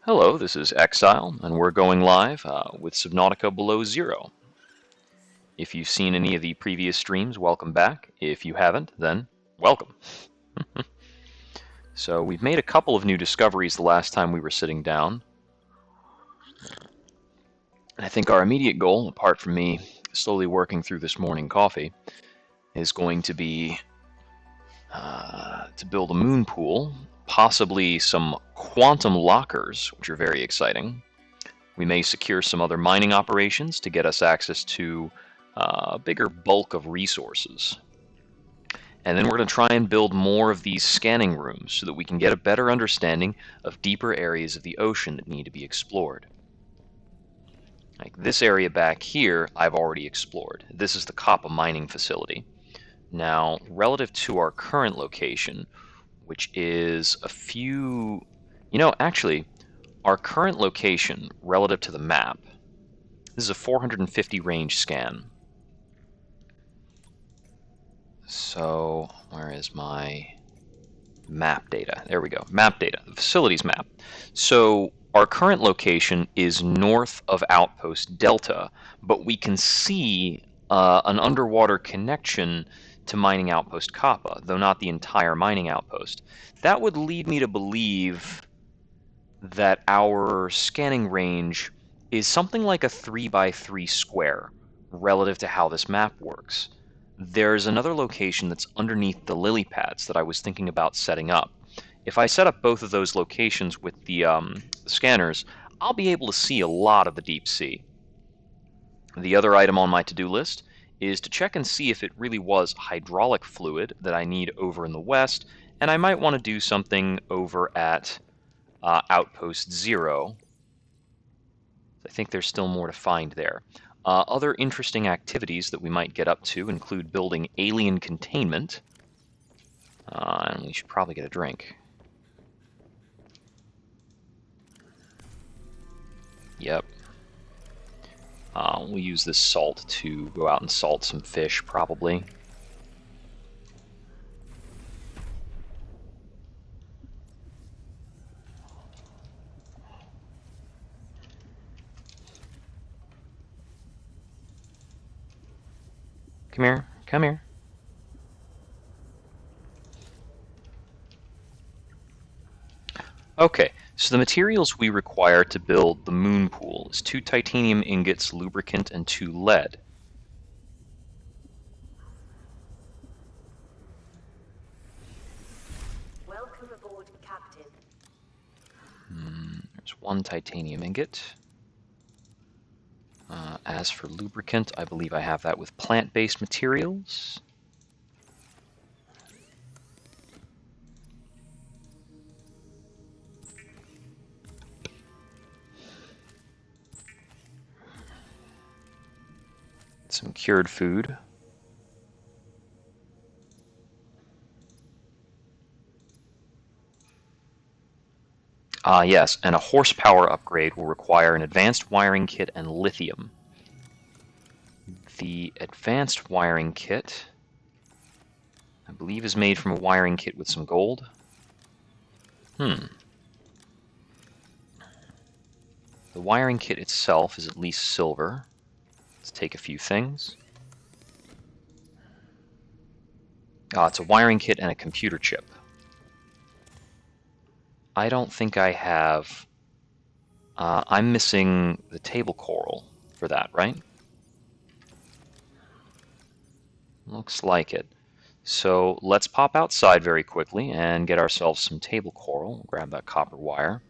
Hello, this is Exile, and we're going live with Subnautica Below Zero. If you've seen any of the previous streams, welcome back. If you haven't, then welcome. So we've made a couple of new discoveries the last time we were sitting down. And I think our immediate goal, apart from me slowly working through this morning coffee, is going to be to build a moon pool, possibly some quantum lockers, which are very exciting. We may secure some other mining operations to get us access to a bigger bulk of resources. And then we're going to try and build more of these scanning rooms so that we can get a better understanding of deeper areas of the ocean that need to be explored. Like this area back here, I've already explored. This is the copper mining facility. Now, relative to our current location, which is a few... actually, our current location relative to the map, this is a 450 range scan. So, where is my map data? There we go. Map data, the facilities map. So, our current location is north of Outpost Delta, but we can see an underwater connection to mining outpost Kappa, though not the entire mining outpost. That would lead me to believe that our scanning range is something like a 3x3 square relative to how this map works. There's another location that's underneath the lily pads that I was thinking about setting up. If I set up both of those locations with the scanners, I'll be able to see a lot of the deep sea. The other item on my to-do list is to check and see if it really was hydraulic fluid that I need over in the west, and I might want to do something over at Outpost 0. I think there's still more to find there. Other interesting activities that we might get up to include building alien containment, and we should probably get a drink. Yep. We'll use this salt to go out and salt some fish, probably. Come here, come here. Okay, so the materials we require to build the moon pool is 2 titanium ingots, lubricant, and 2 lead. Welcome aboard, Captain. There's 1 titanium ingot. As for lubricant, I believe I have that with plant-based materials. Some cured food. Yes, and a horsepower upgrade will require an advanced wiring kit and lithium. The advanced wiring kit, I believe, is made from a wiring kit with some gold. The wiring kit itself is at least silver. Let's take a few things. It's a wiring kit and a computer chip. I don't think I have... I'm missing the table coral for that, right? Looks like it. So let's pop outside very quickly and get ourselves some table coral. Grab that copper wire.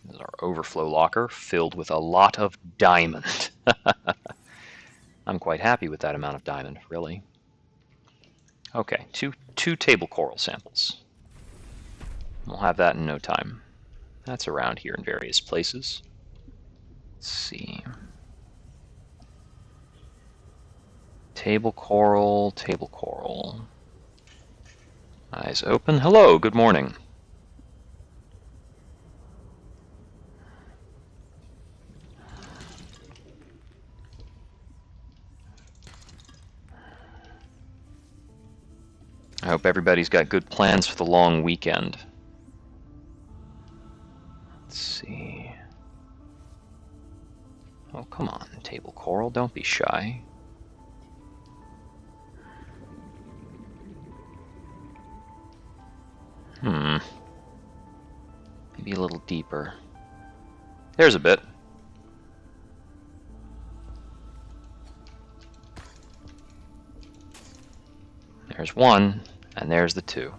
This is our overflow locker filled with a lot of diamond. I'm quite happy with that amount of diamond, really. Okay, two table coral samples. We'll have that in no time. That's around here in various places. Let's see. Table coral, table coral. Eyes open. Hello, good morning. I hope everybody's got good plans for the long weekend. Let's see. Oh, come on, table coral, don't be shy. Maybe a little deeper. There's a bit. There's one, and there's the two.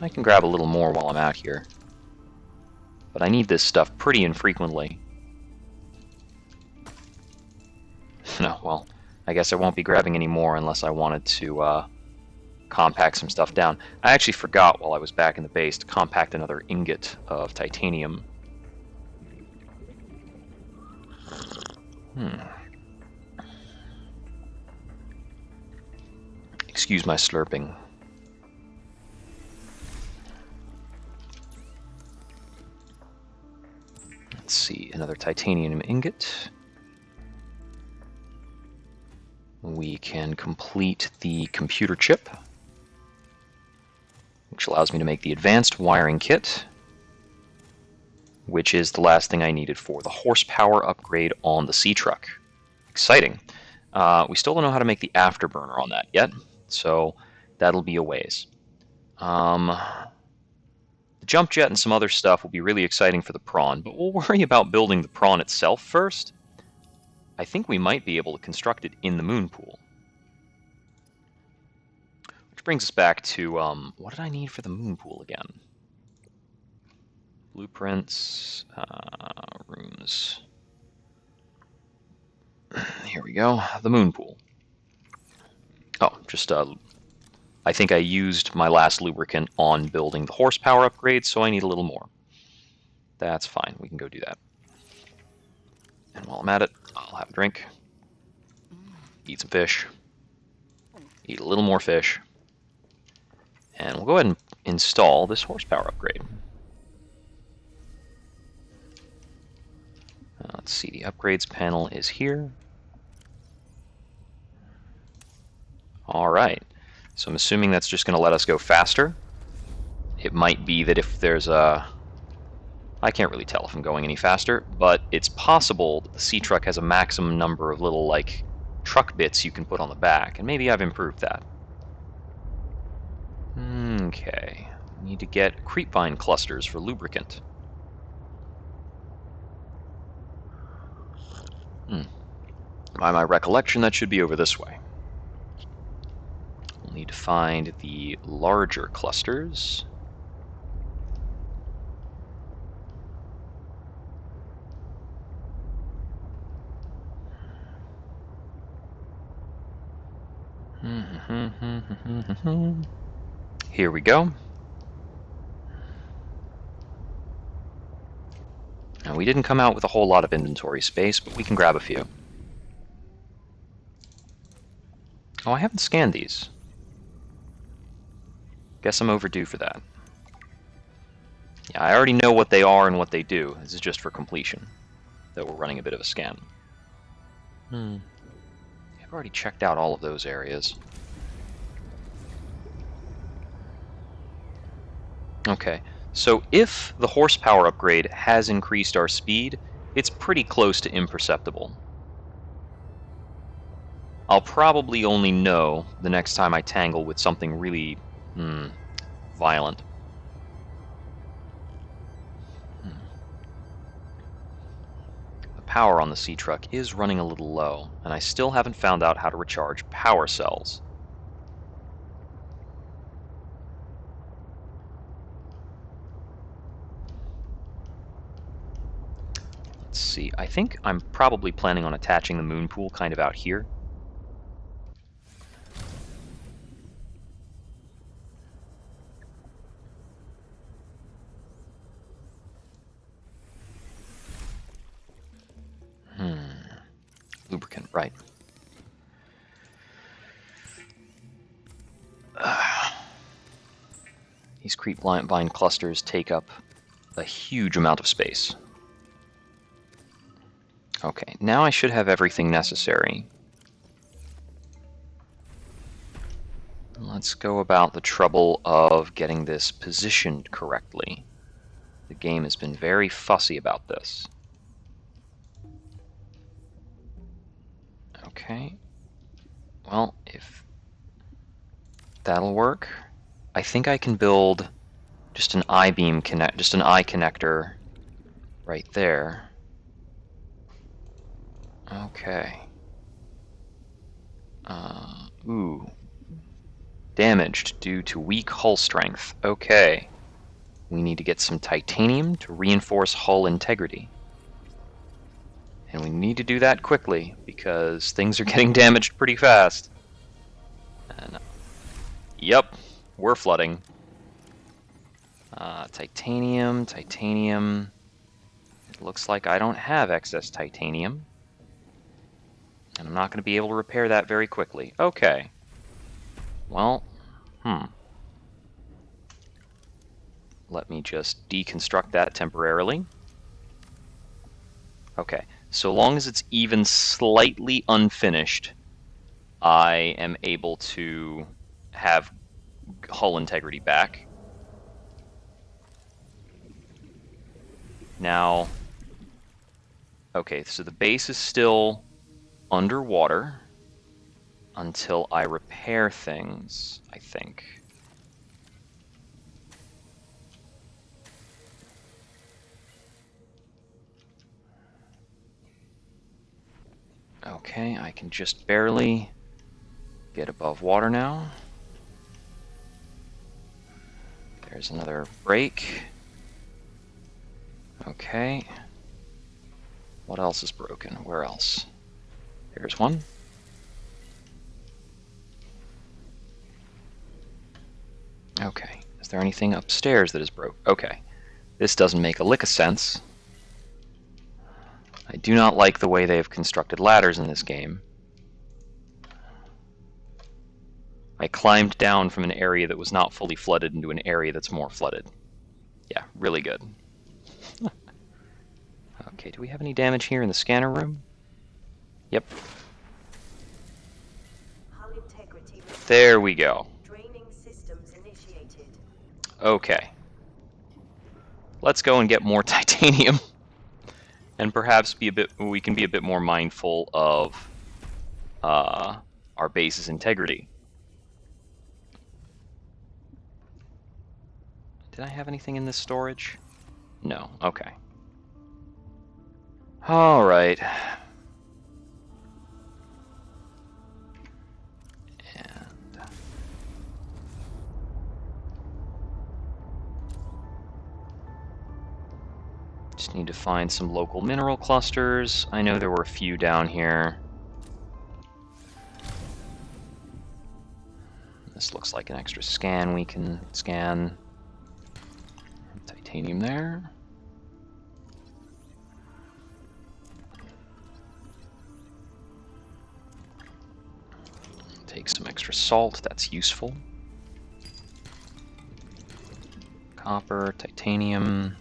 I can grab a little more while I'm out here. But I need this stuff pretty infrequently. No, well, I guess I won't be grabbing any more unless I wanted to compact some stuff down. I actually forgot while I was back in the base to compact another ingot of titanium. Excuse my slurping. Let's see, another titanium ingot. We can complete the computer chip, which allows me to make the advanced wiring kit, which is the last thing I needed for the horsepower upgrade on the sea truck. Exciting. We still don't know how to make the afterburner on that yet, so that'll be a ways. The jump jet and some other stuff will be really exciting for the prawn, but we'll worry about building the prawn itself first. I think we might be able to construct it in the moon pool. Which brings us back to, what did I need for the moon pool again? Blueprints, rooms. Here we go, the moon pool. Oh, just, I think I used my last lubricant on building the horsepower upgrade, so I need a little more. That's fine, we can go do that. And while I'm at it, I'll have a drink, eat some fish, eat a little more fish, and we'll go ahead and install this horsepower upgrade. Let's see, the upgrades panel is here. Alright, so I'm assuming that's just going to let us go faster. It might be that if there's a... I can't really tell if I'm going any faster, but it's possible that the sea truck has a maximum number of little, like, truck bits you can put on the back, and maybe I've improved that. Okay, need to get creepvine clusters for lubricant. By my recollection, that should be over this way. We'll need to find the larger clusters. Here we go. Now, we didn't come out with a whole lot of inventory space, but we can grab a few. Oh, I haven't scanned these. Guess I'm overdue for that. Yeah, I already know what they are and what they do. This is just for completion, though we're running a bit of a scan. I've already checked out all of those areas. Okay, so if the horsepower upgrade has increased our speed, it's pretty close to imperceptible. I'll probably only know the next time I tangle with something really violent. The power on the sea truck is running a little low, and I still haven't found out how to recharge power cells. Let's see, I think I'm probably planning on attaching the moon pool kind of out here. Lubricant, right. These creepvine clusters take up a huge amount of space. Okay, now I should have everything necessary. Let's go about the trouble of getting this positioned correctly. The game has been very fussy about this. Okay. Well, if that'll work, I think I can build just an I-beam just an eye connector right there. Okay. Ooh. Damaged due to weak hull strength. Okay. We need to get some titanium to reinforce hull integrity. And we need to do that quickly, because things are getting damaged pretty fast. And, yep, we're flooding. Titanium. It looks like I don't have excess titanium. And I'm not going to be able to repair that very quickly. Okay. Well, let me just deconstruct that temporarily. Okay, so long as it's even slightly unfinished, I am able to have hull integrity back. Now, okay, so the base is still underwater until I repair things, I think. Okay, I can just barely get above water now. There's another break. Okay. What else is broken? Where else? There's one. Okay. Is there anything upstairs that is broke? Okay. This doesn't make a lick of sense. I do not like the way they have constructed ladders in this game. I climbed down from an area that was not fully flooded into an area that's more flooded. Yeah, really good. Okay, do we have any damage here in the scanner room? Yep. Hull integrity. There we go. Draining systems initiated. Okay. Let's go and get more titanium. And perhaps we can be a bit more mindful of our base's integrity. Did I have anything in this storage? No. Okay. All right. And just need to find some local mineral clusters. I know there were a few down here. This looks like an extra scan we can scan. Titanium there. Take some extra salt, that's useful. Copper, titanium.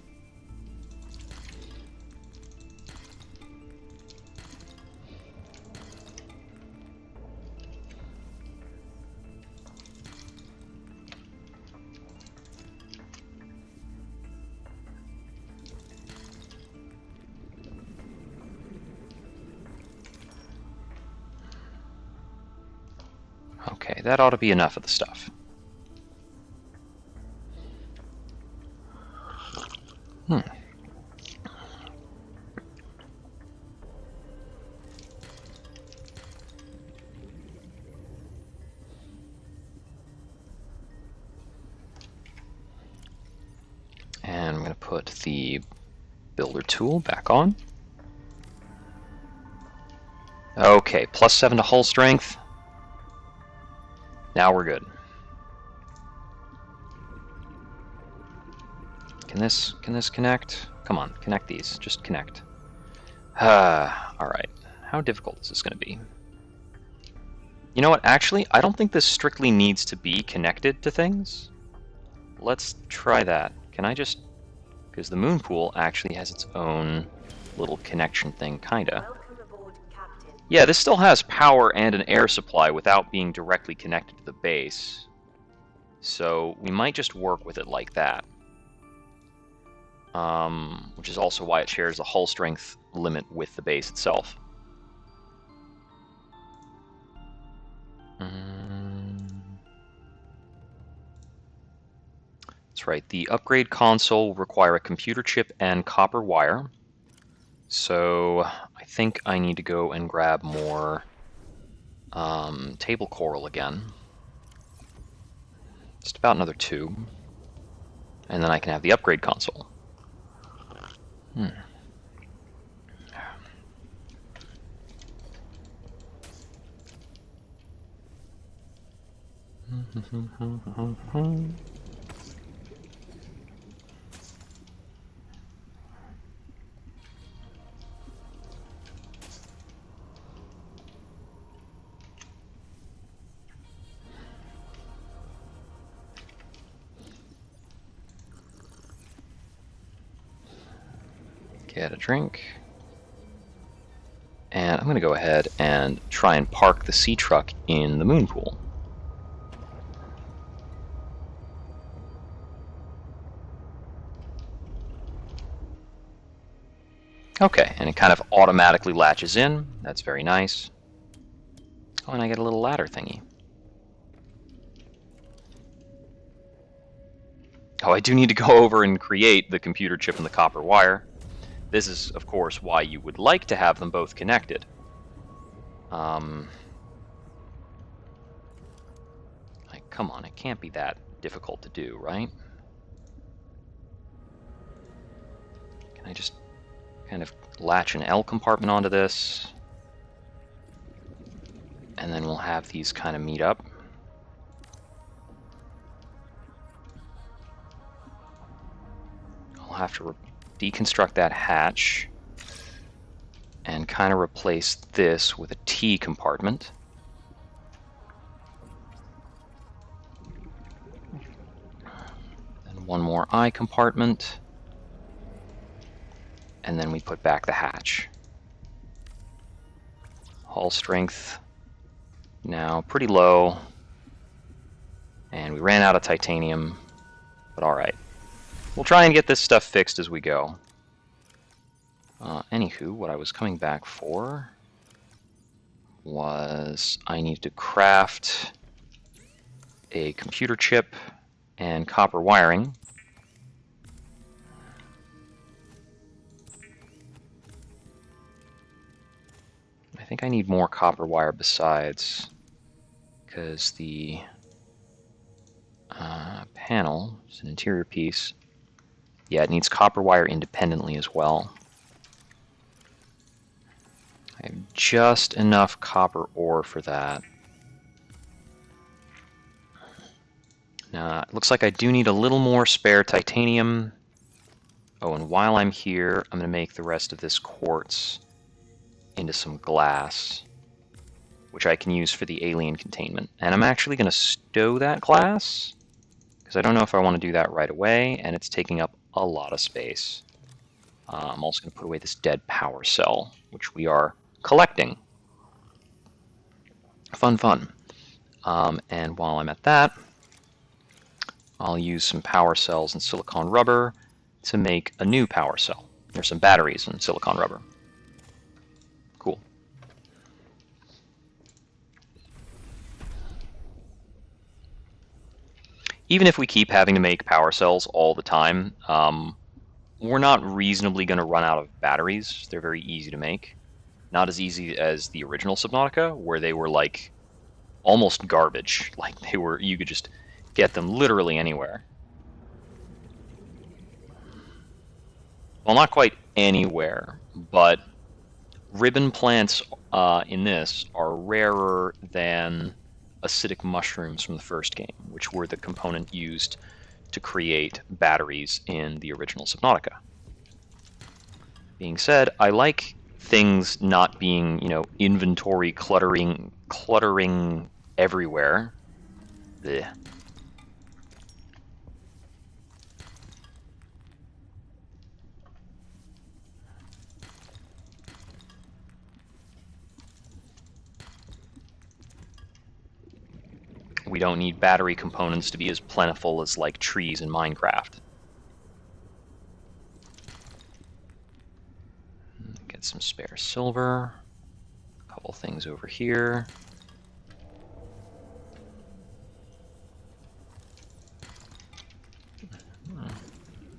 Okay, that ought to be enough of the stuff. And I'm going to put the builder tool back on. Okay, +7 to hull strength. Now we're good. Can this connect? Come on, connect these. Just connect. Alright. How difficult is this going to be? You know what? Actually, I don't think this strictly needs to be connected to things. Let's try that. Can I just... Because the moon pool actually has its own little connection thing, kinda. Welcome aboard, Captain. Yeah, this still has power and an air supply without being directly connected to the base. So we might just work with it like that. Which is also why it shares the hull strength limit with the base itself. That's right, the upgrade console will require a computer chip and copper wire. So I think I need to go and grab more table coral again. Just about another 2. And then I can have the upgrade console. Get a drink. And I'm going to go ahead and try and park the sea truck in the moon pool. Okay, and it kind of automatically latches in. That's very nice. Oh, and I get a little ladder thingy. Oh, I do need to go over and create the computer chip and the copper wire. This is, of course, why you would like to have them both connected. Like, come on, it can't be that difficult to do, right? Can I just kind of latch an L compartment onto this? And then we'll have these kind of meet up. I'll have to deconstruct that hatch and kind of replace this with a T compartment. Then one more I compartment. And then we put back the hatch. Hull strength now pretty low. And we ran out of titanium, but alright. We'll try and get this stuff fixed as we go. Anywho, what I was coming back for was I need to craft a computer chip and copper wiring. I think I need more copper wire besides, because the panel is an interior piece. Yeah, it needs copper wire independently as well. I have just enough copper ore for that. Now, it looks like I do need a little more spare titanium. Oh, and while I'm here, I'm going to make the rest of this quartz into some glass, which I can use for the alien containment. And I'm actually going to stow that glass, because I don't know if I want to do that right away, and it's taking up a lot of space. I'm also going to put away this dead power cell, which we are collecting. Fun, fun. And while I'm at that, I'll use some power cells and silicon rubber to make a new power cell. There's some batteries and silicon rubber. Cool. Even if we keep having to make power cells all the time, we're not reasonably going to run out of batteries. They're very easy to make. Not as easy as the original Subnautica, where they were like almost garbage. Like they were, you could just get them literally anywhere. Well, not quite anywhere, but ribbon plants in this are rarer than acidic mushrooms from the first game, which were the component used to create batteries in the original Subnautica. Being said, I like things not being, inventory cluttering everywhere. Blech. We don't need battery components to be as plentiful as, like, trees in Minecraft. Get some spare silver. A couple things over here.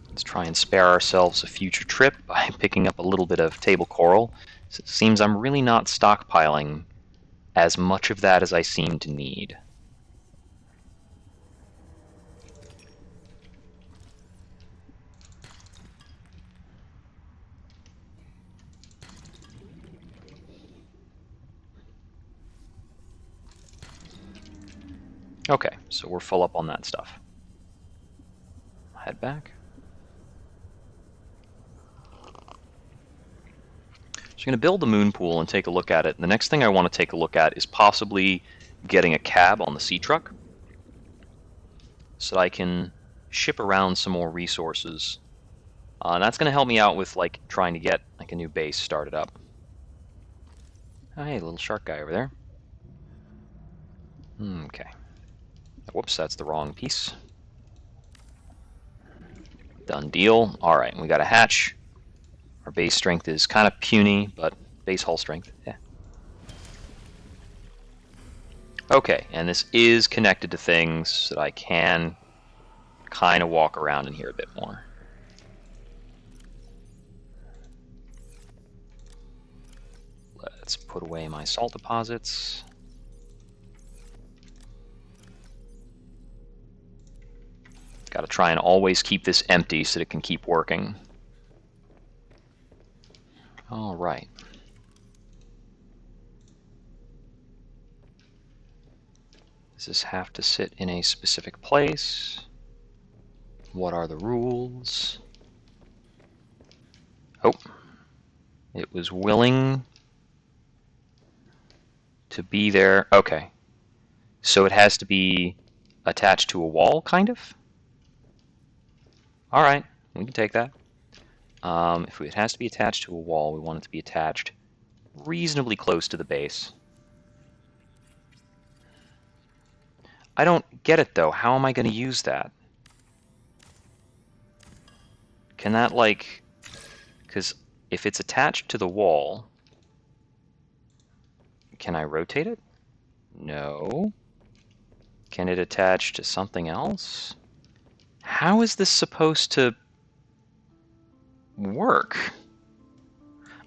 Let's try and spare ourselves a future trip by picking up a little bit of table coral. So it seems I'm really not stockpiling as much of that as I seem to need. Okay, so we're full up on that stuff. Head back. So I'm going to build the moon pool and take a look at it. The next thing I want to take a look at is possibly getting a cab on the sea truck so that I can ship around some more resources. And that's going to help me out with, like, trying to get, like, a new base started up. Oh, hey, little shark guy over there. Okay. Whoops, that's the wrong piece. Done deal. Alright, we got a hatch. Our base strength is kind of puny, but base hull strength, yeah. Okay, and this is connected to things so that I can kind of walk around in here a bit more. Let's put away my salt deposits. Got to try and always keep this empty so that it can keep working. All right. Does this have to sit in a specific place? What are the rules? Oh, it was willing to be there. Okay. So it has to be attached to a wall, kind of? All right, we can take that. If it has to be attached to a wall, we want it to be attached reasonably close to the base. I don't get it, though. How am I going to use that? Can that, like... Because if it's attached to the wall... Can I rotate it? No. Can it attach to something else? How is this supposed to work?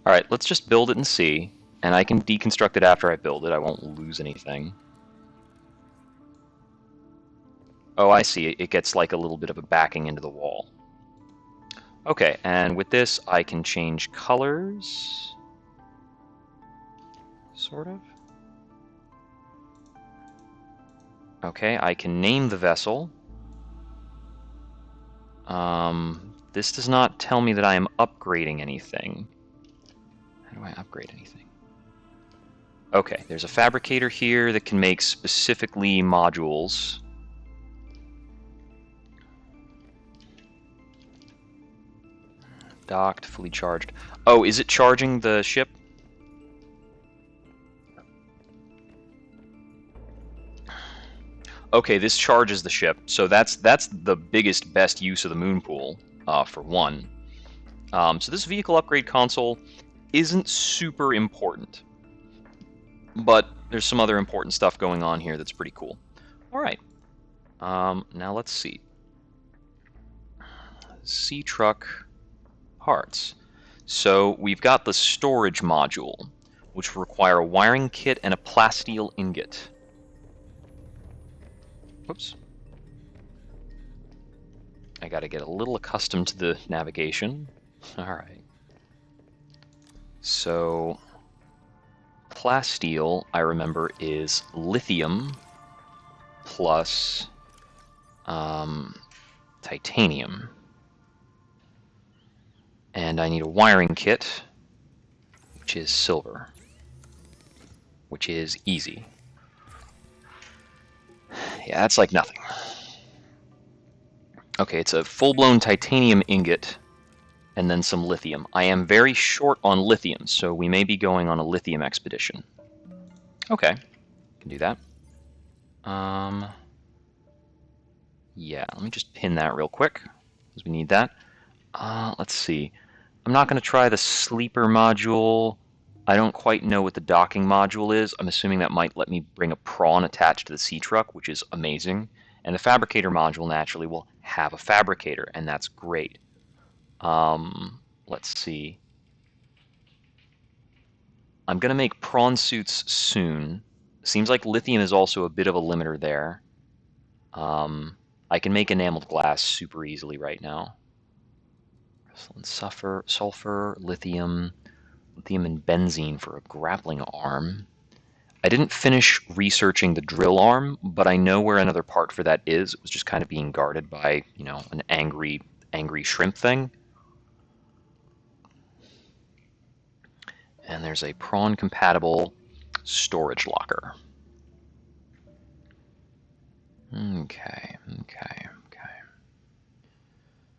Alright, let's just build it and see. And I can deconstruct it after I build it. I won't lose anything. Oh, I see. It gets like a little bit of a backing into the wall. Okay, and with this, I can change colors. Sort of. Okay, I can name the vessel. This does not tell me that I am upgrading anything. How do I upgrade anything? Okay, there's a fabricator here that can make specifically modules. Docked, fully charged. Oh, is it charging the ship? Okay, this charges the ship, so that's the biggest, best use of the moon pool, for one. So this vehicle upgrade console isn't super important, but there's some other important stuff going on here that's pretty cool. All right, now let's see. Sea truck parts. So we've got the storage module, which will require a wiring kit and a plasteel ingot. Whoops. I gotta get a little accustomed to the navigation. Alright. So, plasteel, I remember, is lithium plus titanium. And I need a wiring kit, which is silver, which is easy. Yeah, that's like nothing. Okay, it's a full-blown titanium ingot and then some lithium. I am very short on lithium, so we may be going on a lithium expedition. Okay, can do that. Yeah, let me just pin that real quick, because we need that. Let's see. I'm not going to try the sleeper module. I don't quite know what the docking module is. I'm assuming that might let me bring a prawn attached to the sea truck, which is amazing. And the fabricator module naturally will have a fabricator, and that's great. Let's see. I'm going to make prawn suits soon. Seems like lithium is also a bit of a limiter there. I can make enameled glass super easily right now. Sulfur, lithium, and benzene for a grappling arm. I didn't finish researching the drill arm, but I know where another part for that is. It was just kind of being guarded by, an angry shrimp thing. And there's a prawn-compatible storage locker. Okay.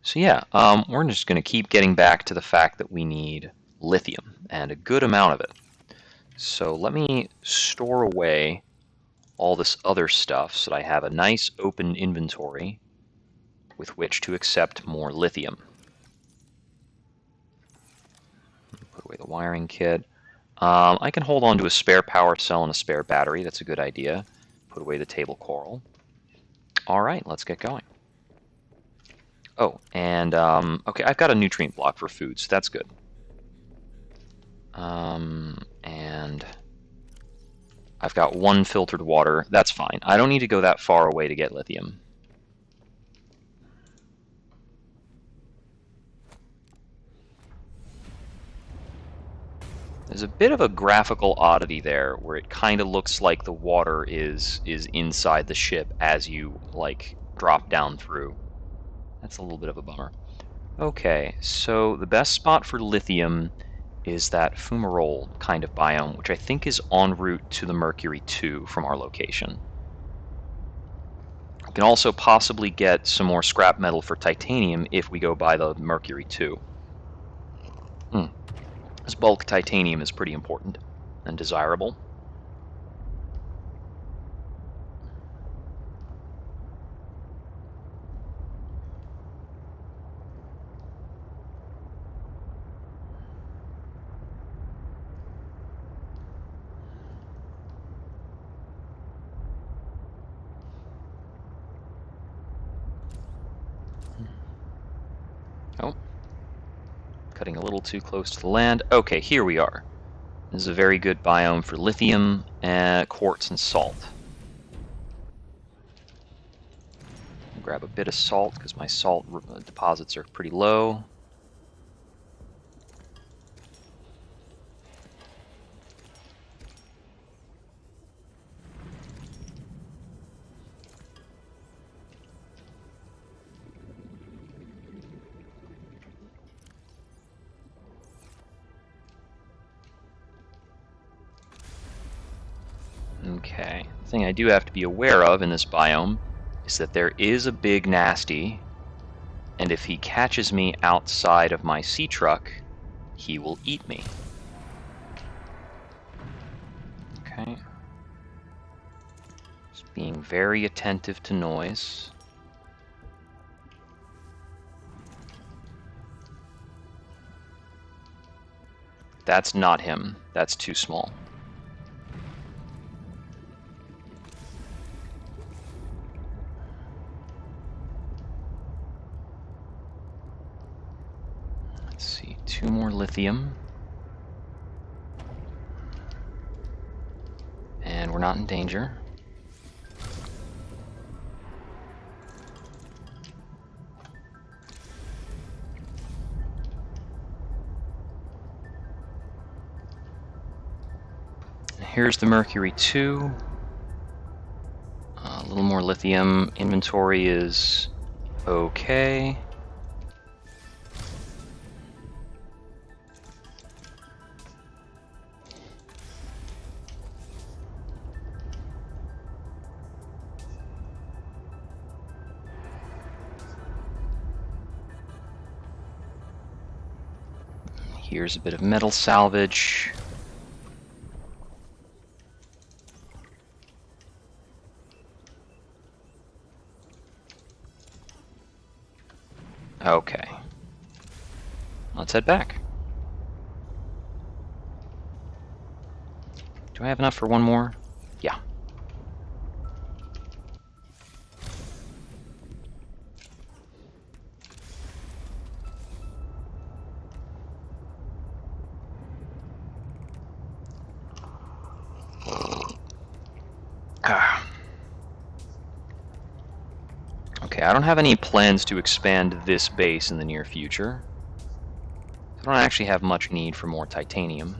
So yeah, we're just going to keep getting back to the fact that we need lithium, and a good amount of it. So let me store away all this other stuff so that I have a nice open inventory with which to accept more lithium. Put away the wiring kit. I can hold on to a spare power cell and a spare battery. That's a good idea. Put away the table coral. All right, let's get going. Oh, and okay, I've got a nutrient block for food, so that's good. And I've got one filtered water. That's fine. I don't need to go that far away to get lithium. There's a bit of a graphical oddity there where it kind of looks like the water is inside the ship as you drop down through. That's a little bit of a bummer. Okay, so the best spot for lithium is that fumarole kind of biome, which I think is en route to the Mercury 2 from our location. We can also possibly get some more scrap metal for titanium if we go by the Mercury 2. This bulk titanium is pretty important and desirable. Oh, cutting a little too close to the land. Okay, here we are. This is a very good biome for lithium, quartz, and salt. I'll grab a bit of salt because my salt deposits are pretty low. Okay, the thing I do have to be aware of in this biome is that there is a big nasty, and if he catches me outside of my sea truck, he will eat me. Okay. Just being very attentive to noise. That's not him. That's too small. Let's see, 2 more lithium. And we're not in danger. Here's the Mercury 2. A little more lithium. Inventory is okay. Here's a bit of metal salvage. Okay. Let's head back. Do I have enough for one more? Yeah. Ah. Okay, I don't have any plans to expand this base in the near future. I don't actually have much need for more titanium.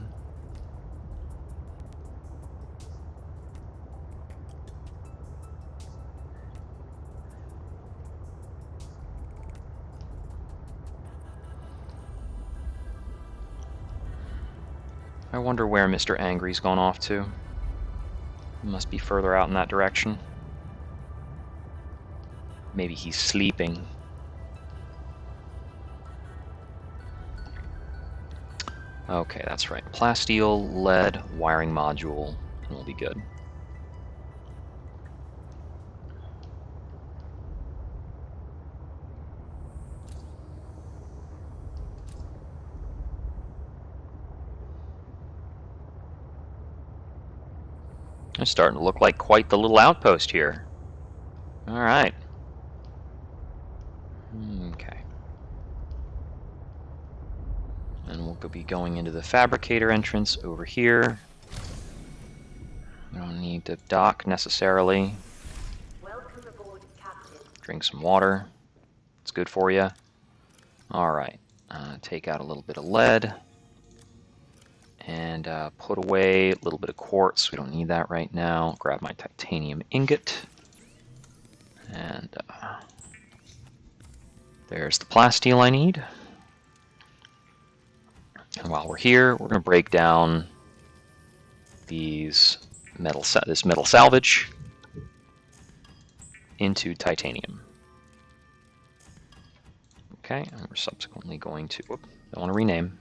I wonder where Mr. Angry's gone off to. He must be further out in that direction. Maybe he's sleeping. Okay, that's right. Plasteel, lead, wiring module, and we'll be good. It's starting to look like quite the little outpost here. Alright. Okay. And we'll be going into the fabricator entrance over here. We don't need to dock necessarily. Welcome aboard, Captain. Drink some water. It's good for you. Alright. Take out a little bit of lead. And put away a little bit of quartz. We don't need that right now. Grab my titanium ingot. And there's the plasteel I need. And while we're here, we're going to break down this metal salvage into titanium. Okay, and we're subsequently going to, don't want to rename.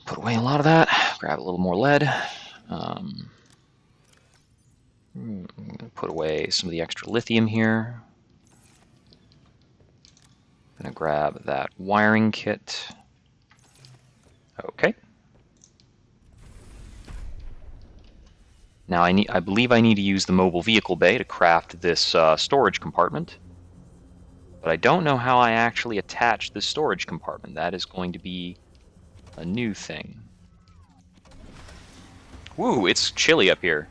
Put away a lot of that. Grab a little more lead. Put away some of the extra lithium here. Gonna grab that wiring kit. Okay. Now I believe I need to use the mobile vehicle bay to craft this storage compartment. But I don't know how I actually attach this storage compartment. That is going to be a new thing. Woo, it's chilly up here.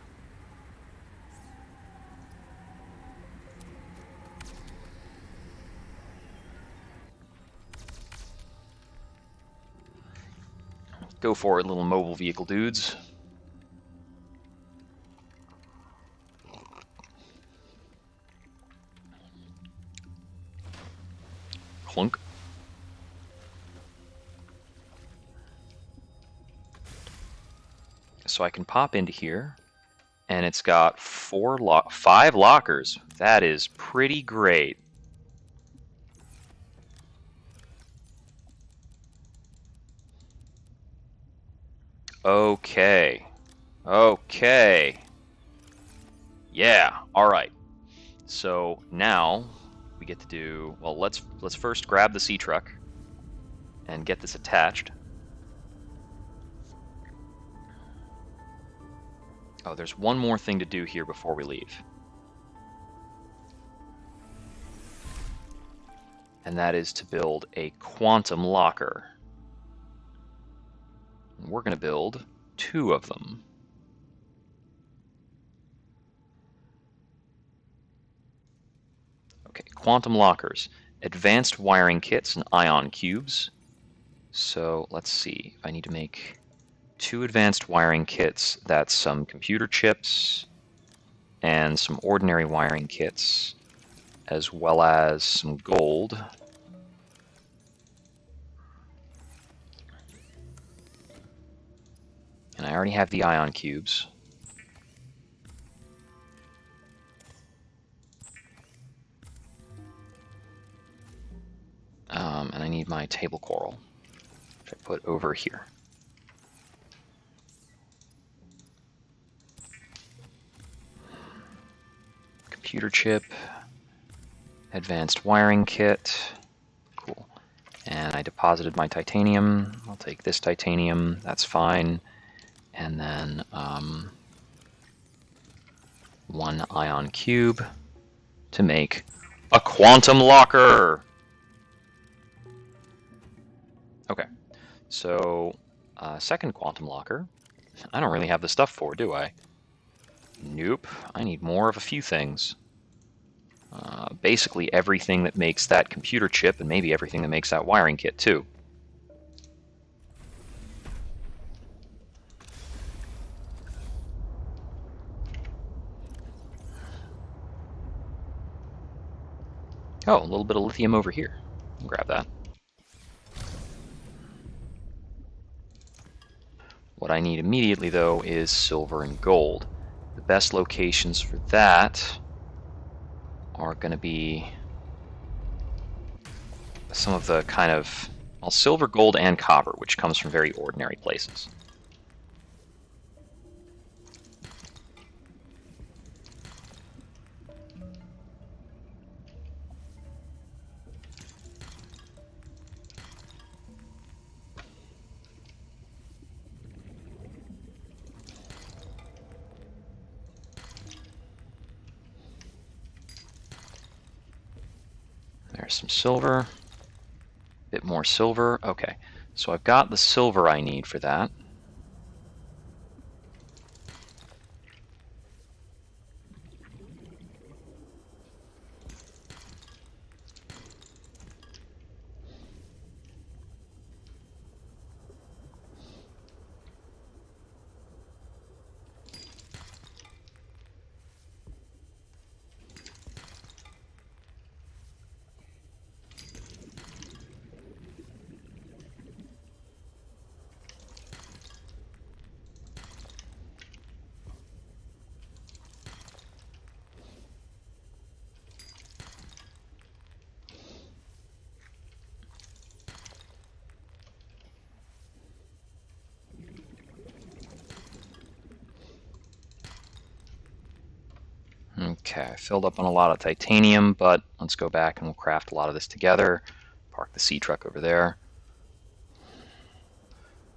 Go for it, little mobile vehicle dudes. Clunk. So I can pop into here, and it's got 5 lockers. That is pretty great. Okay. Okay. Yeah. All right. So now we get to do, well, let's first grab the sea truck and get this attached. Oh, there's one more thing to do here before we leave. And that is to build a quantum locker. And we're going to build 2 of them. Okay, quantum lockers. Advanced wiring kits and ion cubes. So let's see. I need to make 2 advanced wiring kits. That's some computer chips and some ordinary wiring kits, as well as some gold. And I already have the ion cubes. And I need my table coral, which I put over here. Computer chip. Advanced wiring kit. Cool. And I deposited my titanium. I'll take this titanium. That's fine. And then 1 ion cube to make a quantum locker. Okay, so second quantum locker. I don't really have the stuff for, do I? Nope. I need more of a few things. Basically everything that makes that computer chip, and maybe everything that makes that wiring kit too. Oh, a little bit of lithium over here. I'll grab that. What I need immediately, though, is silver and gold. The best locations for that are going to be some of the kind of, well, silver, gold, and copper, which comes from very ordinary places. There's some silver. Bit more silver. Okay, so I've got the silver I need for that. Okay, I filled up on a lot of titanium, but let's go back and we'll craft a lot of this together. Park the sea truck over there.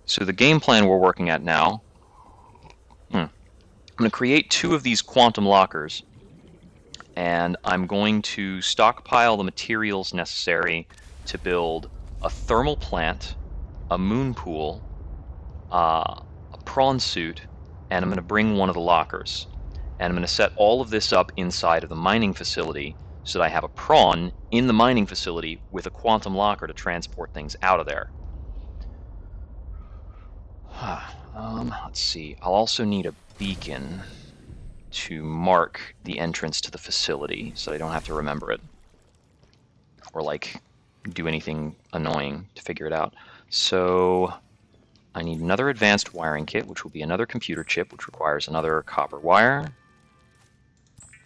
So the game plan we're working at now, I'm going to create 2 of these quantum lockers, and I'm going to stockpile the materials necessary to build a thermal plant, a moon pool, a prawn suit, and I'm going to bring one of the lockers. And I'm going to set all of this up inside of the mining facility so that I have a prawn in the mining facility with a quantum locker to transport things out of there. Let's see. I'll also need a beacon to mark the entrance to the facility so I don't have to remember it. Or, like, do anything annoying to figure it out. So I need another advanced wiring kit, which will be another computer chip, which requires another copper wire.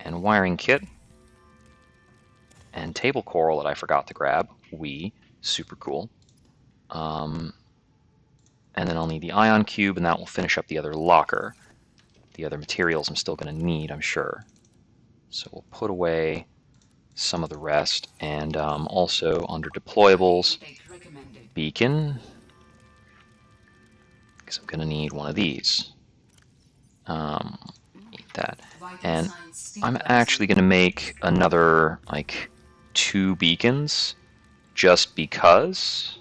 And wiring kit. And table coral that I forgot to grab. Super cool. And then I'll need the ion cube, and that will finish up the other locker. The other materials I'm still going to need, I'm sure. So we'll put away some of the rest. And also under deployables, beacon, because I'm going to need one of these. Need that. And I'm actually going to make another, like, 2 beacons just because,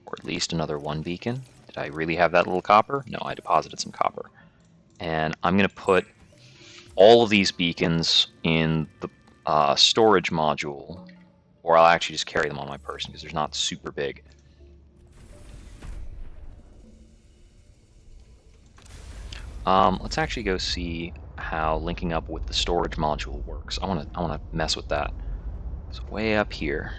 or at least another 1 beacon. Did I really have that little copper? No, I deposited some copper. And I'm going to put all of these beacons in the storage module, or I'll actually just carry them on my person because they're not super big. Let's actually go see how linking up with the storage module works. I want to mess with that. It's way up here.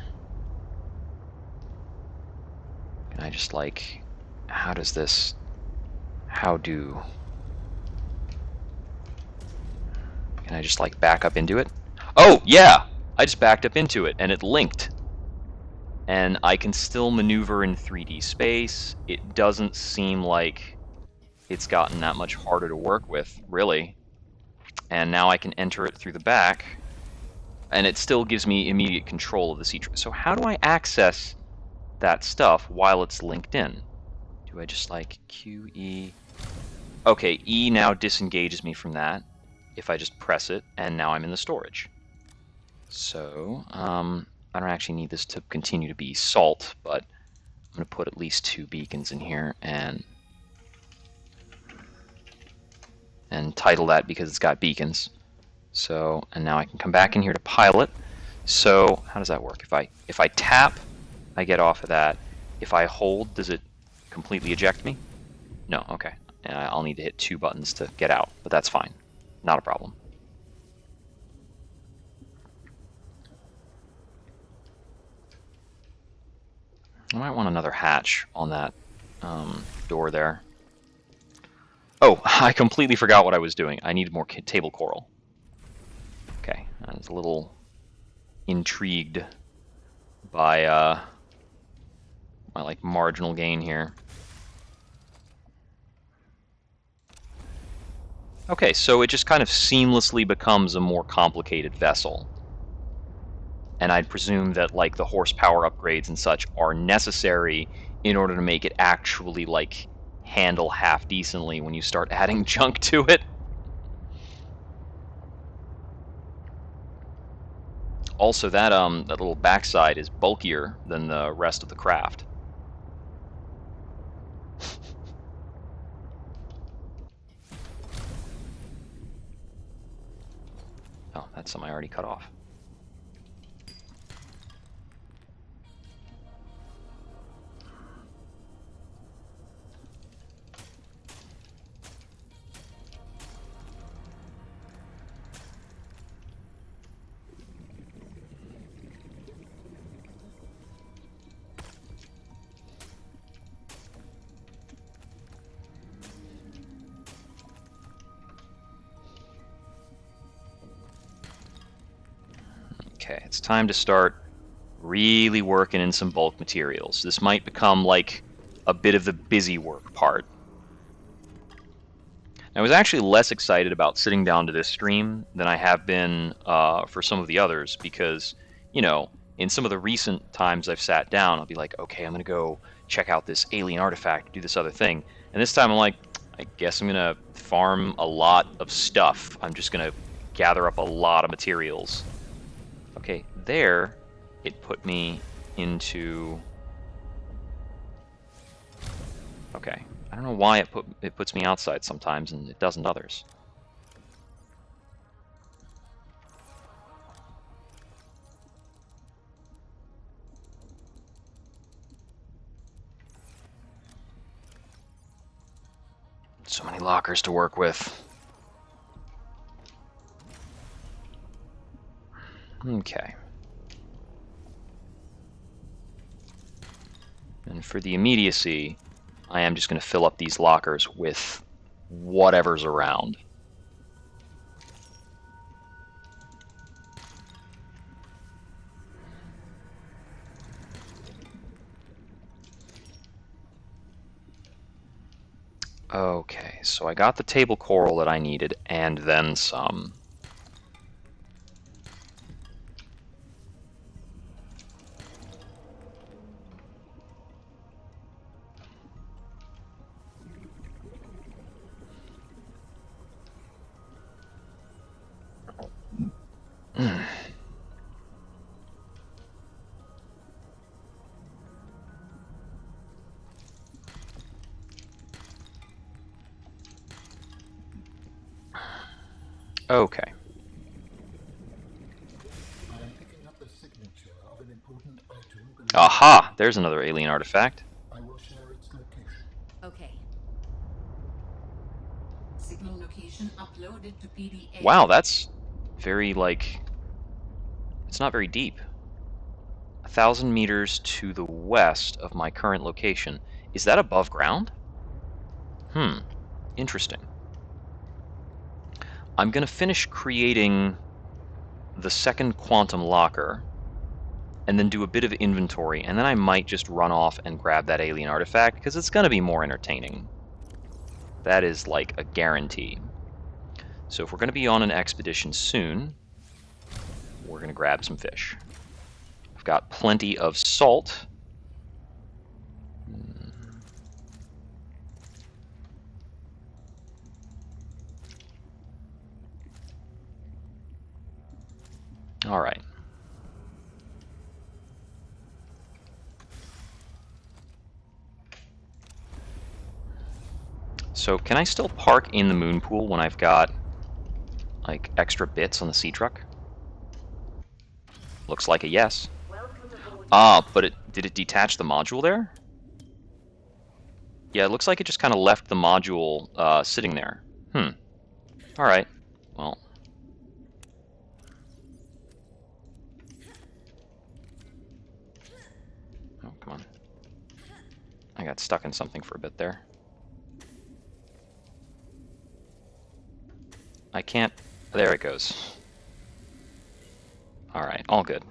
Can I just, like, how does this, can I just, like, back up into it? Oh, yeah! I just backed up into it, and it linked. And I can still maneuver in 3D space. It doesn't seem like it's gotten that much harder to work with, really. And now I can enter it through the back. And it still gives me immediate control of the sea. So how do I access that stuff while it's linked in? Do I just like QE? Okay, E now disengages me from that if I just press it, and now I'm in the storage. So, I don't actually need this to continue to be salt, but I'm going to put at least 2 beacons in here and title that because it's got beacons. So, and now I can come back in here to pilot. So, how does that work? If I tap, I get off of that. If I hold, does it completely eject me? No, okay. I'll need to hit 2 buttons to get out, but that's fine. Not a problem. I might want another hatch on that door there. Oh, I completely forgot what I was doing. I needed more table coral. Okay, I was a little intrigued by my like marginal gain here. Okay, so it just kind of seamlessly becomes a more complicated vessel. And I'd presume that like the horsepower upgrades and such are necessary in order to make it actually like handle half decently when you start adding junk to it. Also, that that little backside is bulkier than the rest of the craft. Oh, that's something I already cut off. Okay, it's time to start really working in some bulk materials. This might become like a bit of the busy work part. I was actually less excited about sitting down to this stream than I have been for some of the others because, you know, in some of the recent times I've sat down, I'll be like, okay, I'm going to go check out this alien artifact, do this other thing. And this time I'm like, I guess I'm going to farm a lot of stuff. I'm just going to gather up a lot of materials. Okay, there it put me into... Okay, I don't know why it puts me outside sometimes and it doesn't others. So many lockers to work with. Okay. And for the immediacy, I am just going to fill up these lockers with whatever's around. Okay, so I got the table coral that I needed, and then some. Okay. Aha! There's another alien artifact. I will share its location. Okay. Signal location uploaded to PDA. Wow, that's very, like... It's not very deep. 1,000 meters to the west of my current location. Is that above ground? Interesting. I'm going to finish creating the second quantum locker and then do a bit of inventory, and then I might just run off and grab that alien artifact because it's going to be more entertaining. That is like a guarantee. So if we're going to be on an expedition soon, we're we're going to grab some fish. I've got plenty of salt. All right. So can I still park in the moon pool when I've got like extra bits on the sea truck? Looks like a yes. Welcome aboard. Ah, but did it detach the module there? Yeah, it looks like it just kind of left the module sitting there. All right. Well. Oh, come on. I got stuck in something for a bit there. I can't... There it goes. All right, all good.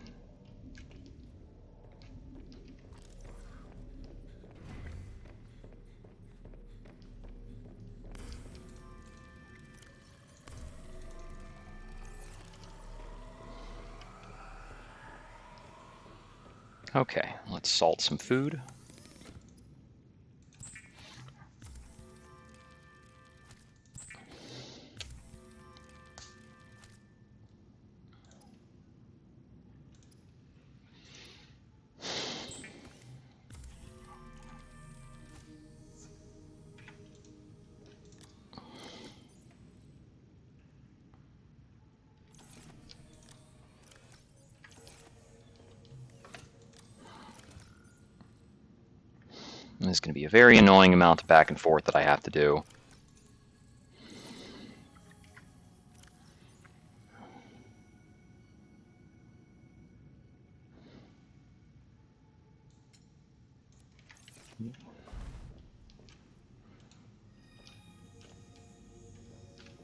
Okay, let's salt some food. There's going to be a very annoying amount of back and forth that I have to do.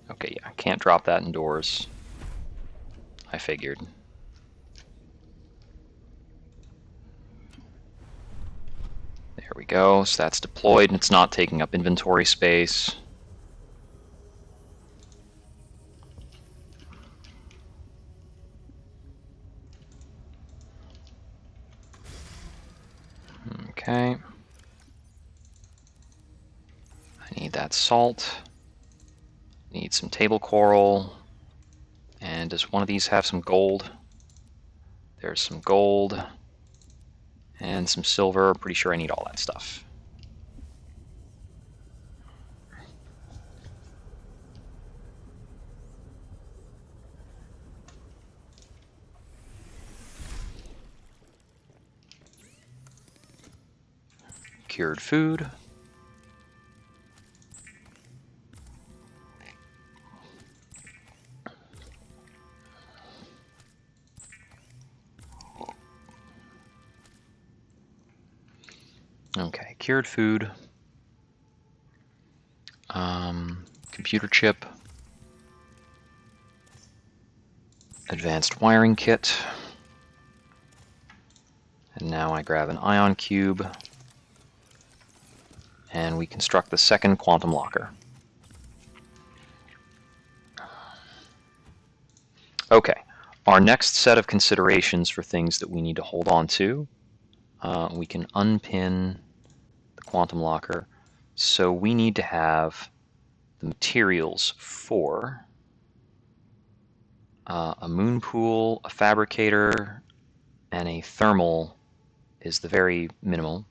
Okay, yeah, I can't drop that indoors. I figured. There we go, so that's deployed and it's not taking up inventory space. Okay. I need that salt. Need some table coral. And does one of these have some gold? There's some gold. And some silver. Pretty sure I need all that stuff. Cured food. Okay, cured food. Computer chip. Advanced wiring kit. And now I grab an ion cube. And we construct the second quantum locker. Okay, our next set of considerations for things that we need to hold on to. We can unpin the quantum locker. So we need to have the materials for a moon pool, a fabricator, and a thermal is the very minimum.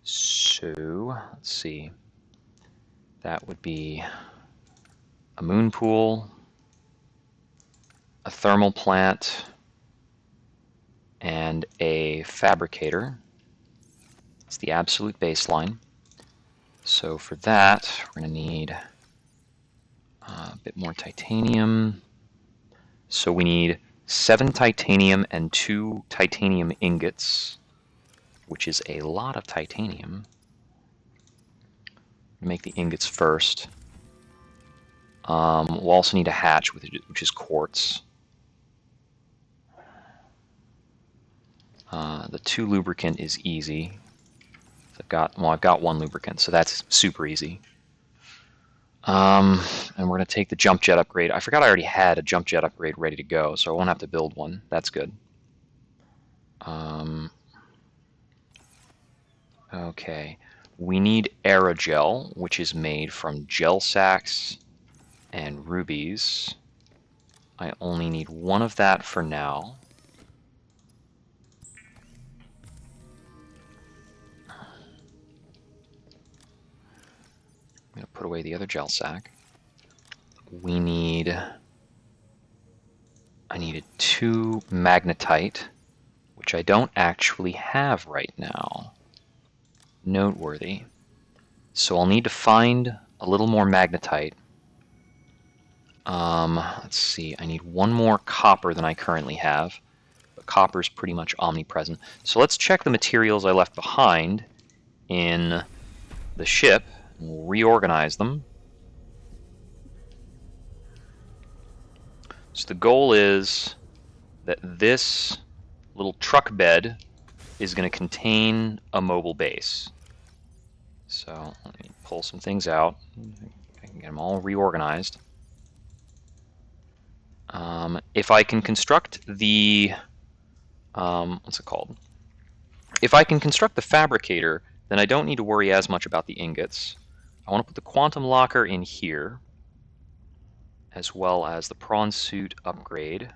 So let's see. That would be a moon pool, a thermal plant, and a fabricator. It's the absolute baseline. So for that, we're going to need a bit more titanium. So we need 7 titanium and 2 titanium ingots, which is a lot of titanium. Make the ingots first. We'll also need a hatch, which is quartz. The 2 lubricant is easy. So I've got 1 lubricant, so that's super easy. And we're going to take the jump jet upgrade. I forgot I already had a jump jet upgrade ready to go, so I won't have to build one. That's good. Okay. We need Aerogel, which is made from gel sacks and rubies. I only need one of that for now. I'm going to put away the other gel sack. We need... I needed 2 magnetite, which I don't actually have right now. Noteworthy. So I'll need to find a little more magnetite. Let's see, I need 1 more copper than I currently have. But copper's pretty much omnipresent. So let's check the materials I left behind in the ship. We'll reorganize them. So the goal is that this little truck bed is going to contain a mobile base. So let me pull some things out. I can get them all reorganized. If I can construct the what's it called? If I can construct the fabricator, then I don't need to worry as much about the ingots. I want to put the quantum locker in here, as well as the prawn suit upgrade.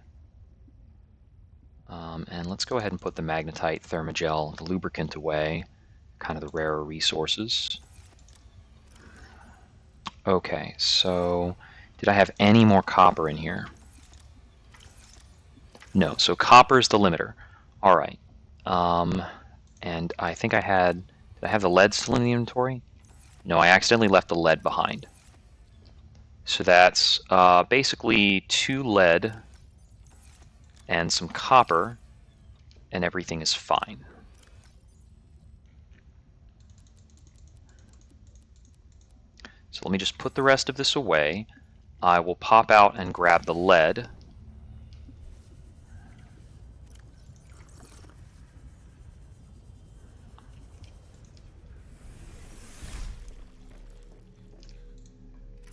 And let's go ahead and put the magnetite, thermogel, the lubricant away, kind of the rarer resources. Okay, so did I have any more copper in here? No, so copper is the limiter. All right. And I think I had... Did I have the lead still in the inventory? No, I accidentally left the lead behind. So that's basically 2 lead and some copper, and everything is fine. So let me just put the rest of this away. I will pop out and grab the lead.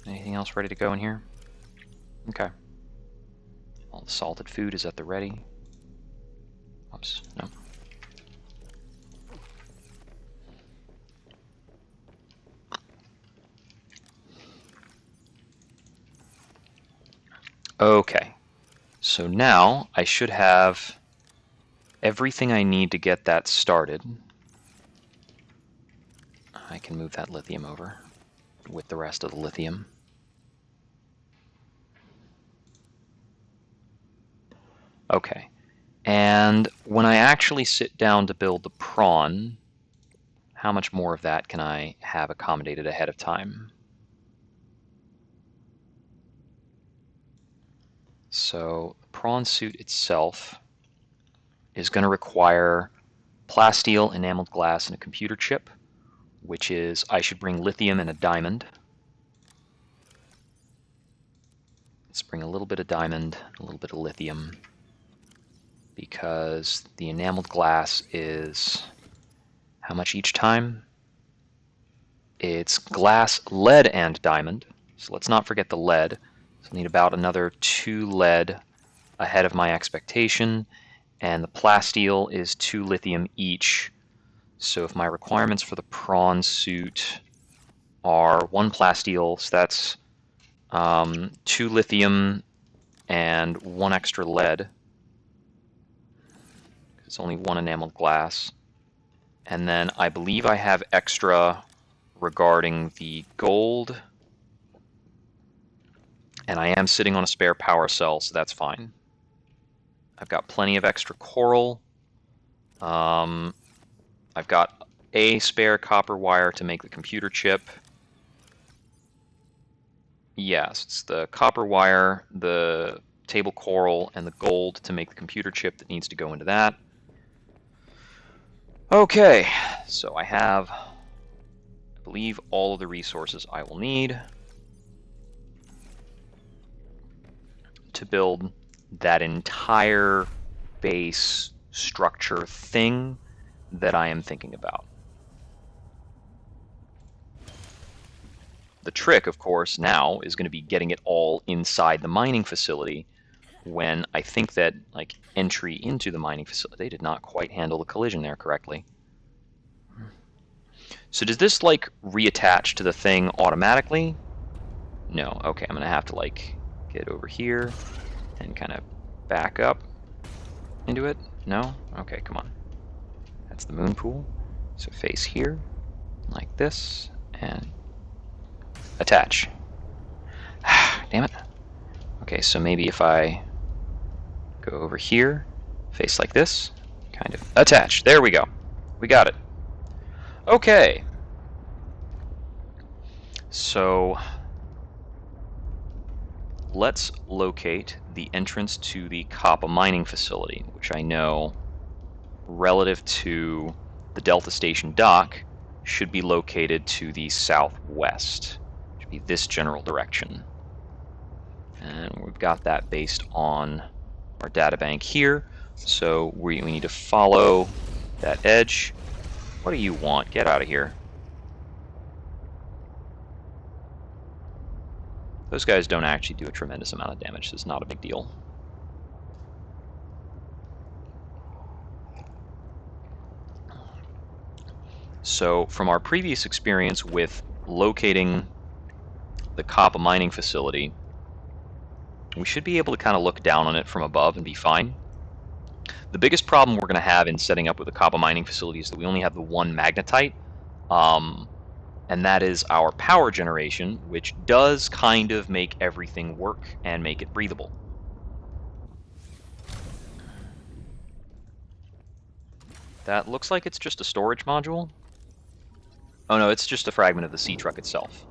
Anything else ready to go in here? Okay. All the salted food is at the ready. Oops, no. Okay. So now I should have everything I need to get that started. I can move that lithium over with the rest of the lithium. Okay, and when I actually sit down to build the prawn, how much more of that can I have accommodated ahead of time? So the prawn suit itself is going to require plasteel, enameled glass, and a computer chip, which is, I should bring lithium and a diamond. Let's bring a little bit of diamond, a little bit of lithium, because the enameled glass is how much each time? It's glass, lead, and diamond. So let's not forget the lead. So I need about another 2 lead ahead of my expectation, and the plasteel is 2 lithium each. So if my requirements for the prawn suit are 1 plasteel, so that's 2 lithium and 1 extra lead. It's only 1 enameled glass. And then I believe I have extra regarding the gold. And I am sitting on a spare power cell, so that's fine. I've got plenty of extra coral. I've got a spare copper wire to make the computer chip. Yes, it's the copper wire, the table coral, and the gold to make the computer chip that needs to go into that. Okay, so I have, I believe, all of the resources I will need to build that entire base structure thing that I am thinking about. The trick, of course, now is going to be getting it all inside the mining facility, when I think that like entry into the mining facility, they did not quite handle the collision there correctly. So does this like reattach to the thing automatically? No. Okay, I'm gonna have to like get over here and kind of back up into it. No? Okay, come on. That's the moon pool. So face here, like this, and attach. Damn it. Okay, so maybe if I go over here, face like this, kind of attach. There we go. We got it. Okay. So let's locate the entrance to the copper mining facility, which I know, relative to the Delta Station dock, should be located to the southwest. It should be this general direction. And we've got that based on our databank here. So we need to follow that edge. What do you want? Get out of here. Those guys don't actually do a tremendous amount of damage, so it's not a big deal. So from our previous experience with locating the copper mining facility, we should be able to kind of look down on it from above and be fine. The biggest problem we're going to have in setting up with the copper mining facility is that we only have the one magnetite, and that is our power generation, which does kind of make everything work and make it breathable. That looks like it's just a storage module. Oh no, it's just a fragment of the sea truck itself,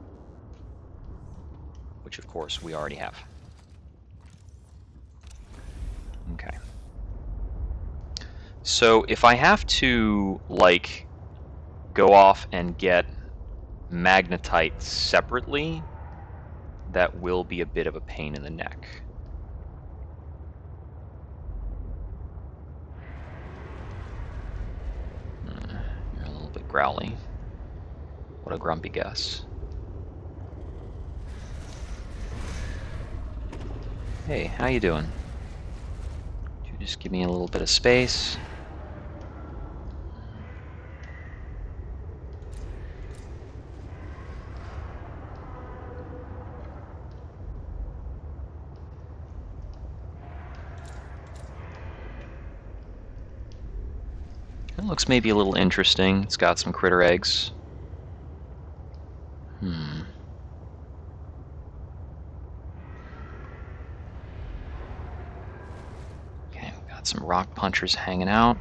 which of course we already have. Okay. So if I have to, like, go off and get magnetite separately, that will be a bit of a pain in the neck. You're a little bit growly. What a grumpy guess. Hey, how you doing? Could you just give me a little bit of space? It looks maybe a little interesting. It's got some critter eggs. Okay, we've got some rock punchers hanging out.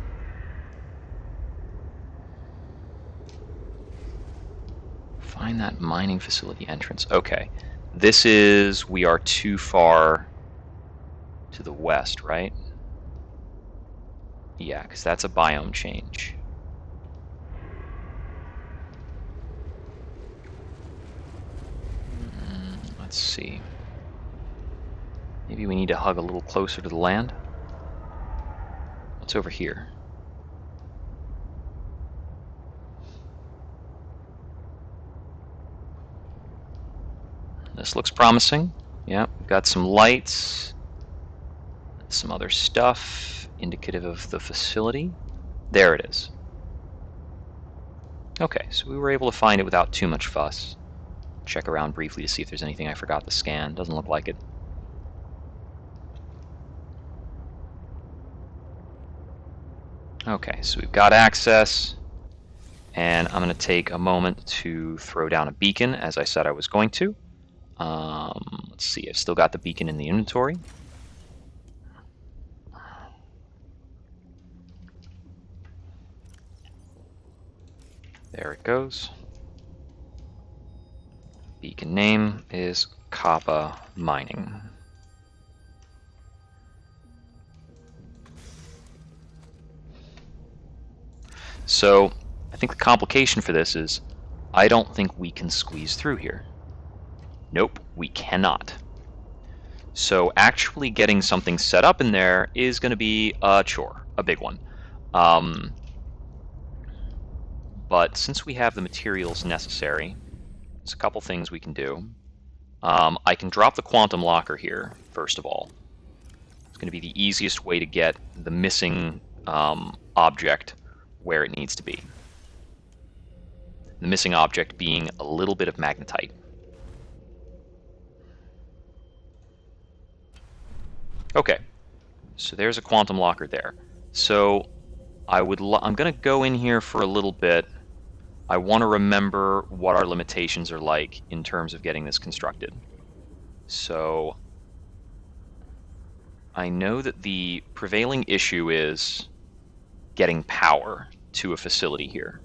Find that mining facility entrance. Okay, this is, we are too far to the west, right? Yeah, because that's a biome change. Let's see. Maybe we need to hug a little closer to the land. What's over here? This looks promising. Yeah, we've got some lights, some other stuff indicative of the facility. There it is. Okay, so we were able to find it without too much fuss. Check around briefly to see if there's anything I forgot to scan. Doesn't look like it. Okay, so we've got access, and I'm going to take a moment to throw down a beacon, as I said I was going to. Let's see, I've still got the beacon in the inventory. There it goes. Beacon name is copper mining. So I think the complication for this is I don't think we can squeeze through here. Nope, we cannot. So actually getting something set up in there is going to be a chore, a big one. But since we have the materials necessary, There's a couple things we can do. I can drop the quantum locker here, first of all. It's going to be the easiest way to get the missing object where it needs to be. The missing object being a little bit of magnetite. Okay, so there's a quantum locker there. So I'm going to go in here for a little bit. I want to remember what our limitations are like in terms of getting this constructed. So I know that the prevailing issue is getting power to a facility here.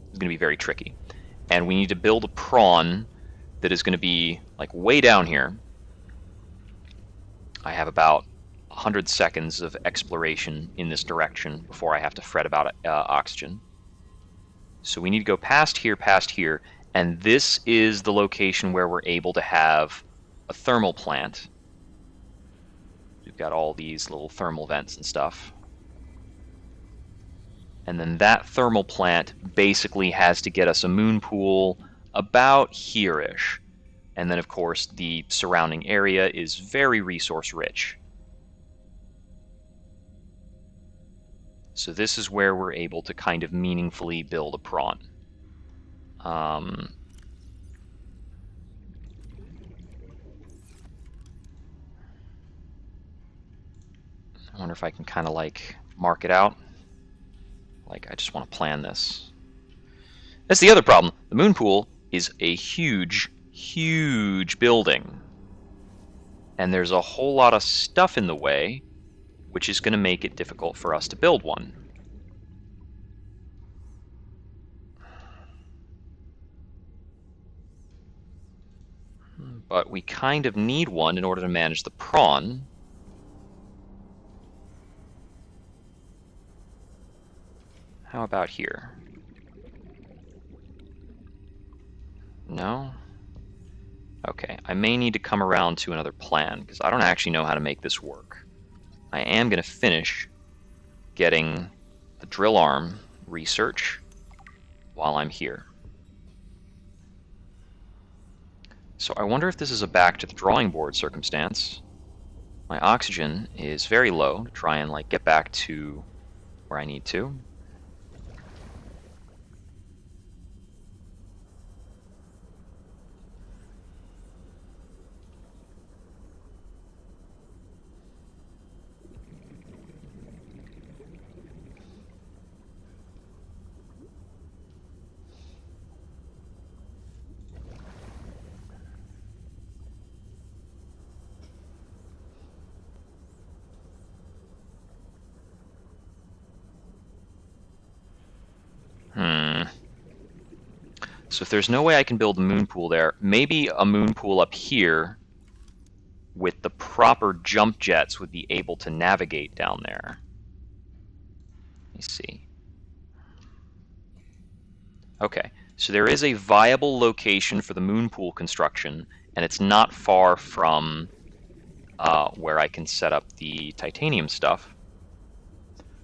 It's going to be very tricky. And we need to build a prawn that is going to be like way down here. I have about 100 seconds of exploration in this direction before I have to fret about oxygen. So we need to go past here, and this is the location where we're able to have a thermal plant. We've got all these little thermal vents and stuff. And then that thermal plant basically has to get us a moon pool about here-ish. And then, of course, the surrounding area is very resource-rich. So this is where we're able to kind of meaningfully build a prawn. I wonder if I can kind of like mark it out. Like, I just want to plan this. That's the other problem. The moon pool is a huge, huge building. And there's a whole lot of stuff in the way, which is going to make it difficult for us to build one. But we kind of need one in order to manage the prawn. How about here? No? Okay, I may need to come around to another plan, because I don't actually know how to make this work. I am going to finish getting the drill arm research while I'm here. So I wonder if this is a back to the drawing board circumstance. My oxygen is very low to try and like get back to where I need to. So if there's no way I can build a moon pool there, maybe a moon pool up here with the proper jump jets would be able to navigate down there. Let me see. Okay, so there is a viable location for the moon pool construction, and it's not far from where I can set up the titanium stuff.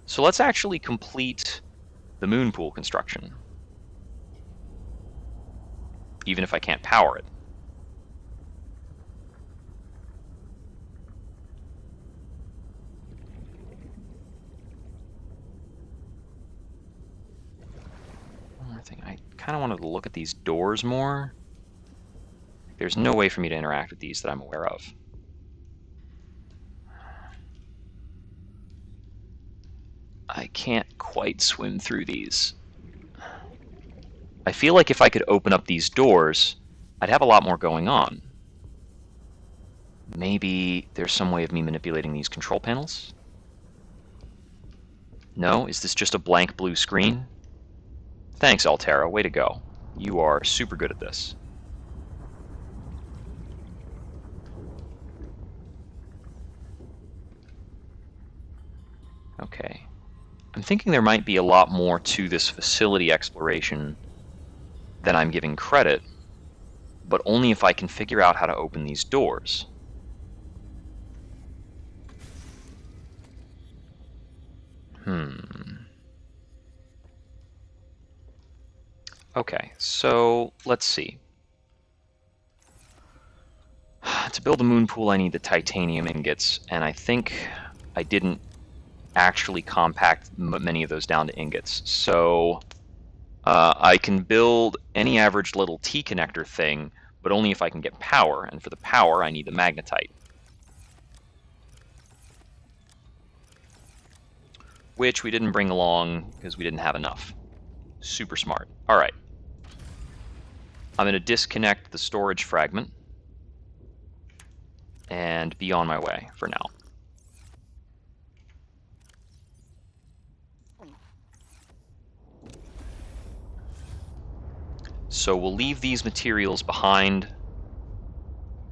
So let's actually complete the moon pool construction, even if I can't power it. One more thing, I kind of wanted to look at these doors more. There's no way for me to interact with these that I'm aware of. I can't quite swim through these. I feel like if I could open up these doors, I'd have a lot more going on. Maybe there's some way of me manipulating these control panels? No? Is this just a blank blue screen? Thanks, Altera. Way to go. You are super good at this. Okay. I'm thinking there might be a lot more to this facility exploration than I'm giving credit, but only if I can figure out how to open these doors. Okay, so let's see. To build a moon pool, I need the titanium ingots, and I think I didn't actually compact many of those down to ingots. So I can build any average little T-connector thing, but only if I can get power, and for the power, I need the magnetite. Which we didn't bring along because we didn't have enough. Super smart. All right. I'm going to disconnect the storage fragment and be on my way for now. So we'll leave these materials behind.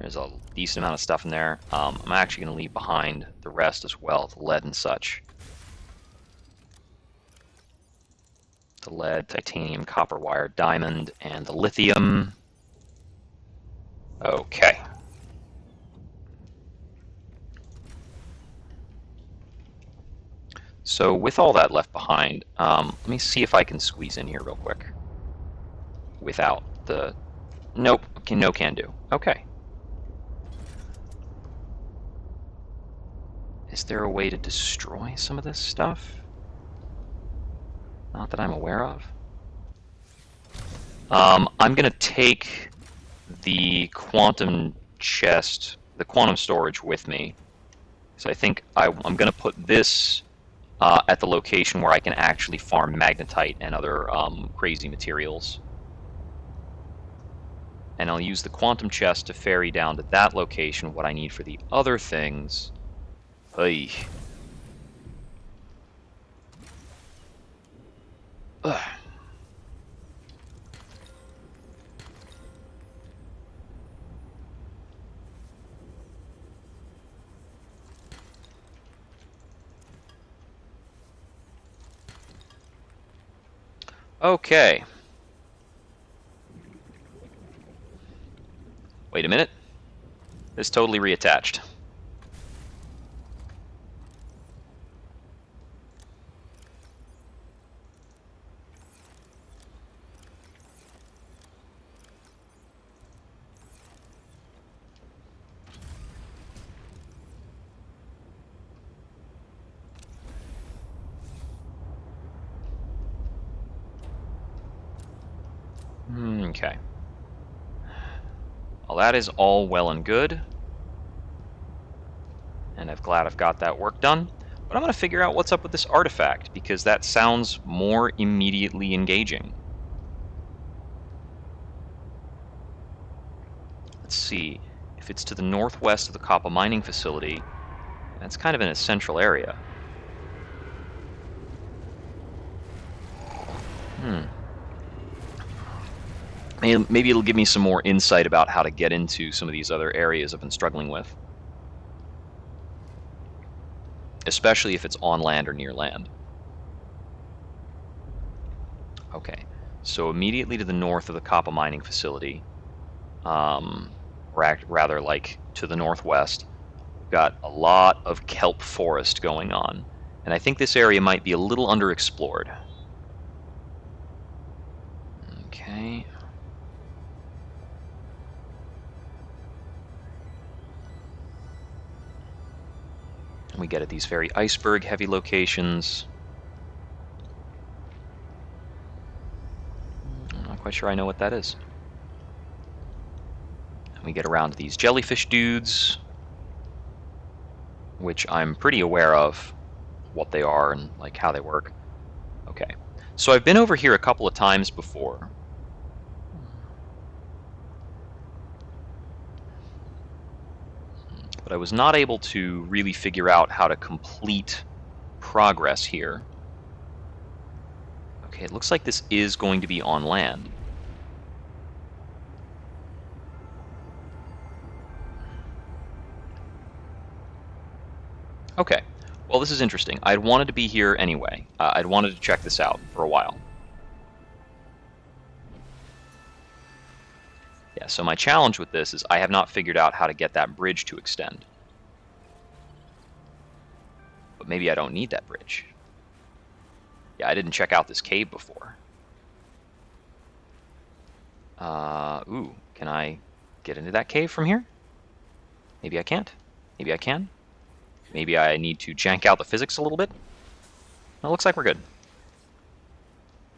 There's a decent amount of stuff in there. I'm actually going to leave behind the rest as well, the lead and such. The lead, titanium, copper wire, diamond, and the lithium. Okay. So with all that left behind, let me see if I can squeeze in here real quick. Without the... Nope. Okay, no can do. Okay. Is there a way to destroy some of this stuff? Not that I'm aware of. I'm going to take the quantum chest, the quantum storage with me. So I think I'm going to put this at the location where I can actually farm magnetite and other crazy materials. And I'll use the quantum chest to ferry down to that location what I need for the other things. Hey. Ugh. Okay. Wait a minute. It's totally reattached. Okay. Well, that is all well and good. And I'm glad I've got that work done. But I'm going to figure out what's up with this artifact, because that sounds more immediately engaging. Let's see. If it's to the northwest of the copper mining facility, that's kind of in a central area. Maybe it'll give me some more insight about how to get into some of these other areas I've been struggling with. Especially if it's on land or near land. Okay, so immediately to the north of the copper mining facility, rather like to the northwest, we've got a lot of kelp forest going on. And I think this area might be a little underexplored. Okay. We get at these very iceberg-heavy locations. I'm not quite sure I know what that is. And we get around to these jellyfish dudes, which I'm pretty aware of what they are and like how they work. Okay, so I've been over here a couple of times before. But I was not able to really figure out how to complete progress here. Okay, it looks like this is going to be on land. Okay, well this is interesting. I'd wanted to be here anyway. I'd wanted to check this out for a while. Yeah, so my challenge with this is I have not figured out how to get that bridge to extend. But maybe I don't need that bridge. Yeah, I didn't check out this cave before. Ooh, can I get into that cave from here? Maybe I can't. Maybe I can. Maybe I need to jank out the physics a little bit. It looks like we're good.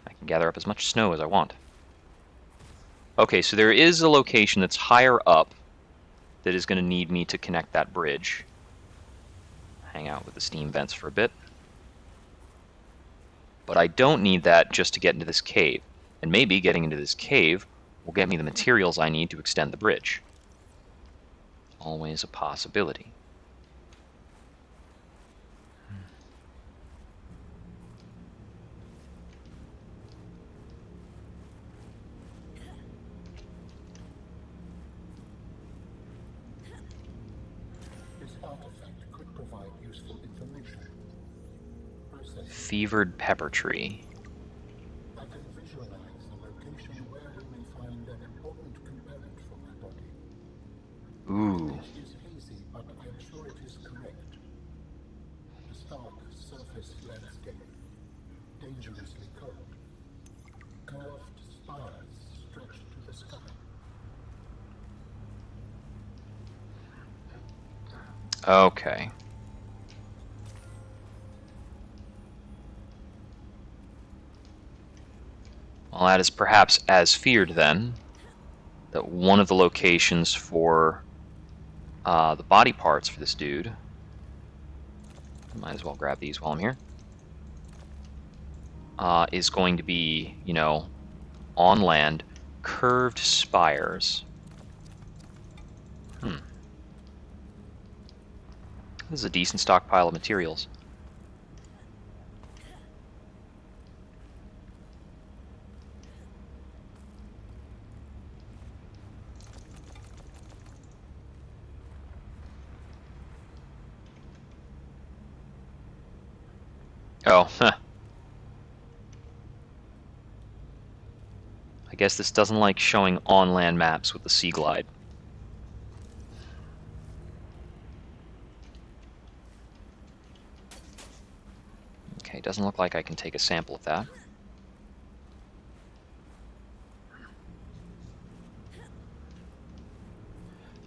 I can gather up as much snow as I want. Okay, so there is a location that's higher up that is going to need me to connect that bridge. Hang out with the steam vents for a bit. But I don't need that just to get into this cave. And maybe getting into this cave will get me the materials I need to extend the bridge. Always a possibility. This artifact could provide useful information. Process. Fevered pepper tree. I can visualize a location where we may find an important component for my body. Ooh. It is hazy, but I am sure it is correct. A stark surface landscape, dangerously cold. Curved spires stretch to the sky. Okay. Well, that is perhaps as feared then, that one of the locations for the body parts for this dude, might as well grab these while I'm here, is going to be, you know, on land, curved spires. This is a decent stockpile of materials. Oh, huh. I guess this doesn't like showing on-land maps with the Sea Glide. Okay, doesn't look like I can take a sample of that.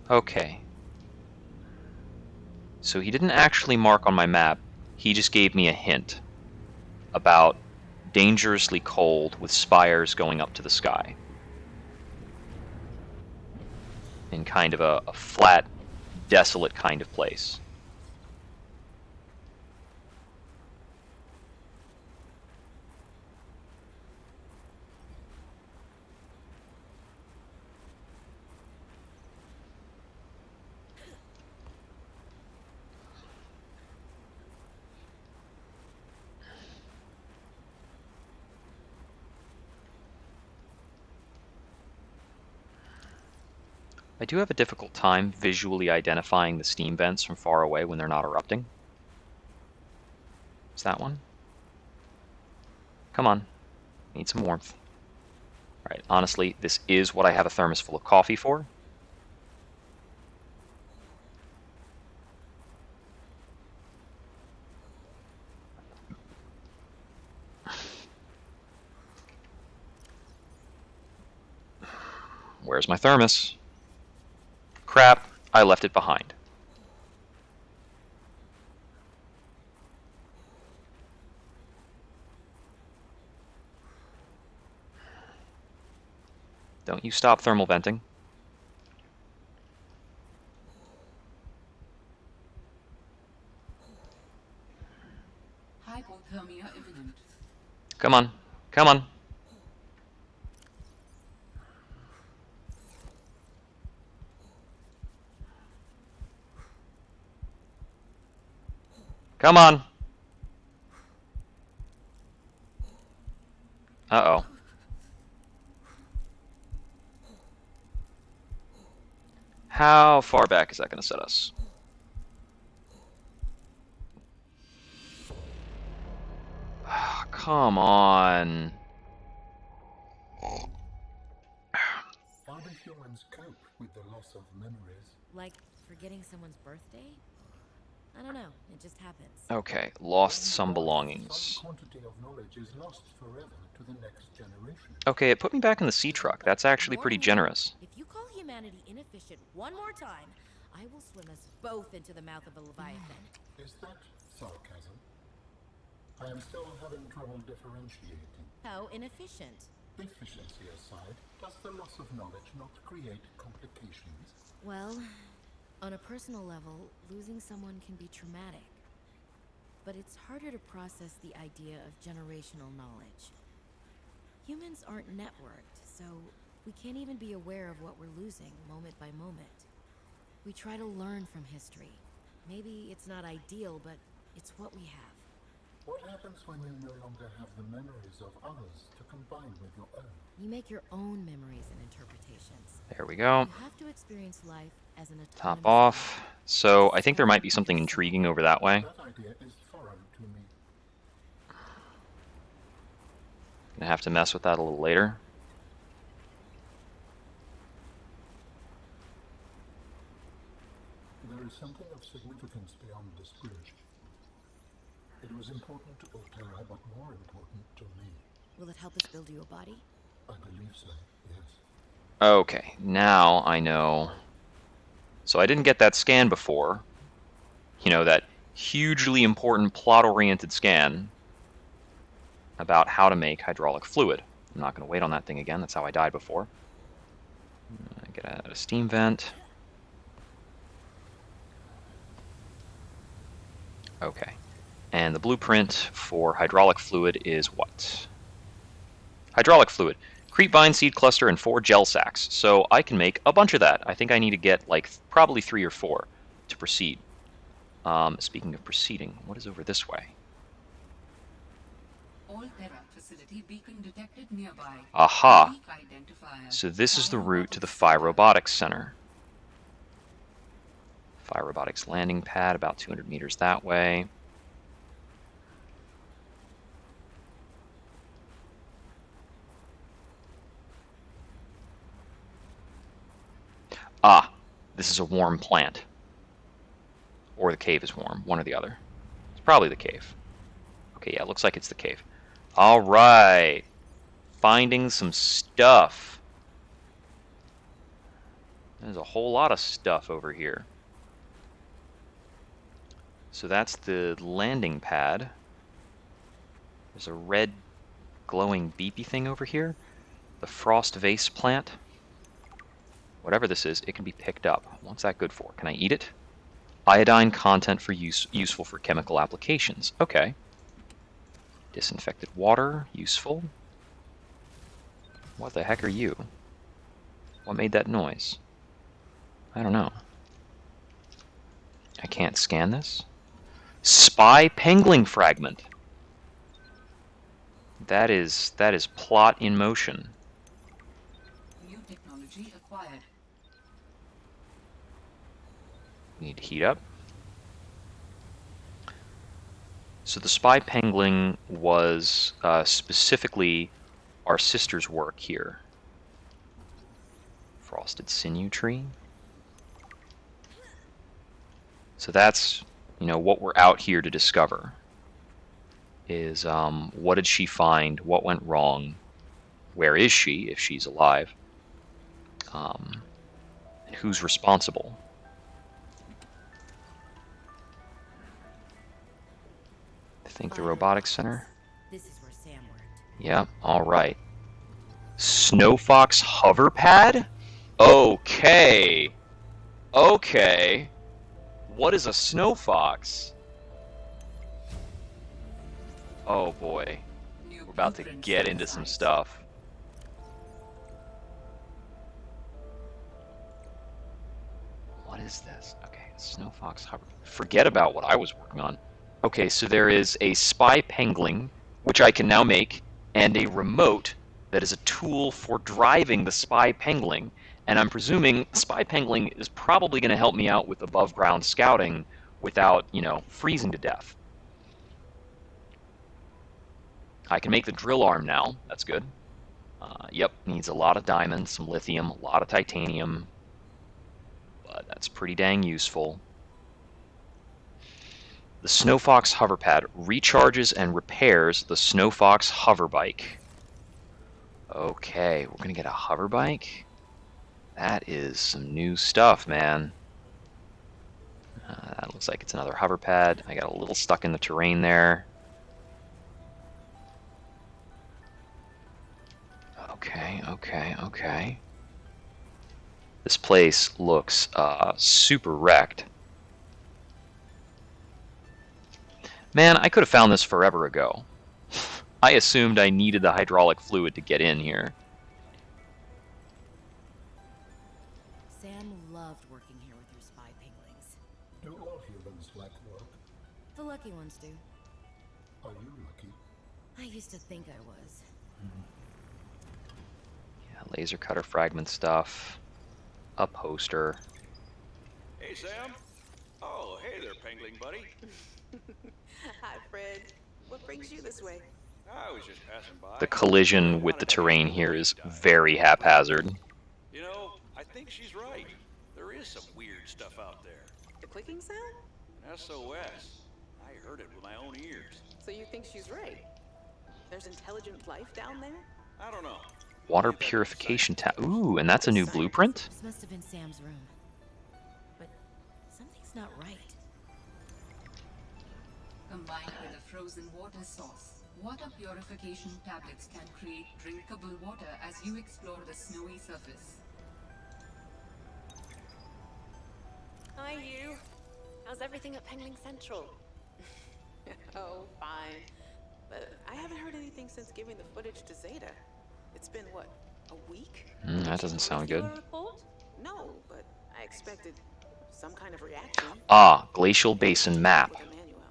Okay. So he didn't actually mark on my map, he just gave me a hint about dangerously cold with spires going up to the sky. In kind of a flat, desolate kind of place. I do have a difficult time visually identifying the steam vents from far away when they're not erupting. Is that one? Come on. Need some warmth. Alright, honestly, this is what I have a thermos full of coffee for. Where's my thermos? Crap, I left it behind. Don't you stop thermal venting. Hypothermia imminent. Come on, come on. Come on. Uh-oh. How far back is that going to set us? Come on. How do humans cope with the loss of memories? Like forgetting someone's birthday? I don't know, it just happens. Okay, lost When some you die, belongings. Some quantity of knowledge is lost forever to the next generation. Okay, it put me back in the sea truck. That's actually pretty Warning you, generous. if you call humanity inefficient one more time, I will swim us both into the mouth of a leviathan. Is that sarcasm? I am still having trouble differentiating. How inefficient. Efficiency aside, does the loss of knowledge not create complications? Well, on a personal level, losing someone can be traumatic. But it's harder to process the idea of generational knowledge. Humans aren't networked, so we can't even be aware of what we're losing moment by moment. We try to learn from history. Maybe it's not ideal, but it's what we have. What happens when you no longer have the memories of others to combine with your own? You make your own memories and interpretations. There we go. You have to experience life as an Top autonomous off. So I think there might be something intriguing over that way. That idea is foreign to me. Gonna have to mess with that a little later. There is something of significance beyond this bridge. It was important to Otera, but more important to me. Will it help us build you a body? I believe so, yes. Okay, now I know. So I didn't get that scan before. You know, that hugely important plot-oriented scan about how to make hydraulic fluid. I'm not going to wait on that thing again. That's how I died before. Get a steam vent. Okay. And the blueprint for hydraulic fluid is what? Hydraulic fluid. Creep vine seed cluster and 4 gel sacks. So I can make a bunch of that. I think I need to get like probably 3 or 4 to proceed. Speaking of proceeding, what is over this way? Altera facility beacon detected nearby. Aha! Unique identifier. So this is the route to the Phi Robotics Center. Phi Robotics landing pad, about 200 meters that way. Ah, this is a warm plant. Or the cave is warm, one or the other. It's probably the cave. Okay, yeah, it looks like it's the cave. All right. Finding some stuff. There's a whole lot of stuff over here. So that's the landing pad. There's a red glowing beepy thing over here. The frost vase plant. Whatever this is, it can be picked up. What's that good for? Can I eat it? Iodine content for useful for chemical applications. Okay. Disinfected water, useful. What the heck are you? What made that noise? I don't know. I can't scan this. Spy pangling fragment. That is plot in motion. New technology acquired. We need to heat up. So the spy pangling was specifically our sister's work here. Frosted sinew tree. So that's, you know, what we're out here to discover. Is what did she find? What went wrong? Where is she, if she's alive? And who's responsible? I think the robotics center. This is where Sam worked. Yeah, all right. Snowfox hover pad? Okay. Okay. What is a snowfox? Oh boy. New We're about to blueprint get into some stuff. What is this? Okay, snowfox hover. Forget about what I was working on. Okay, so there is a spy pangling, which I can now make, and a remote that is a tool for driving the spy pangling. And I'm presuming spy pangling is probably going to help me out with above ground scouting without, you know, freezing to death. I can make the drill arm now. That's good. Yep, needs a lot of diamonds, some lithium, a lot of titanium. But that's pretty dang useful. The Snowfox hoverpad recharges and repairs the Snowfox hoverbike. Okay, we're gonna get a hoverbike. That is some new stuff, man. That looks like it's another hover pad. I got a little stuck in the terrain there. Okay, okay, okay. This place looks super wrecked. Man, I could have found this forever ago. I assumed I needed the hydraulic fluid to get in here. Sam loved working here with your spy pinglings. Do all humans lack work? The lucky ones do. Are you lucky? I used to think I was. Yeah, laser cutter fragment stuff. A poster. Hey, Sam. Oh, hey there, Pengling buddy. Hi, Fred. What brings you this way? I was just passing by. The collision with the terrain here is very haphazard. You know, I think she's right. There is some weird stuff out there. The clicking sound? SOS. I heard it with my own ears. So you think she's right? There's intelligent life down there? I don't know. Water purification tap. Ooh, and that's a new blueprint? This must have been Sam's room. But something's not right. Combined with a frozen water source, water purification tablets can create drinkable water as you explore the snowy surface. Hi, you. How's everything at Pengling Central? Oh, fine. But I haven't heard anything since giving the footage to Zeta. It's been, what, a week? That doesn't sound good. Your report? No, but I expected some kind of reaction. Ah, Glacial Basin map. With Emmanuel.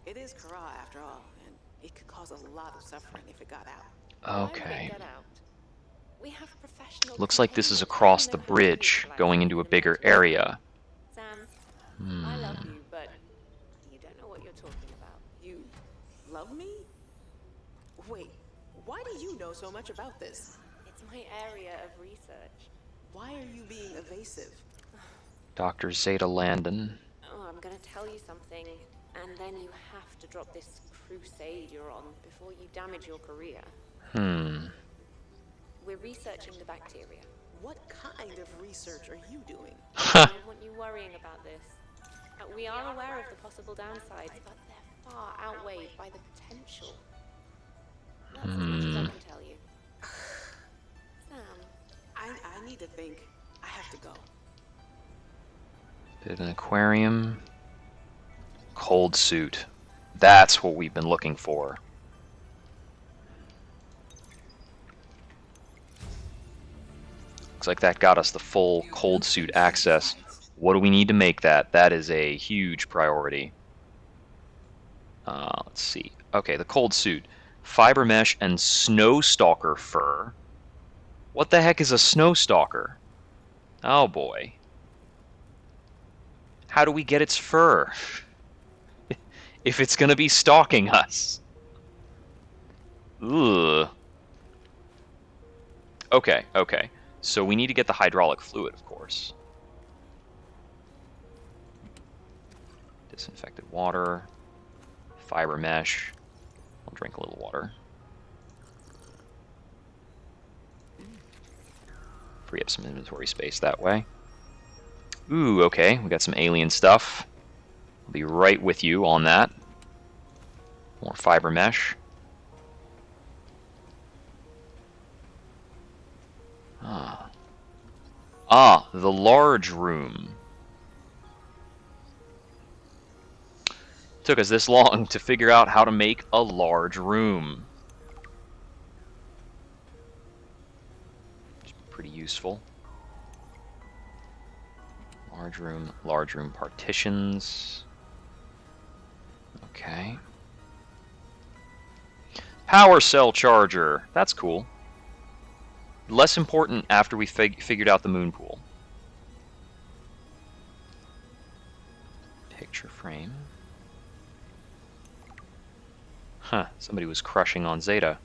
It is Kara after all, and it could cause a lot of suffering if it got out. Why would it Okay. get out? We have professional Looks like this is containment. across They the know how to bridge, utilize going into a bigger information. area. Sam, I love you, but you don't know what you're talking about. You love me? Wait, why do you know so much about this? It's my area of research. Why are you being evasive? Dr. Zeta Landon. Oh, I'm gonna tell you something, and then you have to drop this crusade you're on before you damage your career. We're researching the bacteria. What kind of research are you doing? I don't want you worrying about this. We are aware of the possible downsides, but they're far outweighed by the potential. That's as much as I can tell you. Sam, I need to think. I have to go. Bit of an aquarium. Cold suit. That's what we've been looking for. Looks like that got us the full cold suit access. What do we need to make that? That is a huge priority. Let's see. Okay, the cold suit. Fiber mesh and snow stalker fur. What the heck is a snow stalker? Oh boy. How do we get its fur? If it's gonna be stalking us. Ugh. Okay, okay. So we need to get the hydraulic fluid, of course. Disinfected water. Fiber mesh. I'll drink a little water. Free up some inventory space that way. Ooh, okay. We got some alien stuff. I'll be right with you on that. More fiber mesh. Ah, the large room. Took us this long to figure out how to make a large room. Pretty useful. Large room partitions. Okay. Power cell charger. That's cool. Less important after we figured out the moon pool. Picture frame. Huh, somebody was crushing on Zeta.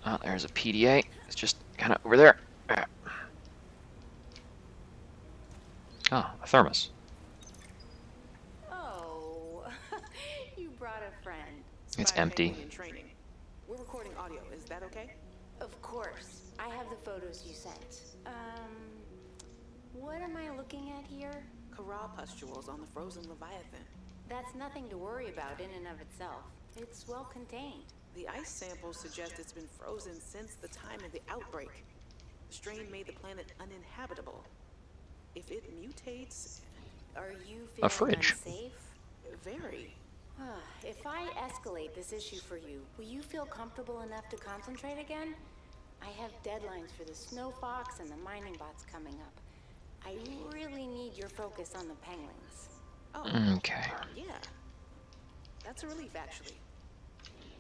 Oh, there's a PDA. It's just kind of over there. Oh, a thermos. oh, you brought a friend. It's Spy empty. handling and training. We're recording audio. Is that okay? Of course. I have the photos you sent. What am I looking at here? Corral pustules on the frozen Leviathan. That's nothing to worry about in and of itself. It's well contained. The ice samples suggest it's been frozen since the time of the outbreak. The strain made the planet uninhabitable. If it mutates, Are you A feeling fridge. unsafe? very. If I escalate this issue for you, will you feel comfortable enough to concentrate again? I have deadlines for the snow fox and the mining bots coming up. I really need your focus on the penguins. Oh, Okay. yeah. That's a relief, actually.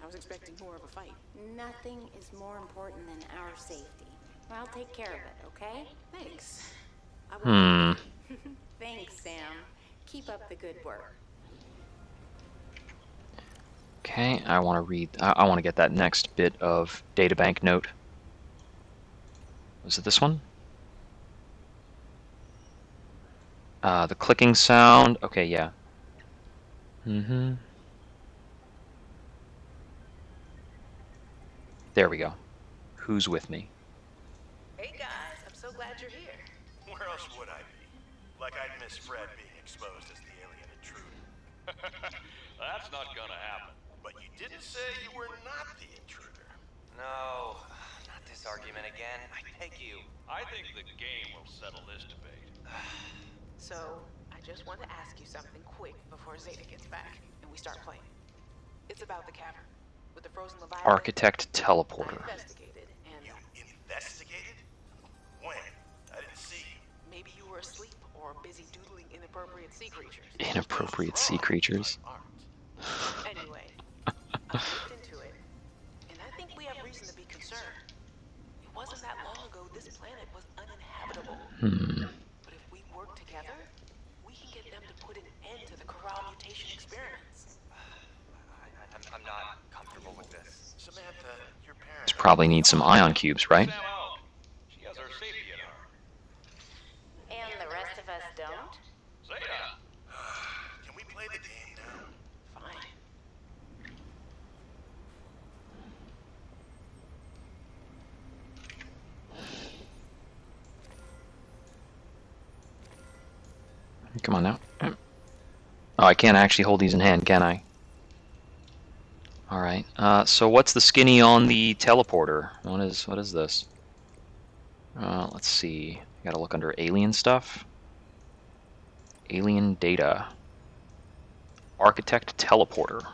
I was expecting more of a fight. Nothing is more important than our safety. I'll take care of it, okay? Thanks. I will. Thanks, Sam. Keep up the good work. Okay, I want to read. I want to get that next bit of databank note. Was it this one? The clicking sound. Okay, yeah. There we go. Who's with me? Hey guys, I'm so glad you're here. Where else would I be? Like I'd miss Fred being exposed as the alien intruder. That's not gonna happen. But you didn't say you were not the intruder. No, not this argument again. I beg you. I think the game will settle this debate. So, I just want to ask you something quick before Zeta gets back and we start playing. It's about the cavern with the frozen Leviathan. Architect I teleporter. investigated and You investigated? When? I didn't see you. maybe you were asleep or busy doodling inappropriate sea creatures. Inappropriate sea creatures. Anyway, I looked into it, and I think we have reason to be concerned. It wasn't that long ago this planet was uninhabitable. But if we work together, we can get them to put an end to the Corral mutation experiments. I'm not comfortable with this. Samantha, your parents. Probably need some ion cubes, right? Sam out. She has her sapient arm. And the rest of us don't? Zeta! Can we play the game now? Fine. Come on now. Oh, I can't actually hold these in hand, can I? Alright, so what's the skinny on the teleporter? What is this? Let's see. Gotta look under alien stuff. Alien data. Architect teleporter.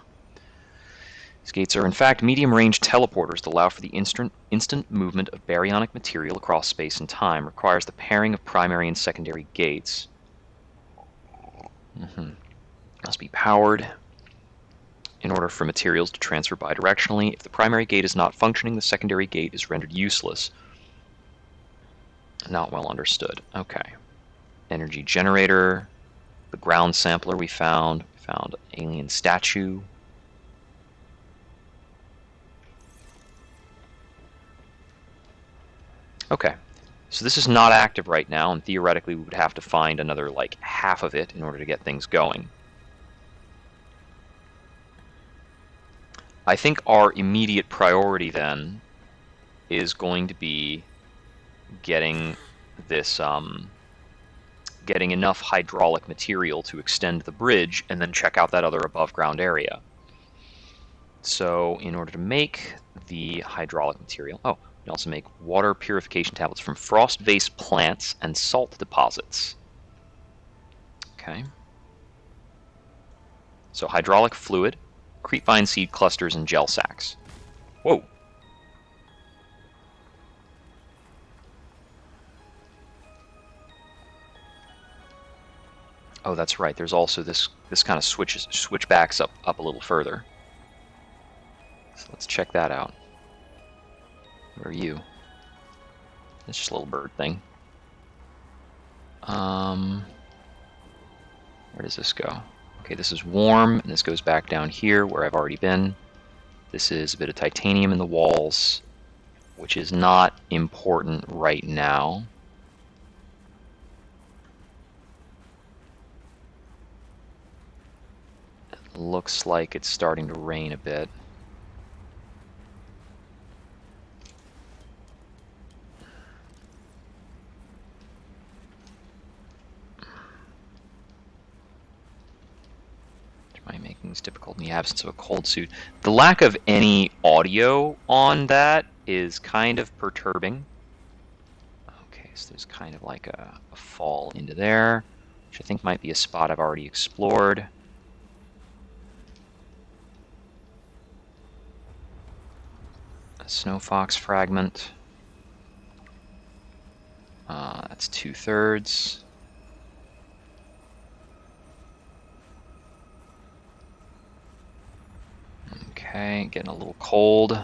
These gates are in fact medium-range teleporters that allow for the instant movement of baryonic material across space and time. Requires the pairing of primary and secondary gates. Must be powered in order for materials to transfer bidirectionally. If the primary gate is not functioning, the secondary gate is rendered useless. Not well understood. Okay. Energy generator. The ground sampler we found. We found an alien statue. Okay. So this is not active right now, and theoretically we would have to find another, like, half of it in order to get things going. I think our immediate priority then is going to be getting this, getting enough hydraulic material to extend the bridge and then check out that other above ground area. So in order to make the hydraulic material, we can also make water purification tablets from frost-based plants and salt deposits. Okay. So hydraulic fluid, creepvine seed clusters, and gel sacks. Whoa. Oh, that's right. There's also this kind of switchbacks up a little further. So let's check that out. Where are you? It's just a little bird thing. Where does this go? Okay, this is warm, and this goes back down here where I've already been. This is a bit of titanium in the walls, which is not important right now. It looks like it's starting to rain a bit. Try making this difficult in the absence of a cold suit. The lack of any audio on that is kind of perturbing. Okay, so there's kind of like a fall into there, which I think might be a spot I've already explored. A snow fox fragment. That's 2/3. Okay, getting a little cold.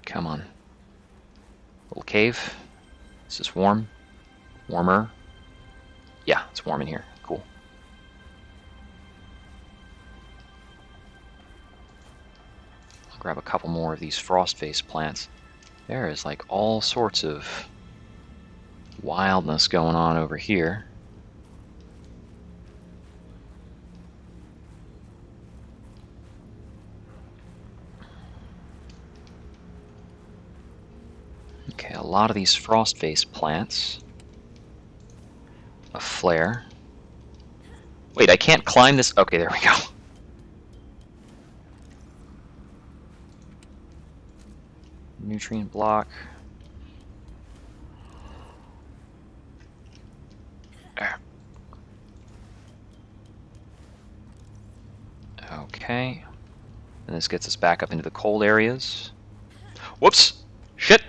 Come on. Little cave. Is this warm? Warmer? Yeah, it's warm in here. Cool. I'll grab a couple more of these frost-faced plants. There is like all sorts of wildness going on over here. Okay, a lot of these frost-faced plants. A flare. Wait, I can't climb this? Okay, there we go. Nutrient block. There. Okay. And this gets us back up into the cold areas. Whoops! Shit!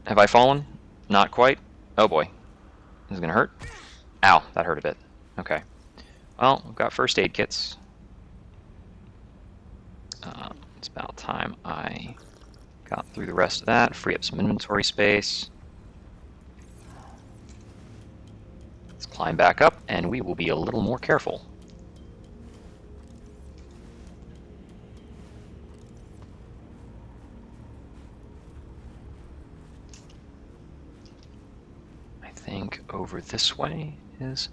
Have I fallen? Not quite. Oh boy. This is gonna hurt. Ow, that hurt a bit. Okay. Well, we've got first aid kits. It's about time I got through the rest of that, free up some inventory space. Let's climb back up, and we will be a little more careful. I think over this way is...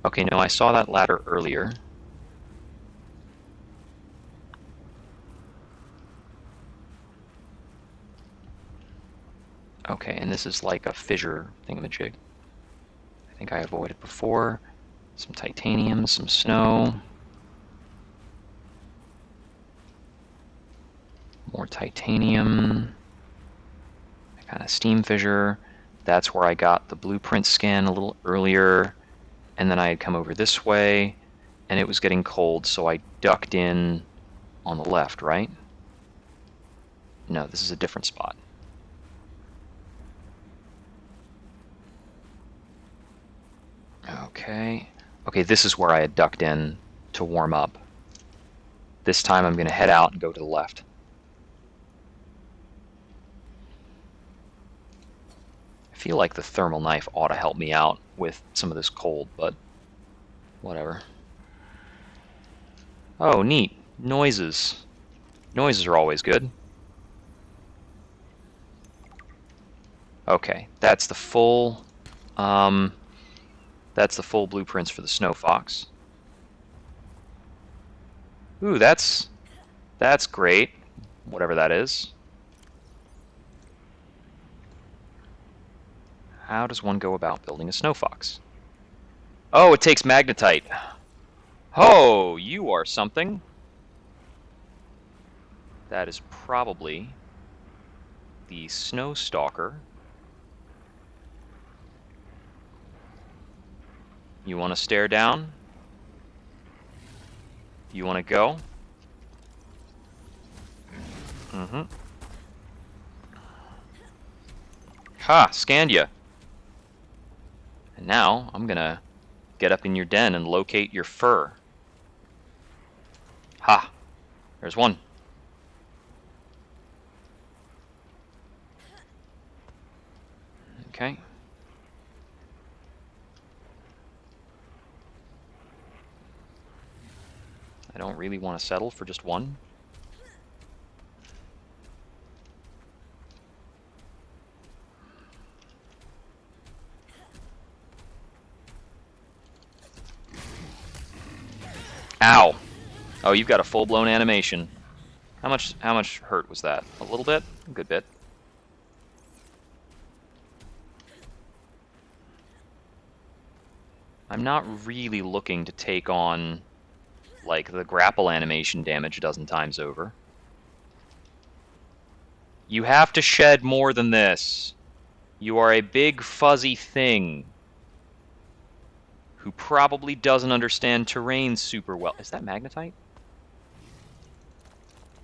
Okay, no, I saw that ladder earlier. Okay, and this is like a fissure thingamajig. I think I avoided before. Some titanium, some snow. More titanium. Kind of steam fissure. That's where I got the blueprint scan a little earlier. And then I had come over this way, and it was getting cold, so I ducked in on the left, right? No, this is a different spot. Okay. Okay, this is where I had ducked in to warm up. This time I'm going to head out and go to the left. I feel like the thermal knife ought to help me out with some of this cold, but whatever. Oh, neat. Noises. Noises are always good. Okay, that's the full... That's the full blueprints for the snow fox. Ooh, that's great. Whatever that is. How does one go about building a snow fox? Oh, it takes magnetite. Oh, you are something. That is probably the snow stalker. You want to stare down? You want to go? Mm-hmm. Ha! Scanned ya. And now I'm gonna get up in your den and locate your fur. Ha! There's one. Okay. I don't really want to settle for just one. Ow! Oh, you've got a full-blown animation. How much hurt was that? A little bit? A good bit. I'm not really looking to take on, like, the grapple animation damage a dozen times over. You have to shed more than this. You are a big fuzzy thing who probably doesn't understand terrain super well. Is that magnetite?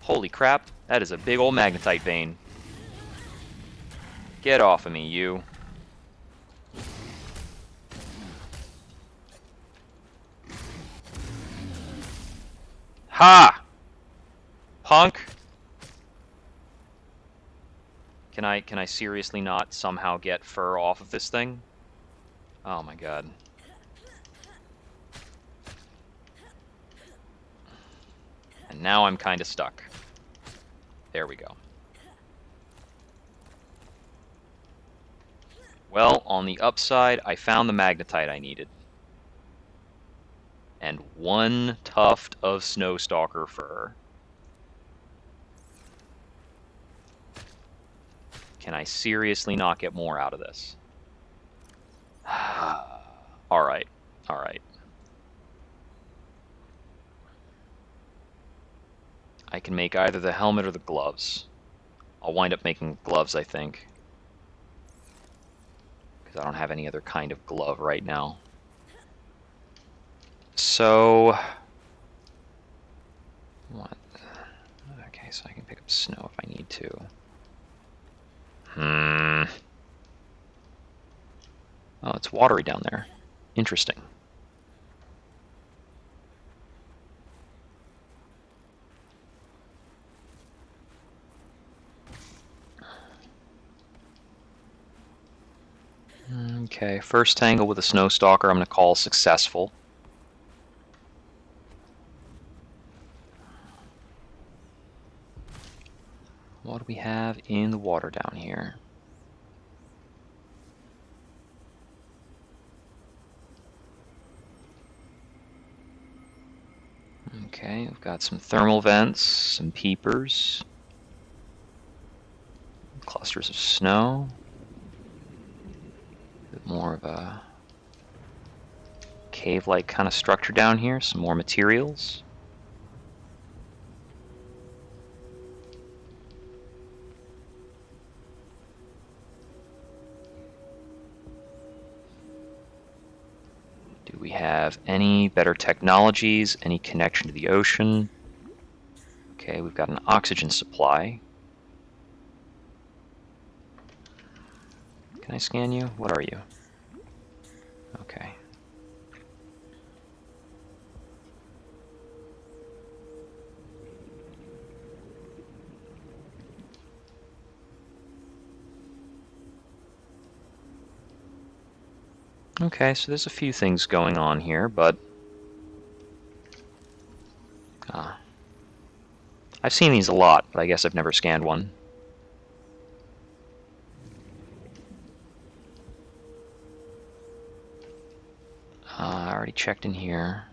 Holy crap, that is a big old magnetite vein. Get off of me, you. Ha! Punk! Can I seriously not somehow get fur off of this thing? Oh my god. And now I'm kind of stuck. There we go. Well, on the upside, I found the magnetite I needed. And one tuft of snowstalker fur. Can I seriously not get more out of this? Alright, alright. I can make either the helmet or the gloves. I'll wind up making gloves, I think. Because I don't have any other kind of glove right now. So... what? Okay, so I can pick up snow if I need to. Oh, it's watery down there. Interesting. Okay, first tangle with a snowstalker I'm going to call successful. What do we have in the water down here? Okay, we've got some thermal vents, some peepers, clusters of snow, a bit more of a cave-like kind of structure down here, some more materials. Do we have any better technologies, any connection to the ocean? Okay, we've got an oxygen supply. Can I scan you? What are you? Okay. Okay, so there's a few things going on here, but... I've seen these a lot, but I guess I've never scanned one. I already checked in here.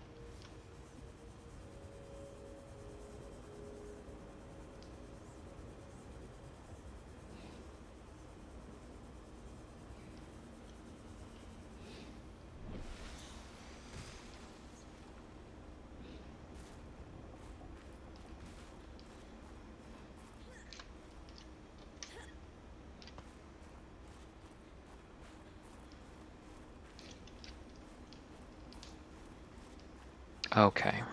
Okay.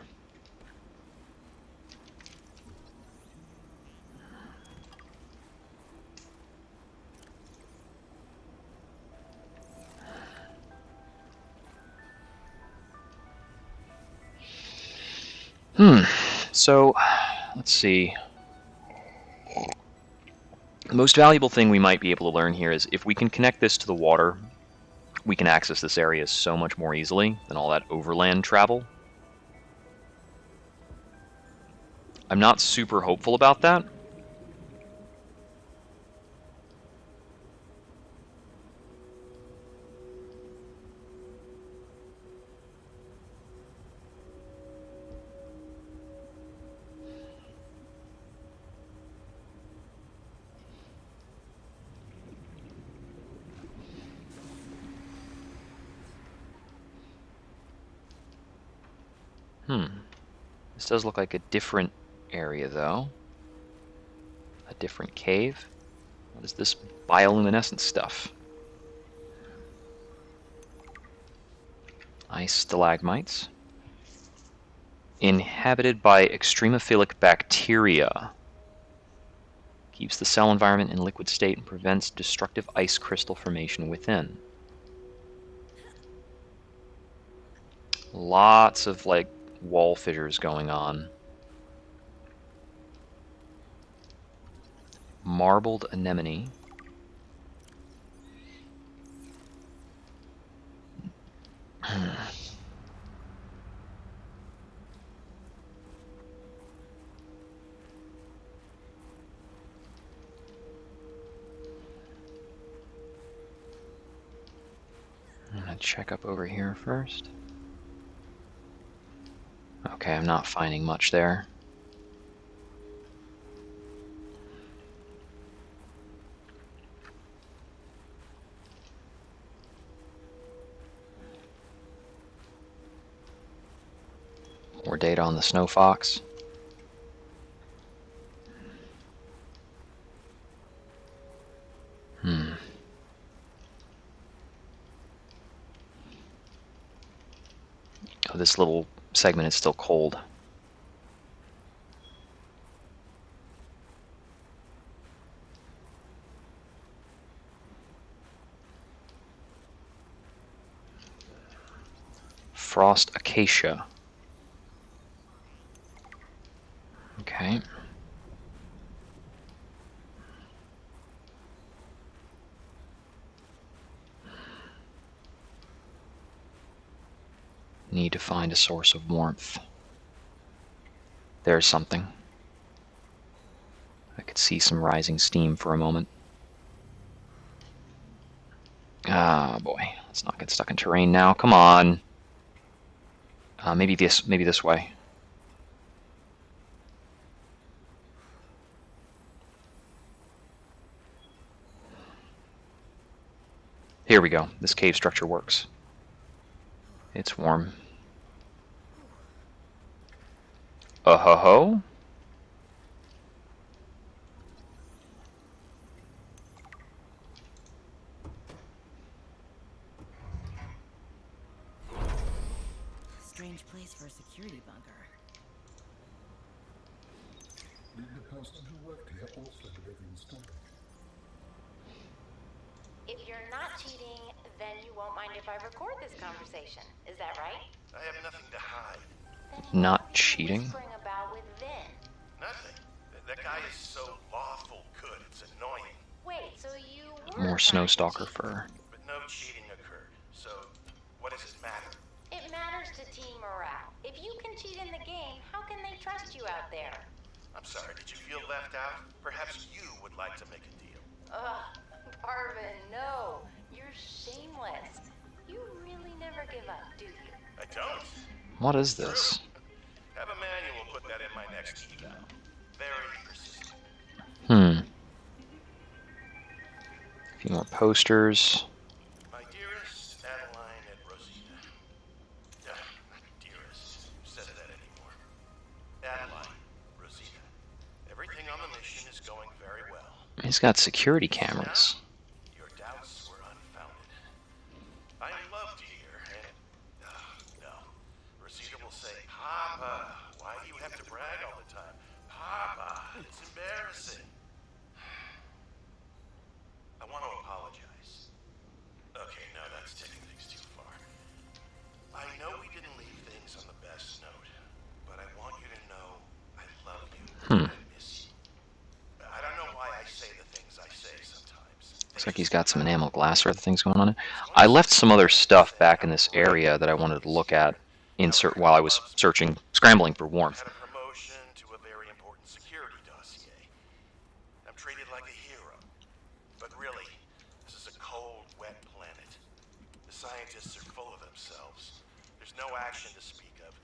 So, let's see. The most valuable thing we might be able to learn here is if we can connect this to the water, we can access this area so much more easily than all that overland travel. I'm not super hopeful about that. This does look like a different area, though. A different cave. What is this bioluminescent stuff? Ice stalagmites. Inhabited by extremophilic bacteria. Keeps the cell environment in liquid state and prevents destructive ice crystal formation within. Lots of, like, wall fissures going on. Marbled anemone. I'm gonna check up over here first. Okay, I'm not finding much there. More data on the snow fox. Oh, this little segment is still cold. Frost acacia. Okay. Need to find a source of warmth. There's something. I could see some rising steam for a moment. Ah, boy. Let's not get stuck in terrain now. Come on. Maybe this way. Here we go. This cave structure works. It's warm. Ho-ho. Strange place for a security bunker. Did the person who worked here also live in storage? If you're not cheating, then you won't mind if I record this conversation. Is that right? I have nothing to hide. Not cheating. Whispering about with Vin. Nothing. That guy is so lawful good, it's annoying. Wait, so you were More trying to snowstalker cheat. fur. But no cheating occurred. So, what does it matter? It matters to team morale. If you can cheat in the game, how can they trust you out there? I'm sorry, did you feel left out? Perhaps you would like to make a deal. Ugh, Parvin, no. You're shameless. You really never give up, do you? I don't. What is this? Have a manual put that in my next eval. Very persistent. A few more posters. My dearest Adeline and Rosita. Not dearest. Who says that anymore? Adeline, Rosita. Everything on the mission is going very well. He's got security cameras. Your doubts were unfounded. I am loved here, and no. Rosita will say, Papa, why do you have to brag all the time? Papa, it's embarrassing. I want to apologize. Okay, no, that's taking things too far. I know we didn't leave things on the best note, but I want you to know I love you. I miss you. I don't know why I say the things I say sometimes. Looks like he's got some enamel glass or other things going on. I left some other stuff back in this area that I wanted to look at while I was scrambling for warmth. Had a promotion to a very important security dossier. I'm treated like a hero. But really, this is a cold, wet planet. The scientists are full of themselves. There's no action to speak of.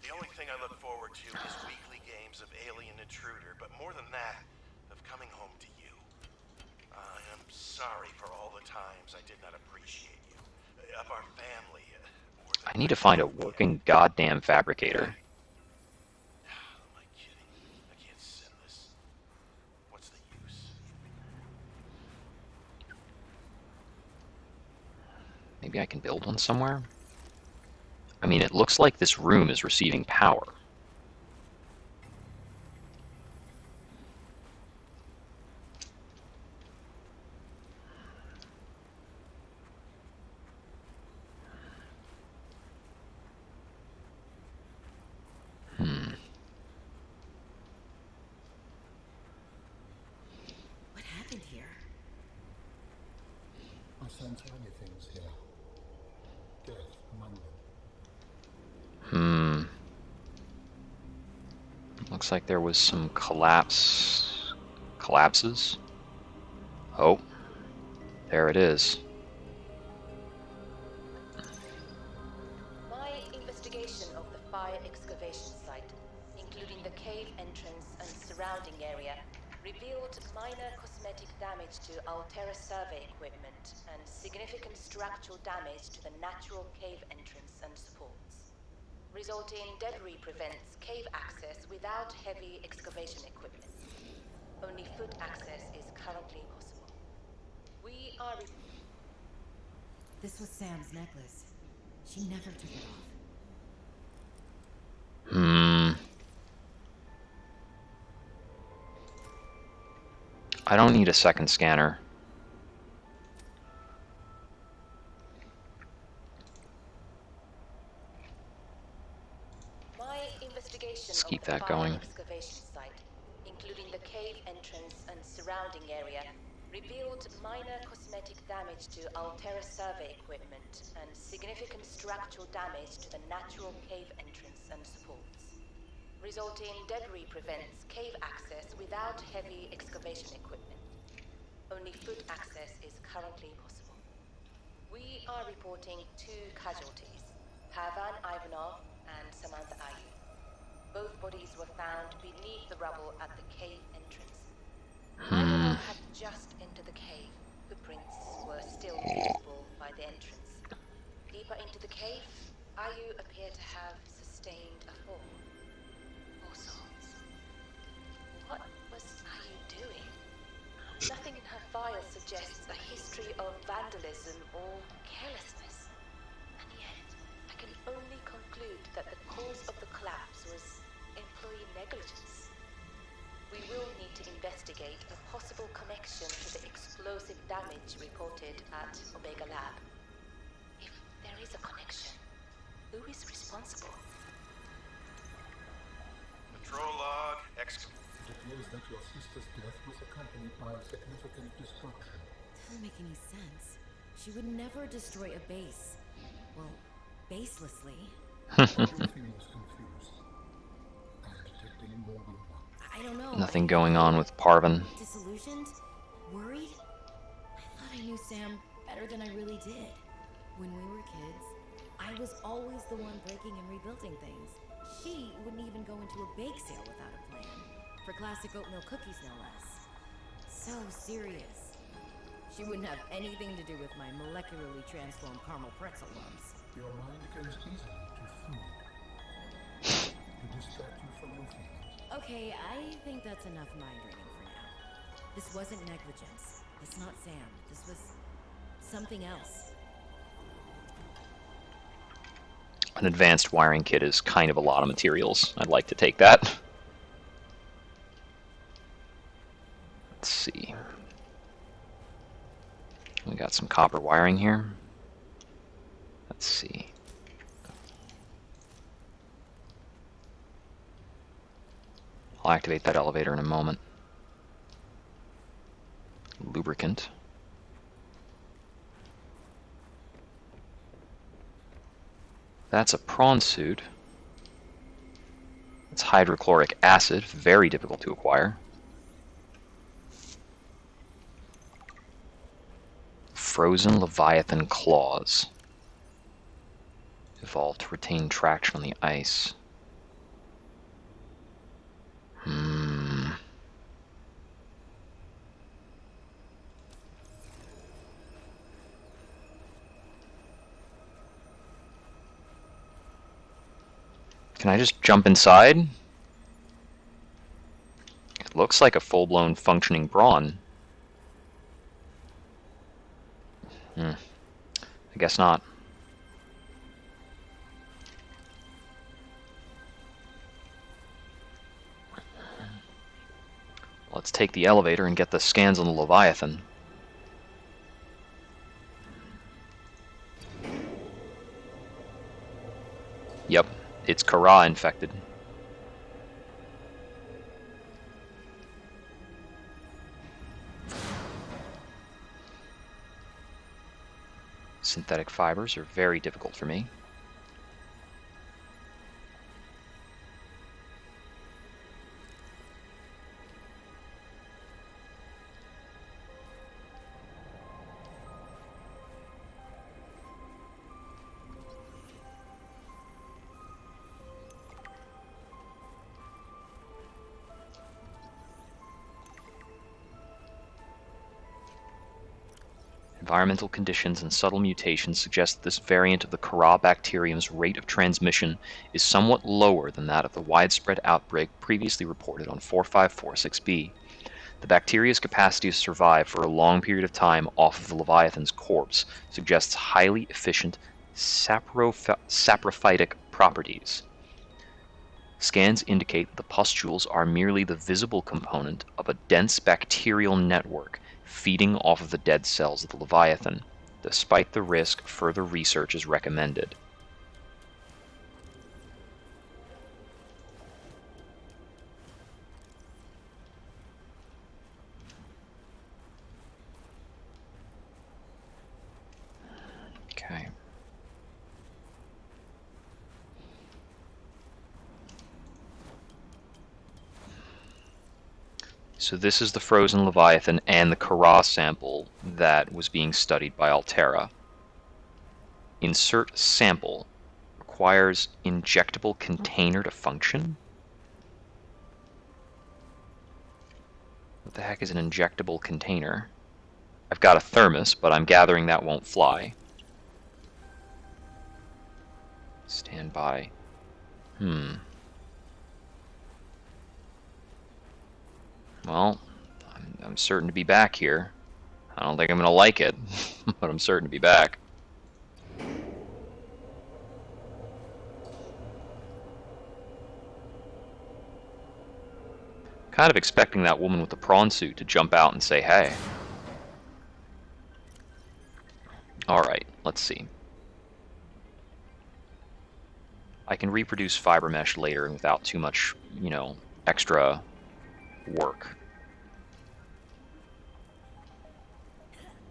The only thing I look forward to is weekly games of Alien Intruder, but more than that, of coming home to you. I am sorry for all the times I did not appreciate you, of our family, or the I need to find a working goddamn fabricator. Am I kidding? I can't send this. What's the use? Maybe I can build one somewhere? I mean, it looks like this room is receiving power. What happened here? I sense many things here. Death among them. Looks like there was some collapses. Oh, there it is. My investigation of the fire excavation site, including the cave entrance and surrounding area, revealed minor cosmetic damage to Altera survey equipment and significant structural damage to the natural cave entrance and supports. Resulting debris prevents cave access without heavy excavation equipment. Only foot access is currently possible. We are... This was Sam's necklace. She never took it off. I don't need a second scanner. My investigation Let's keep of the that fire going. excavation site, including the cave entrance and surrounding area, revealed minor cosmetic damage to Altera survey equipment and significant structural damage to the natural cave entrance and supports. Resulting debris prevents cave access without heavy excavation equipment. Only foot access is currently possible. We are reporting 2 casualties, Pavan Ivanov and Samantha Ayu. Both bodies were found beneath the rubble at the cave entrance. Ivanov had just entered the cave. Footprints were still visible by the entrance. Deeper into the cave, Ayu appeared to have sustained a fall. All sorts. What was Ayu doing? Nothing in her file suggests a history of vandalism or carelessness. And yet, I can only conclude that the cause of the collapse was employee negligence. We will need to investigate a possible connection to the explosive damage reported at Omega Lab. If there is a connection, who is responsible? Patrol log, It appears that your sister's death was accompanied by significant destruction. Doesn't make any sense. She would never destroy a base. Well, baselessly. Everything was confused. I'm detecting more than one. I don't know. Nothing going on with Parvin. Disillusioned? Worried? I thought I knew Sam better than I really did. When we were kids, I was always the one breaking and rebuilding things. She wouldn't even go into a bake sale without a plan. For classic oatmeal cookies, no less. So serious. She wouldn't have anything to do with my molecularly transformed caramel pretzel lumps. Your mind goes easily to food. To distract you from your feelings. Okay, I think that's enough mind reading for now. This wasn't negligence. It's not Sam. This was something else. An advanced wiring kit is kind of a lot of materials. I'd like to take that. Let's see. We got some copper wiring here. Let's see. I'll activate that elevator in a moment. Lubricant. That's a prawn suit. It's hydrochloric acid, very difficult to acquire. Frozen Leviathan claws. Evolved to retain traction on the ice. Can I just jump inside? It looks like a full-blown functioning brawn. I guess not. Let's take the elevator and get the scans on the Leviathan. Yep, it's Kara infected. Synthetic fibers are very difficult for me. Environmental conditions and subtle mutations suggest that this variant of the Kara bacterium's rate of transmission is somewhat lower than that of the widespread outbreak previously reported on 4546b. The bacteria's capacity to survive for a long period of time off of the Leviathan's corpse suggests highly efficient saprophytic properties. Scans indicate that the pustules are merely the visible component of a dense bacterial network feeding off of the dead cells of the Leviathan. Despite the risk, further research is recommended. Okay. So this is the frozen Leviathan and the Kara sample that was being studied by Altera. Insert sample. Requires injectable container to function? What the heck is an injectable container? I've got a thermos, but I'm gathering that won't fly. Stand by. Well, I'm certain to be back here. I don't think I'm gonna like it, but I'm certain to be back. Kind of expecting that woman with the prawn suit to jump out and say, hey. Alright, let's see. I can reproduce fiber mesh later without too much, extra work.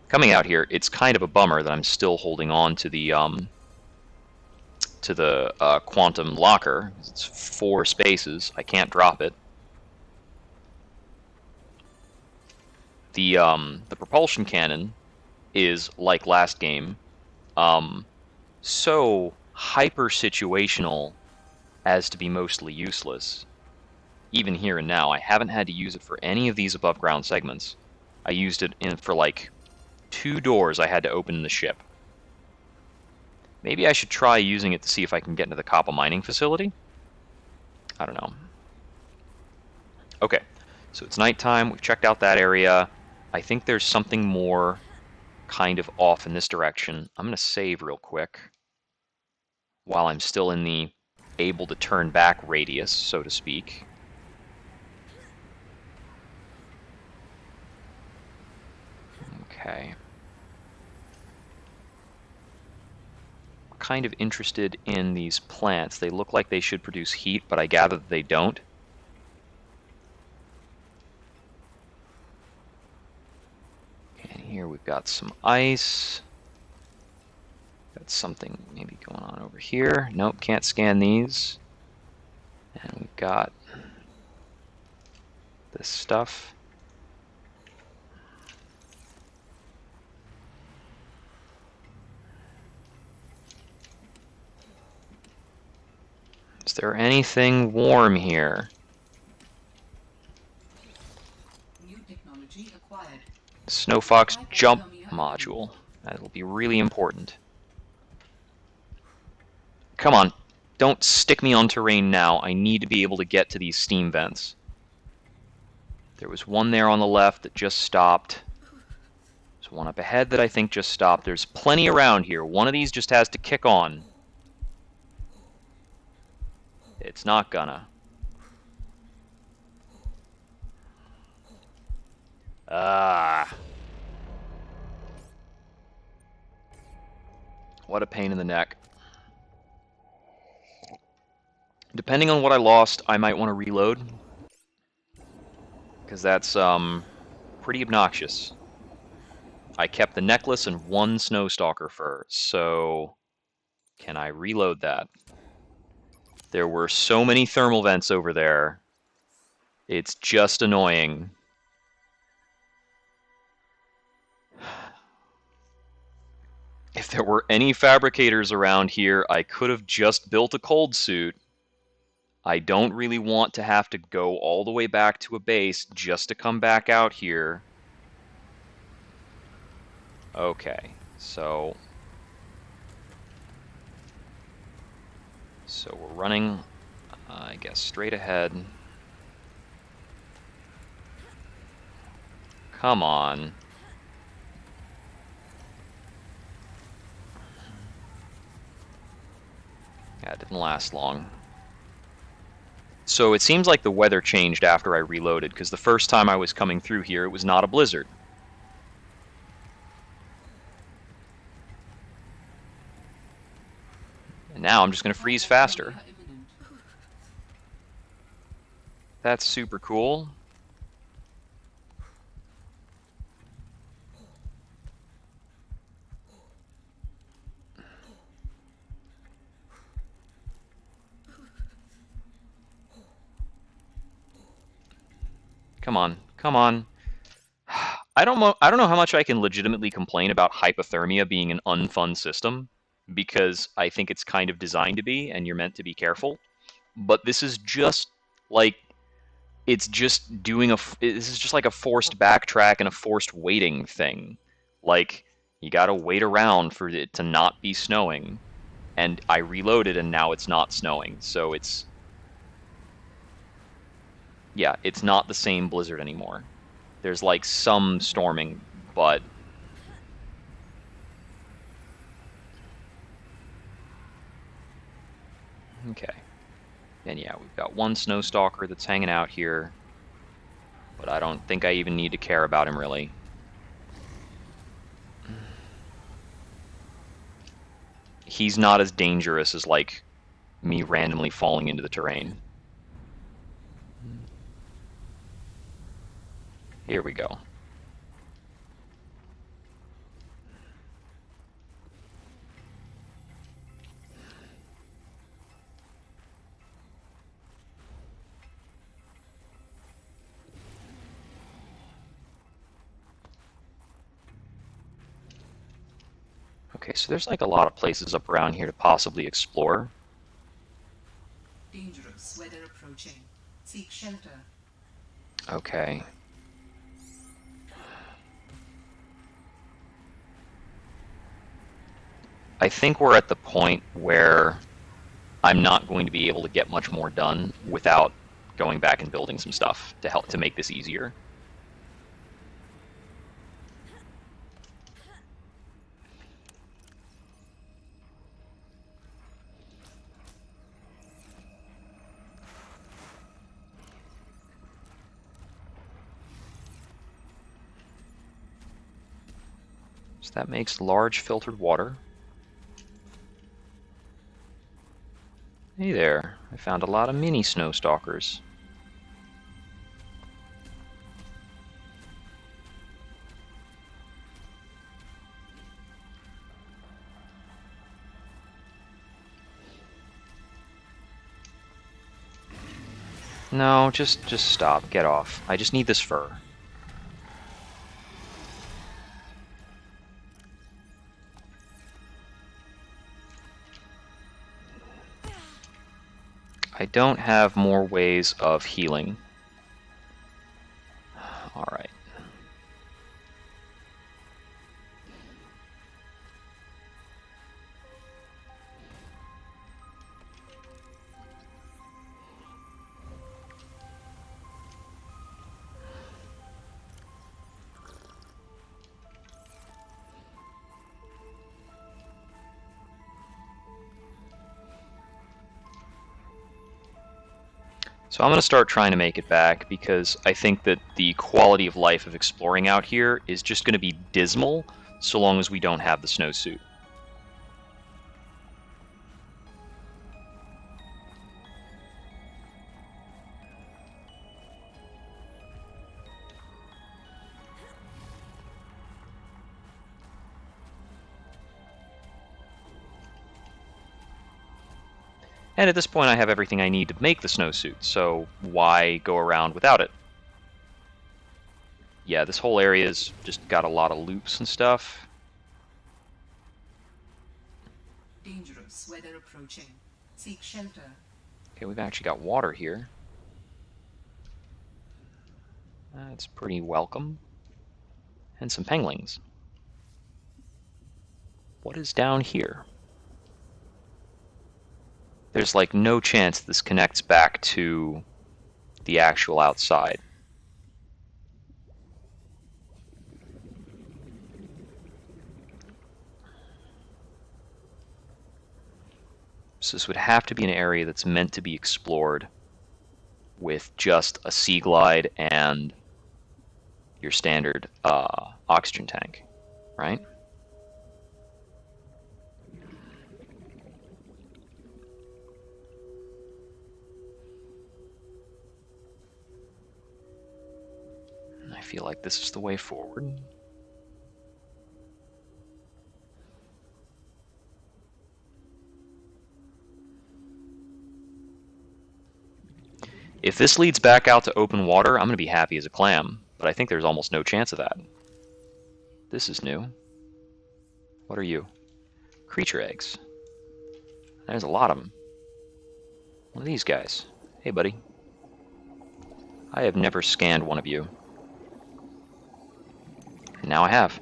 Coming out here, it's kind of a bummer that I'm still holding on to the quantum locker. It's 4 spaces. I can't drop it. The propulsion cannon is, like last game, so hyper situational as to be mostly useless. Even here and now, I haven't had to use it for any of these above ground segments. I used it for like 2 doors I had to open in the ship. Maybe I should try using it to see if I can get into the copper mining facility? I don't know. Okay, so it's nighttime. We've checked out that area. I think there's something more kind of off in this direction. I'm going to save real quick while I'm still in the able to turn back radius, so to speak. Okay. Kind of interested in these plants. They look like they should produce heat, but I gather that they don't. And here we've got some ice. Got something maybe going on over here. Nope, can't scan these. And we've got this stuff. Is there anything warm here? New technology acquired. Snowfox jump module. That'll be really important. Come on. Don't stick me on terrain now. I need to be able to get to these steam vents. There was one there on the left that just stopped. There's one up ahead that I think just stopped. There's plenty around here. One of these just has to kick on. It's not gonna. Ah. What a pain in the neck. Depending on what I lost, I might want to reload. Because that's pretty obnoxious. I kept the necklace and one Snowstalker fur, so can I reload that? There were so many thermal vents over there. It's just annoying. If there were any fabricators around here, I could have just built a cold suit. I don't really want to have to go all the way back to a base just to come back out here. Okay, so we're running, I guess, straight ahead. Come on. Yeah, it didn't last long. So it seems like the weather changed after I reloaded, because the first time I was coming through here, it was not a blizzard. And now I'm just going to freeze faster. That's super cool. Come on, come on. I don't know how much I can legitimately complain about hypothermia being an unfun system, because I think it's kind of designed to be, and you're meant to be careful. But this is just like, it's just doing this is just like a forced backtrack and a forced waiting thing. Like, you gotta wait around for it to not be snowing, and I reloaded and now it's not snowing, so it's, yeah, it's not the same blizzard anymore. There's like some storming, but okay. And yeah, we've got one Snowstalker that's hanging out here, but I don't think I even need to care about him really. He's not as dangerous as like me randomly falling into the terrain. Here we go. Okay, so there's like a lot of places up around here to possibly explore. Dangerous weather approaching. Seek shelter. Okay. I think we're at the point where I'm not going to be able to get much more done without going back and building some stuff to help to make this easier. So that makes large filtered water. Hey there, I found a lot of mini Snowstalkers. No, just stop, get off. I just need this fur. I don't have more ways of healing. Alright. So I'm going to start trying to make it back because I think that the quality of life of exploring out here is just going to be dismal so long as we don't have the snowsuit. And at this point I have everything I need to make the snowsuit, so why go around without it? Yeah, this whole area's just got a lot of loops and stuff. Dangerous weather approaching. Seek shelter. Okay, we've actually got water here. That's pretty welcome. And some penguins. What is down here? There's like no chance this connects back to the actual outside. So this would have to be an area that's meant to be explored with just a sea glide and your standard oxygen tank, right? I feel like this is the way forward. If this leads back out to open water, I'm going to be happy as a clam, but I think there's almost no chance of that. This is new. What are you? Creature eggs. There's a lot of them. One of these guys. Hey, buddy. I have never scanned one of you. And now I have.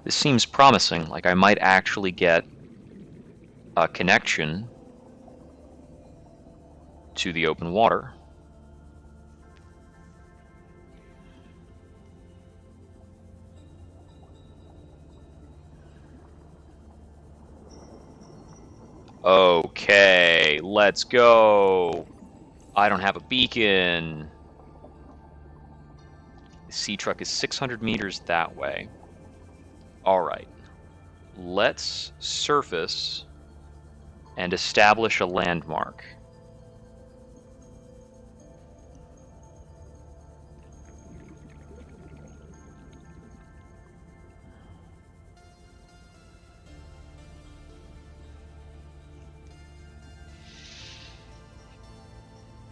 This seems promising, like I might actually get a connection to the open water. Okay, let's go. I don't have a beacon. The sea truck is 600 meters that way. All right. Let's surface and establish a landmark.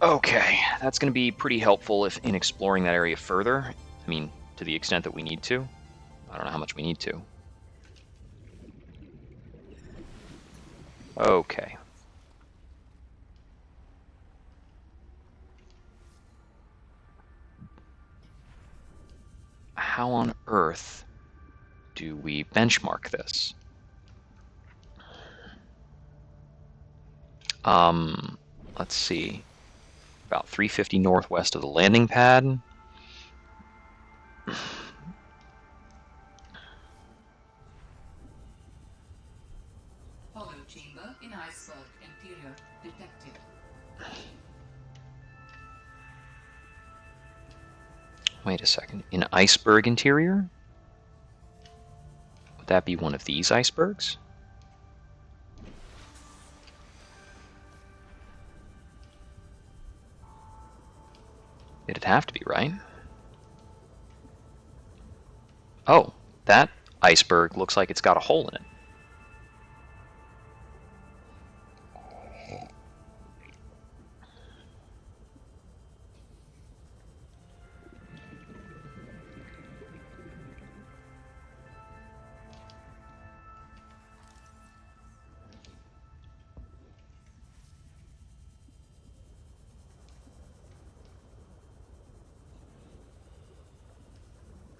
Okay, that's going to be pretty helpful if in exploring that area further. I mean, to the extent that we need to. I don't know how much we need to. Okay. How on earth do we benchmark this? Let's see. About 350 northwest of the landing pad. Hollow chamber in iceberg interior detected. Wait a second. In iceberg interior? Would that be one of these icebergs? It'd have to be, right? Oh, that iceberg looks like it's got a hole in it.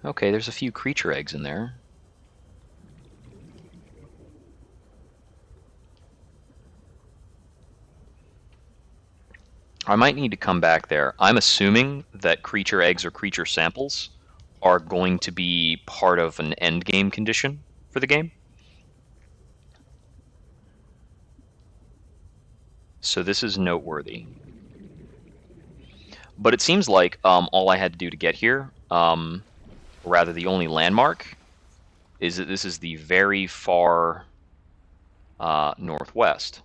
Okay, there's a few creature eggs in there. I might need to come back there. I'm assuming that creature eggs or creature samples are going to be part of an end game condition for the game. So this is noteworthy. But it seems like all I had to do to get here, or rather the only landmark, is that this is the very far northwest.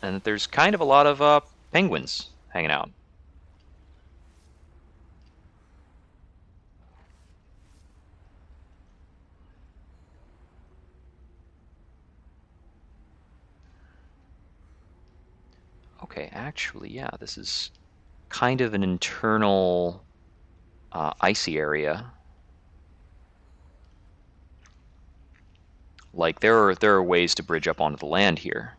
And that there's kind of a lot of penguins hanging out. Okay, actually, yeah, this is kind of an internal icy area. Like there are ways to bridge up onto the land here.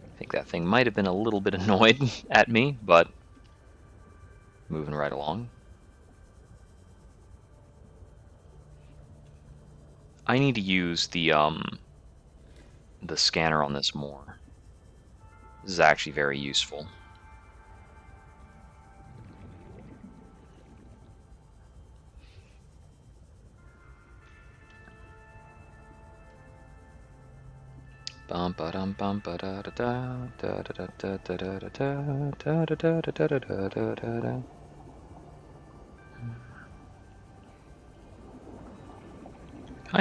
I think that thing might have been a little bit annoyed at me, but moving right along. I need to use the scanner on this more. This is actually very useful. I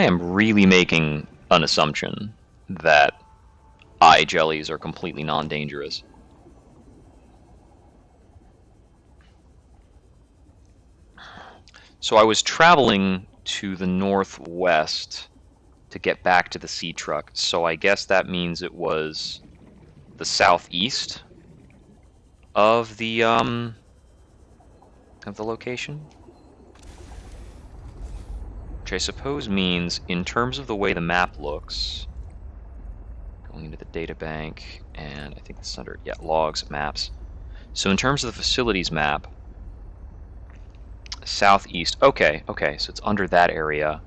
am really making an assumption that eye jellies are completely non-dangerous. So I was traveling to the northwest to get back to the sea truck, so I guess that means it was the southeast of the location, which I suppose means, in terms of the way the map looks, going into the data bank, and I think it's under logs, maps. So in terms of the facilities map, southeast. Okay, so it's under that area.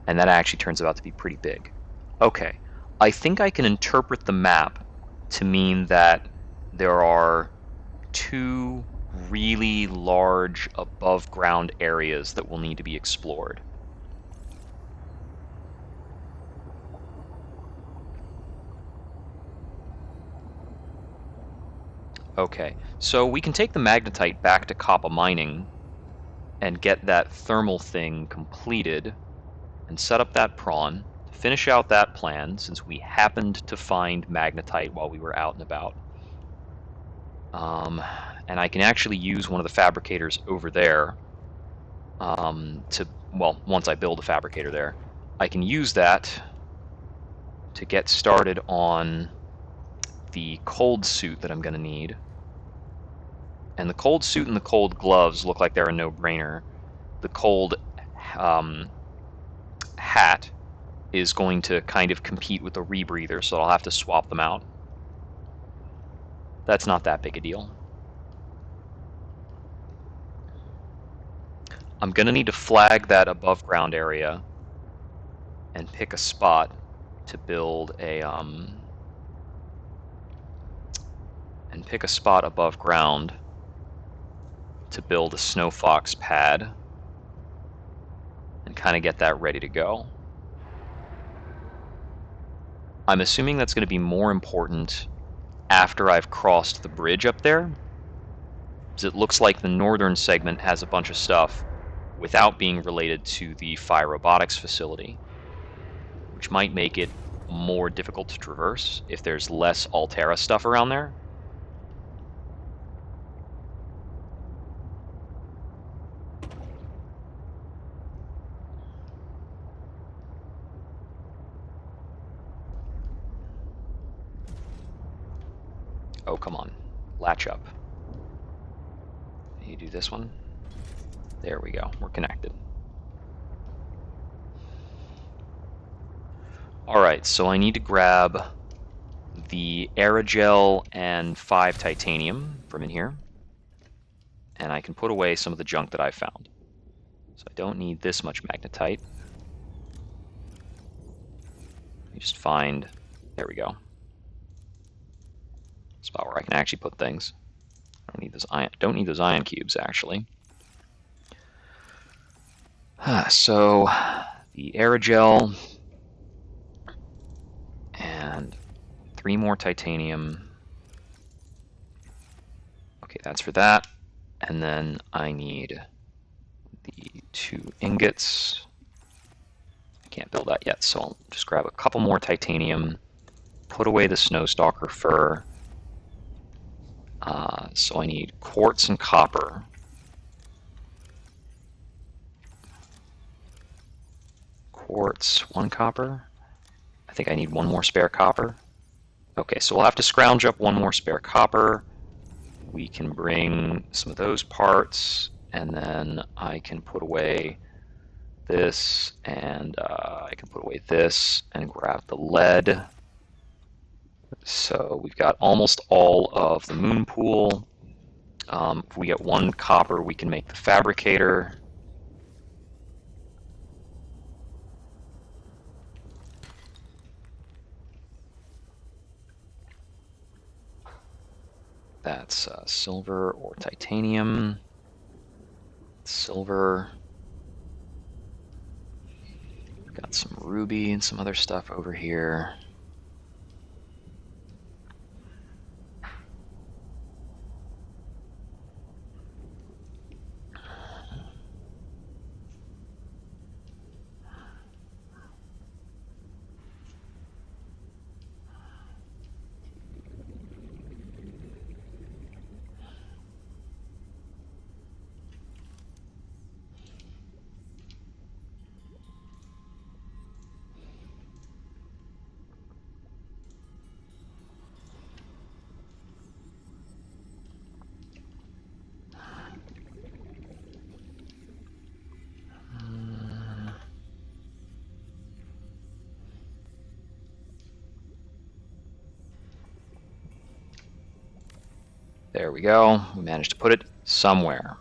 And that actually turns out to be pretty big. Okay, I think I can interpret the map to mean that there are two really large above ground areas that will need to be explored. Okay, so we can take the magnetite back to Kappa Mining and get that thermal thing completed and set up that prawn, finish out that plan, since we happened to find magnetite while we were out and about. And I can actually use one of the fabricators over there once I build a fabricator there, I can use that to get started on the cold suit that I'm going to need. And the cold suit and the cold gloves look like they're a no-brainer. The cold hat is going to kind of compete with the rebreather, so I'll have to swap them out. That's not that big a deal. I'm going to need to flag that above ground area and pick a spot to build a above ground to build a Snow Fox pad and kind of get that ready to go. I'm assuming that's going to be more important after I've crossed the bridge up there, because it looks like the northern segment has a bunch of stuff without being related to the Phi Robotics facility, which might make it more difficult to traverse if there's less Altera stuff around there. Oh, come on. Latch up. You do this one. There we go. We're connected. Alright, so I need to grab the Aerogel and 5 titanium from in here. And I can put away some of the junk that I found. So I don't need this much magnetite. Let me just find... There we go. Spot where I can actually put things. I don't need those ion cubes, actually. So, the Aerogel... and 3 more titanium. Okay, that's for that. And then I need the 2 ingots. I can't build that yet, so I'll just grab a couple more titanium, put away the Snowstalker fur. So I need quartz and copper. Quartz, 1 copper. I think I need 1 more spare copper. Okay, so we'll have to scrounge up 1 more spare copper. We can bring some of those parts, and then I can put away this, and I can put away this, and grab the lead. So we've got almost all of the moon pool. If we get 1 copper, we can make the fabricator. That's silver or titanium. Silver. Got some ruby and some other stuff over here. There we go. We managed to put it somewhere.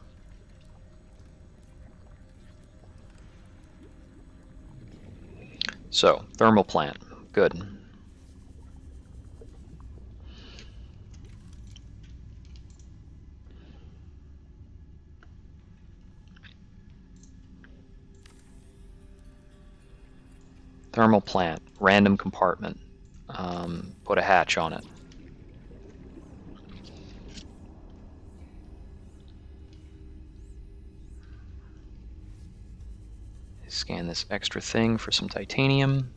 So, thermal plant. Good. Thermal plant. Random compartment. Put a hatch on it. Scan this extra thing for some titanium.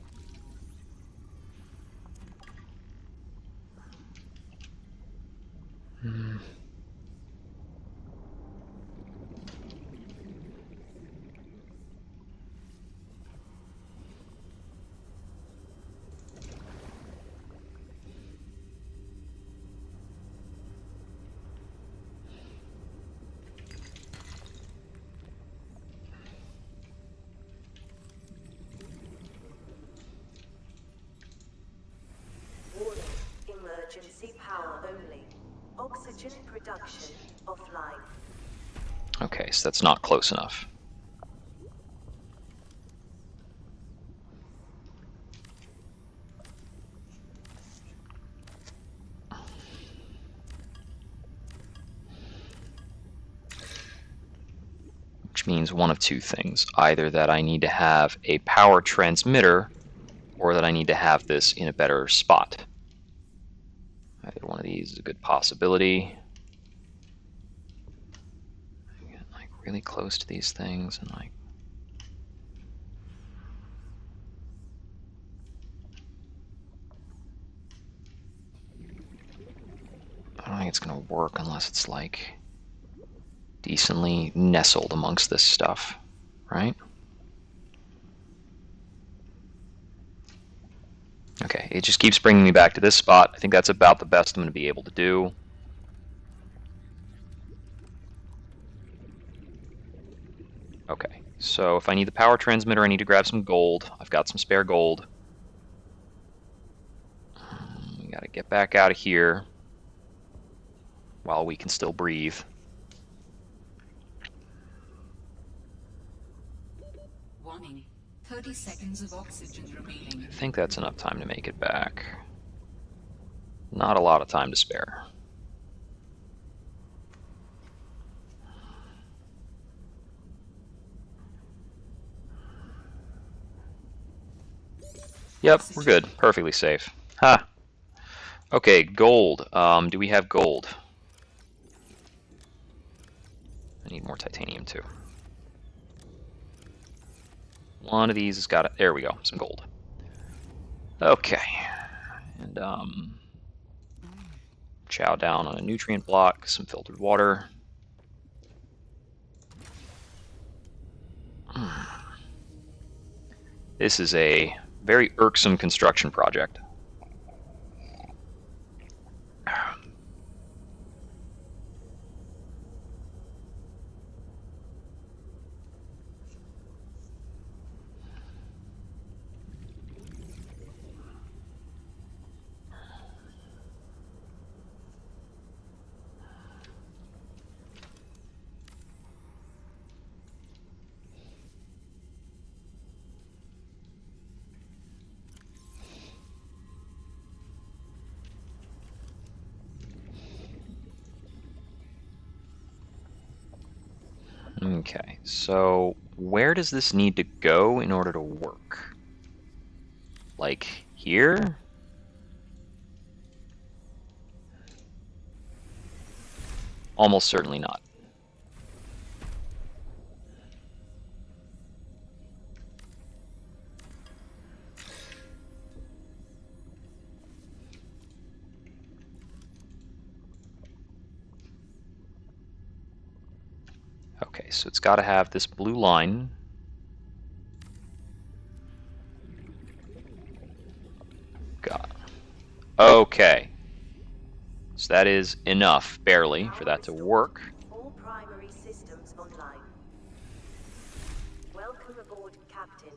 Warning, emergency power only. Oxygen production offline. Okay, so that's not close enough. Which means one of 2 things. Either that I need to have a power transmitter, or that I need to have this in a better spot. Either one of these is a good possibility. I get like really close to these things and like I don't think it's gonna work unless it's like decently nestled amongst this stuff, right? Okay, it just keeps bringing me back to this spot. I think that's about the best I'm going to be able to do. So if I need the power transmitter, I need to grab some gold. I've got some spare gold. We gotta get back out of here while we can still breathe. Warning. 30 seconds of oxygen remaining. I think that's enough time to make it back. Not a lot of time to spare. Yep, we're good. Perfectly safe. Ha! Okay, gold. Do we have gold? I need more titanium too. One of these has got it. There we go, some gold. Okay. And chow down on a nutrient block, some filtered water. This is a very irksome construction project. Okay, so where does this need to go in order to work? Like here? Almost certainly not. Okay, so it's got to have this blue line. Got. Okay. So that is enough, barely, for that to work. All primary systems online. Welcome aboard, Captain.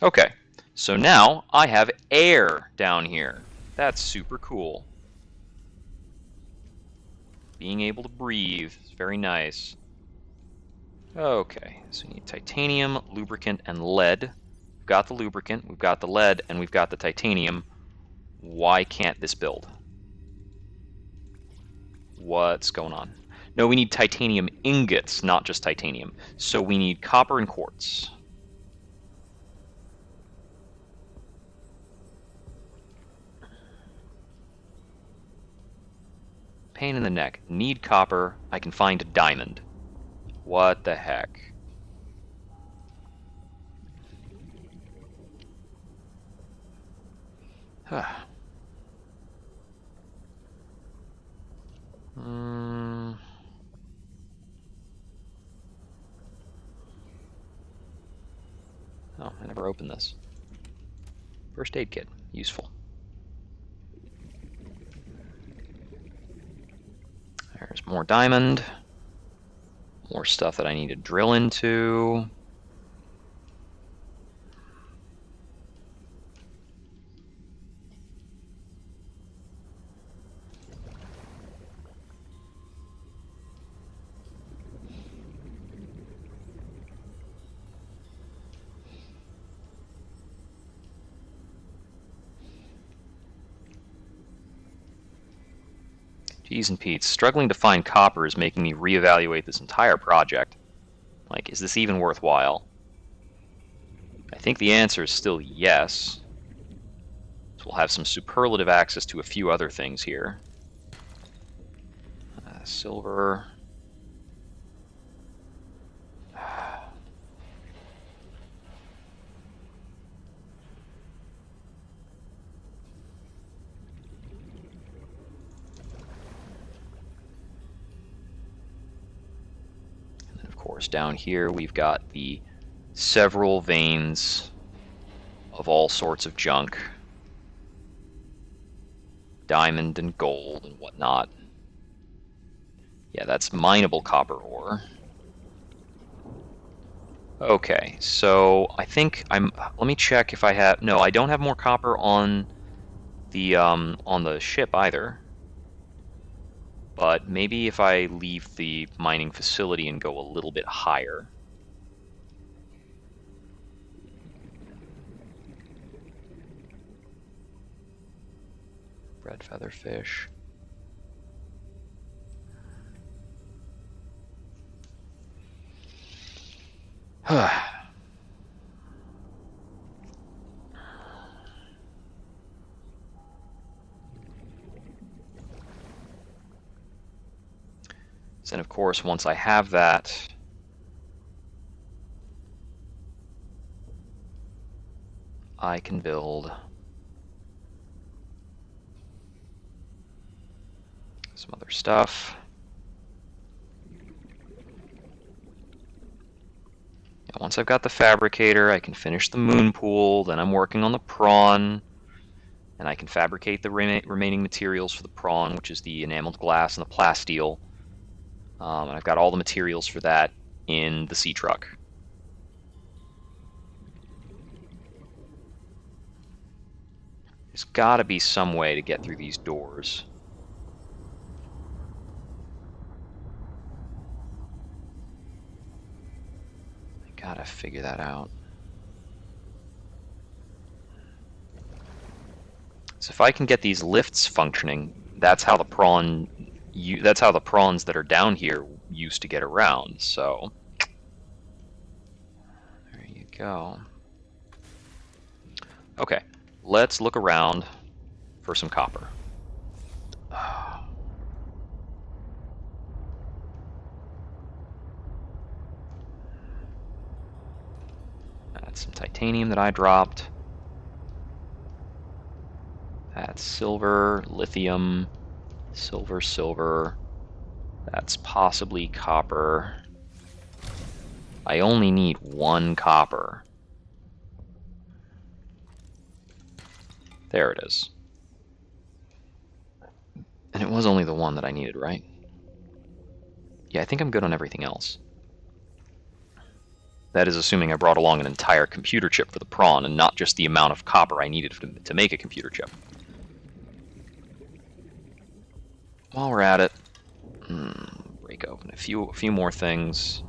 Okay, so now I have air down here. That's super cool. Being able to breathe is very nice. Okay, so we need titanium, lubricant, and lead. We've got the lubricant, we've got the lead, and we've got the titanium. Why can't this build? What's going on? No, we need titanium ingots, not just titanium. So we need copper and quartz. Pain in the neck. Need copper. I can find a diamond. What the heck? Oh, I never opened this. First aid kit. Useful. There's more diamond. More stuff that I need to drill into. Jeez and Pete's, struggling to find copper is making me reevaluate this entire project. Like, is this even worthwhile? I think the answer is still yes. So we'll have some superlative access to a few other things here. Silver. Course, down here we've got the several veins of all sorts of junk, diamond and gold and whatnot. Yeah, that's mineable copper ore. Okay, so I think let me check if I have. No, I don't have more copper on the ship either. But maybe if I leave the mining facility and go a little bit higher. Red featherfish. And of course, once I have that, I can build some other stuff. And once I've got the fabricator, I can finish the moon pool. Then I'm working on the prawn, and I can fabricate the remaining materials for the prawn, which is the enameled glass and the plasteel. And I've got all the materials for that in the sea truck. There's got to be some way to get through these doors. I gotta figure that out. So if I can get these lifts functioning, that's how the prawns that are down here used to get around. So there you go. Okay, let's look around for some copper. That's some titanium that I dropped. That's silver, lithium, silver. That's possibly copper. I only need one copper. There it is. And it was only the one that I needed, right? Yeah, I think I'm good on everything else. That is assuming I brought along an entire computer chip for the prawn and not just the amount of copper I needed to make a computer chip. While we're at it, break open a few more things.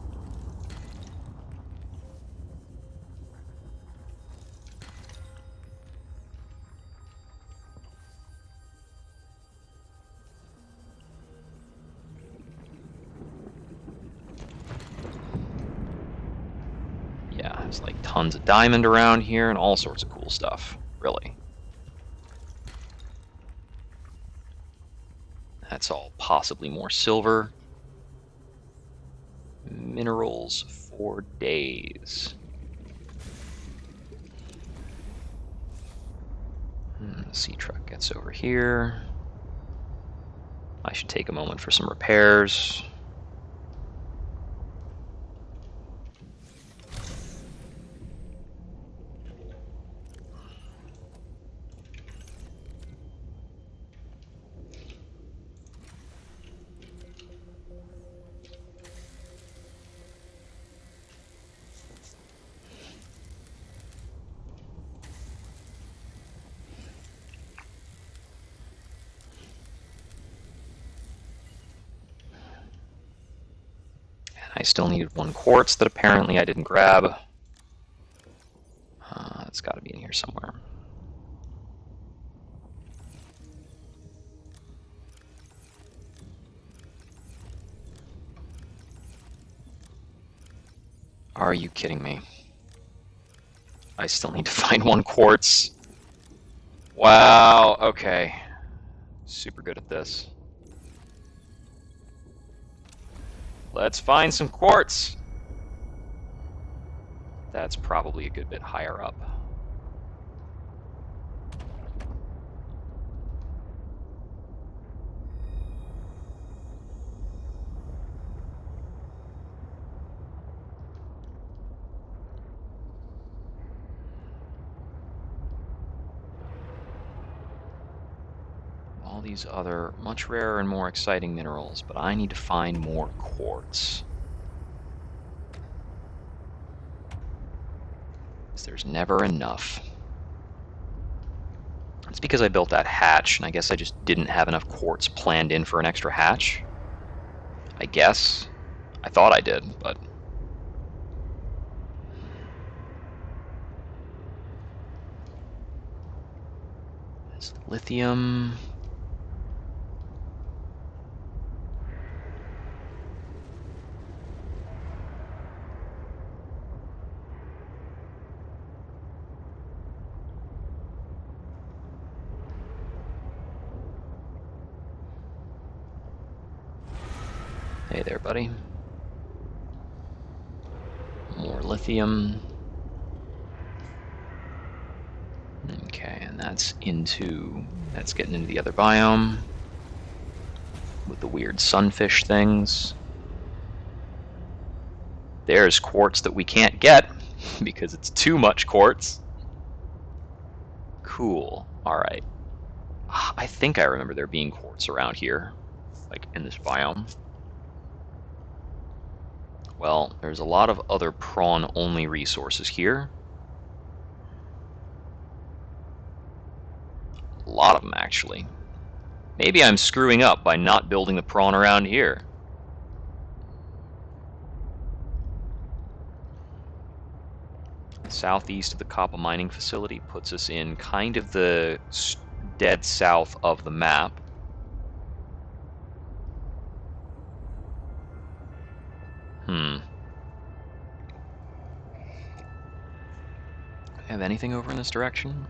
Yeah, there's like tons of diamond around here and all sorts of cool stuff, really. That's all possibly more silver. Minerals for days. The sea truck gets over here. I should take a moment for some repairs. I still needed one quartz that apparently I didn't grab. It's got to be in here somewhere. Are you kidding me? I still need to find one quartz. Wow, okay. Super good at this. Let's find some quartz. That's probably a good bit higher up. All these other much rarer and more exciting minerals, but I need to find more quartz. Because there's never enough. It's because I built that hatch, and I guess I just didn't have enough quartz planned in for an extra hatch. I guess. I thought I did, but... There's lithium... Hey there, buddy. More lithium. Okay, and that's getting into the other biome with the weird sunfish things. There's quartz that we can't get because it's too much quartz. Cool. Alright. I think I remember there being quartz around here, like in this biome. Well, there's a lot of other prawn-only resources here. A lot of them, actually. Maybe I'm screwing up by not building the prawn around here. Southeast of the copper mining facility puts us in kind of the dead south of the map. Have anything over in this direction?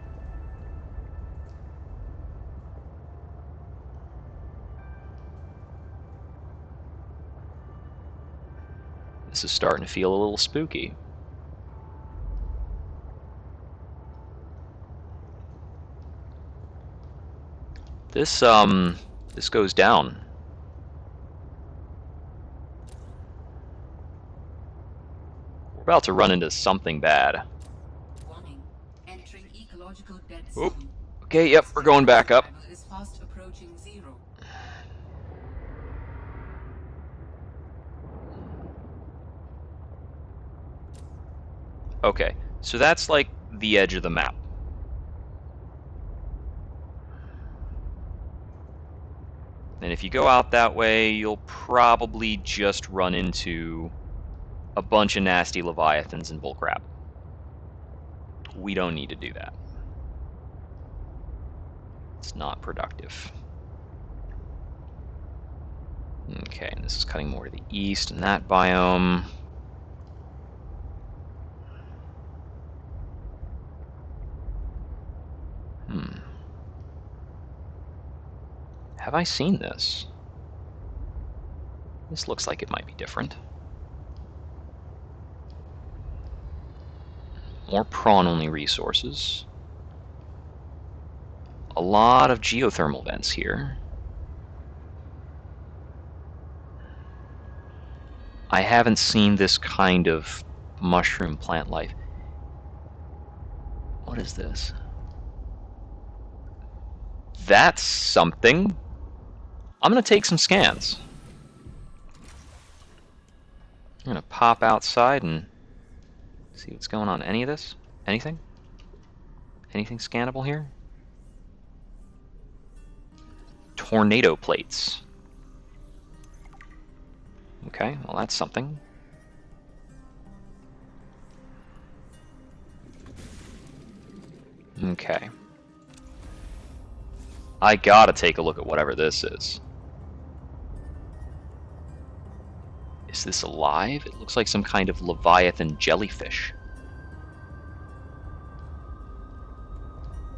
This is starting to feel a little spooky. This goes down. We're about to run into something bad. Warning. Entering ecological dead Oh, zone. okay, yep, we're going back up. Is fast approaching zero. Okay, so that's like the edge of the map. And if you go out that way, you'll probably just run into a bunch of nasty leviathans and bullcrap. We don't need to do that. It's not productive. Okay, and this is cutting more to the east in that biome. Have I seen this? This looks like it might be different. More prawn-only resources. A lot of geothermal vents here. I haven't seen this kind of mushroom plant life. What is this? That's something. I'm going to take some scans. I'm going to pop outside and see what's going on. Any of this? Anything? Anything scannable here? Tornado plates. Okay, well that's something. Okay. I gotta take a look at whatever this is. Is this alive? It looks like some kind of leviathan jellyfish.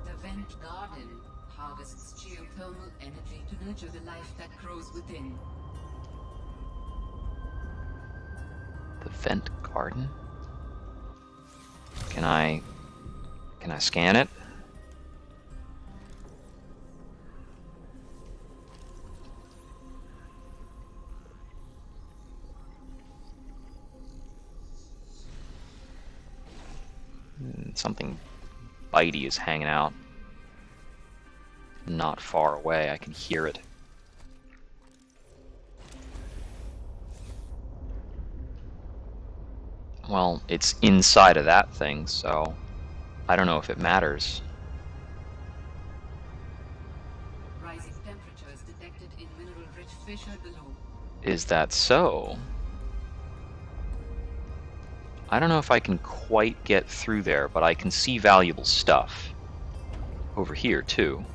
The vent garden harvests geothermal energy to nurture the life that grows within. The vent garden? Can I scan it? Something bitey is hanging out. Not far away, I can hear it. Well, it's inside of that thing, so I don't know if it matters. Rising temperatures detected in mineral-rich fissure below. Is that so? I don't know if I can quite get through there, but I can see valuable stuff. Over here, too.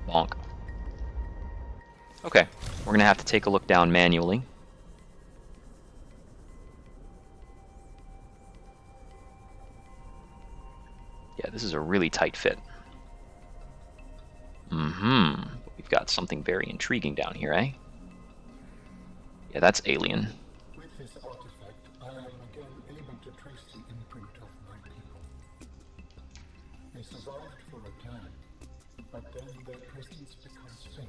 Bonk. Okay, we're gonna have to take a look down manually. Yeah, this is a really tight fit. We've got something very intriguing down here, eh? Yeah, that's alien. With this artifact, I am again able to trace the imprint of my people. They survived for a time, but then their presence becomes faint.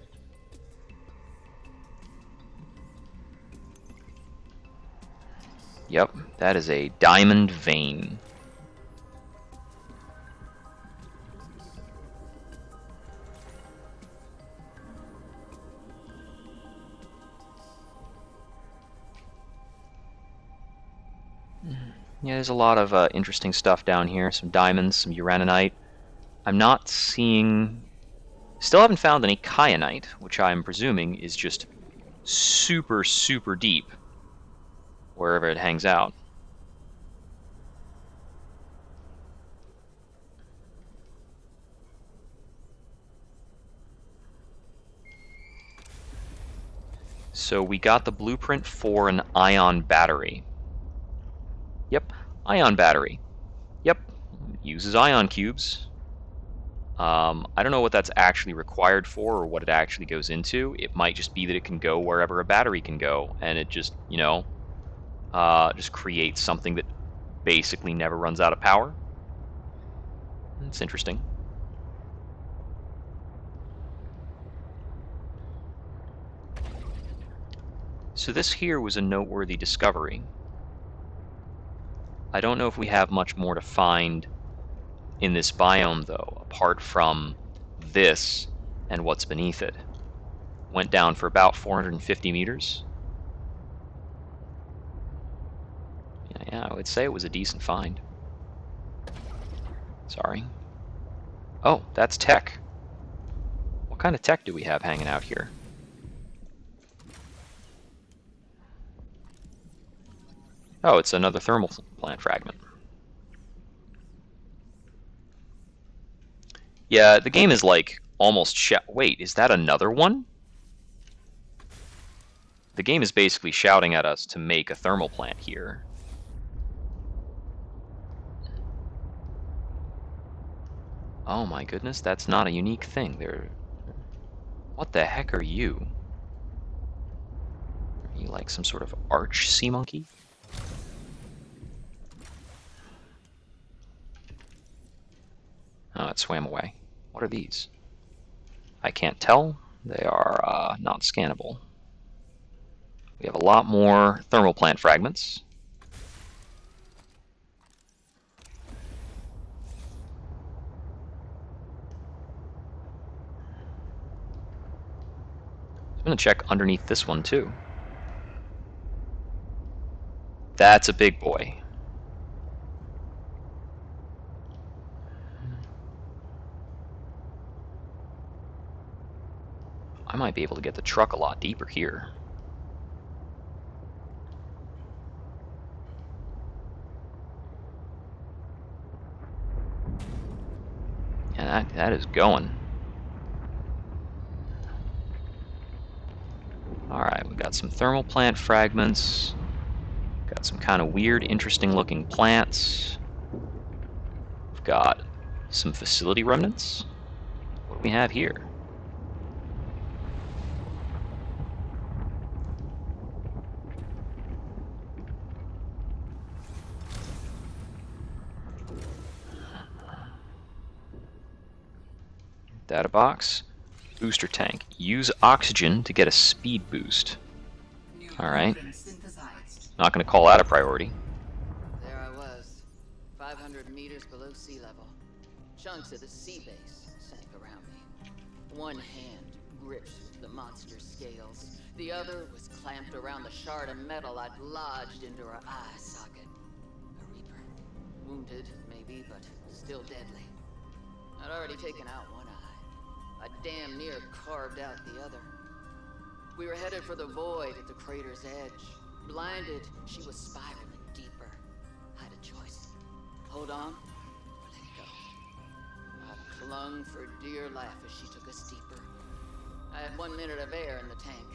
Yep, that is a diamond vein. Yeah, there's a lot of interesting stuff down here. Some diamonds, some uraninite. I'm not seeing... Still haven't found any kyanite, which I'm presuming is just super, super deep, wherever it hangs out. So we got the blueprint for an ion battery. Yep, ion battery. Yep, uses ion cubes. I don't know what that's actually required for or what it actually goes into. It might just be that it can go wherever a battery can go, and it just, you know, just creates something that basically never runs out of power. It's interesting. So this here was a noteworthy discovery. I don't know if we have much more to find in this biome, though, apart from this and what's beneath it. Went down for about 450 meters. Yeah, I would say it was a decent find. Sorry. Oh, that's tech. What kind of tech do we have hanging out here? Oh, it's another thermal plant fragment. Yeah, the game is like almost wait, is that another one? The game is basically shouting at us to make a thermal plant here. Oh my goodness, that's not a unique thing. What the heck are you? Are you like some sort of arch sea monkey? Oh, it swam away. What are these? I can't tell. They are not scannable. We have a lot more thermal plant fragments. I'm going to check underneath this one too. That's a big boy. I might be able to get the truck a lot deeper here. Yeah, that is going. Alright, we got some thermal plant fragments. Got some kind of weird, interesting looking plants. We've got some facility remnants. What do we have here? Data box. Booster tank. Use oxygen to get a speed boost. Alright. Not going to call that a priority. There I was, 500 meters below sea level. Chunks of the sea base sank around me. One hand gripped the monster's scales. The other was clamped around the shard of metal I'd lodged into her eye socket. A Reaper. Wounded, maybe, but still deadly. I'd already taken out one eye. I damn near carved out the other. We were headed for the void at the crater's edge. Blinded, she was spiraling deeper. I had a choice. Hold on, or let go. I clung for dear life as she took us deeper. I had 1 minute of air in the tank.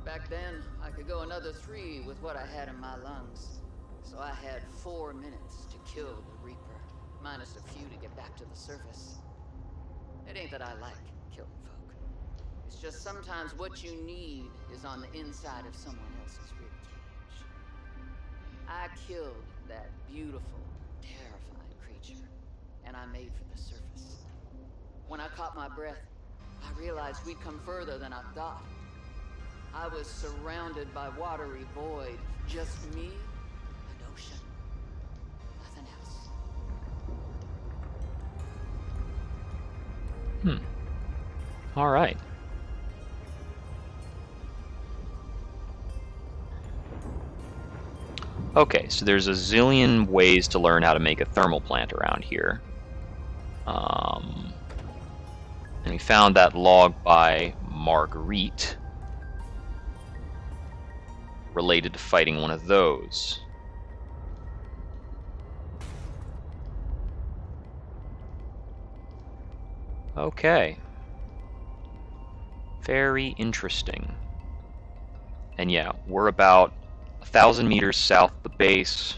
Back then, I could go another 3 with what I had in my lungs. So I had 4 minutes to kill the Reaper, minus a few to get back to the surface. It ain't that I like killing folk. It's just sometimes what you need is on the inside of someone else's ribcage. I killed that beautiful, terrifying creature, and I made for the surface. When I caught my breath, I realized we'd come further than I thought. I was surrounded by watery void, just me and ocean. Nothing else. All right. Okay, so there's a zillion ways to learn how to make a thermal plant around here. And we found that log by Marguerite related to fighting one of those. Okay. Very interesting. And yeah, we're about 1,000 meters south of the base,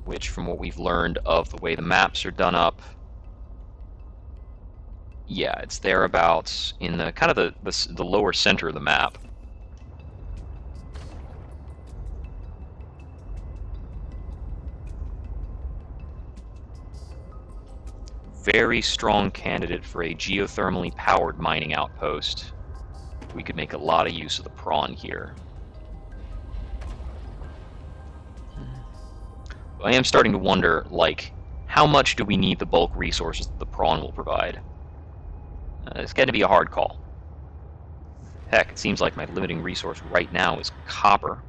which from what we've learned of the way the maps are done up, yeah, it's thereabouts in the kind of the lower center of the map. Very strong candidate for a geothermally powered mining outpost. We could make a lot of use of the prawn here. I am starting to wonder, like, how much do we need the bulk resources that the prawn will provide? It's going to be a hard call. Heck, it seems like my limiting resource right now is copper.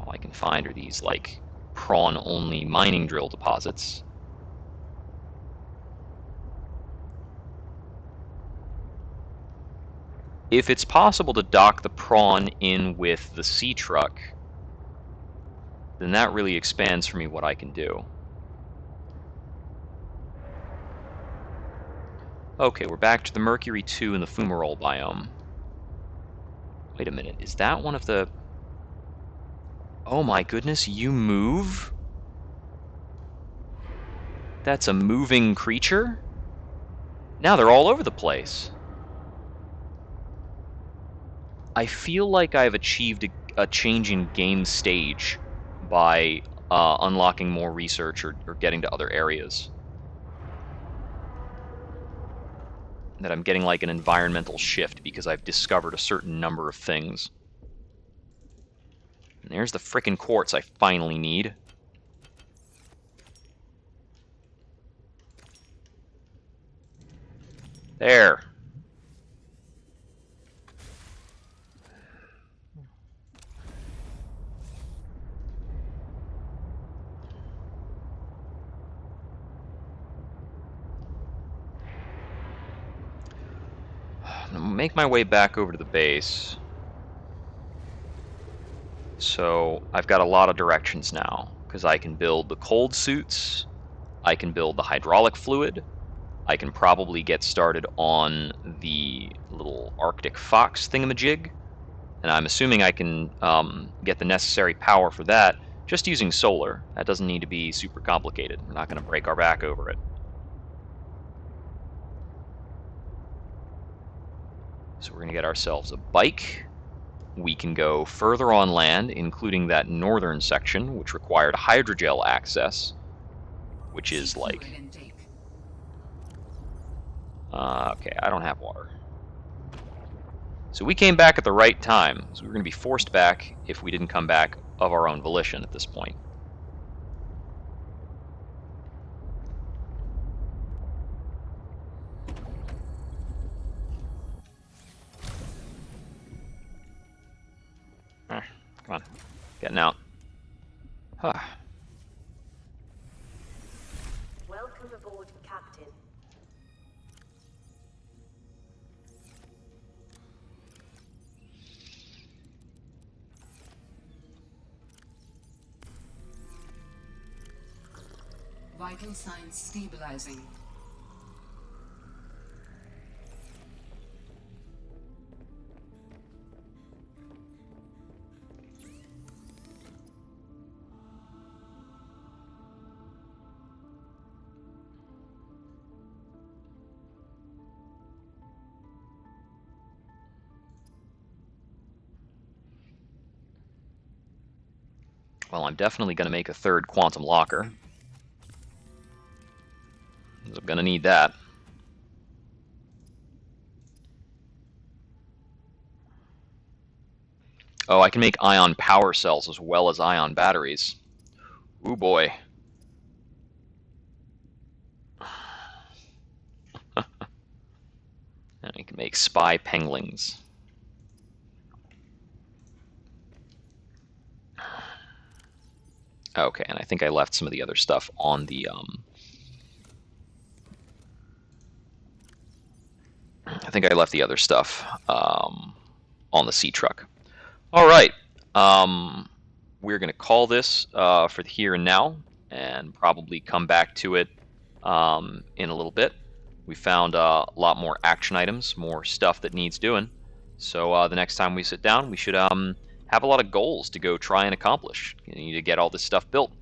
All I can find are these, like, prawn-only mining drill deposits. If it's possible to dock the prawn in with the sea truck, then that really expands for me what I can do. Okay, we're back to the Mercury 2 and the Fumarole biome. Wait a minute, is that one of the... Oh my goodness, you move? That's a moving creature? Now they're all over the place. I feel like I've achieved a change in game stage by unlocking more research or getting to other areas. That I'm getting like an environmental shift because I've discovered a certain number of things. And there's the frickin' quartz I finally need. There. I'm gonna make my way back over to the base. So I've got a lot of directions now, because I can build the cold suits, I can build the hydraulic fluid, I can probably get started on the little Arctic Fox thingamajig, and I'm assuming I can get the necessary power for that just using solar. That doesn't need to be super complicated. We're not going to break our back over it. So we're going to get ourselves a bike. We can go further on land, including that northern section, which required hydrogel access, which is like... okay, I don't have water. So we came back at the right time, so we were going to be forced back if we didn't come back of our own volition at this point. Come on. Getting out. Huh. Welcome aboard, Captain. Vital signs stabilizing. Well, I'm definitely going to make a third quantum locker. I'm going to need that. Oh, I can make ion power cells as well as ion batteries. Ooh, boy. And I can make spy penguins. Okay, and I think I left some of the other stuff on the I think I left the other stuff on the sea truck. All right, we're going to call this for the here and now, and probably come back to it in a little bit. We found a lot more action items, more stuff that needs doing. So the next time we sit down, we should have a lot of goals to go try and accomplish. You need to get all this stuff built.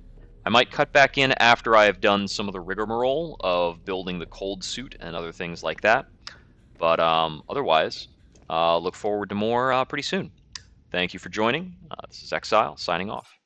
I might cut back in after I have done some of the rigmarole of building the cold suit and other things like that. But otherwise, look forward to more pretty soon. Thank you for joining. This is Exile, signing off.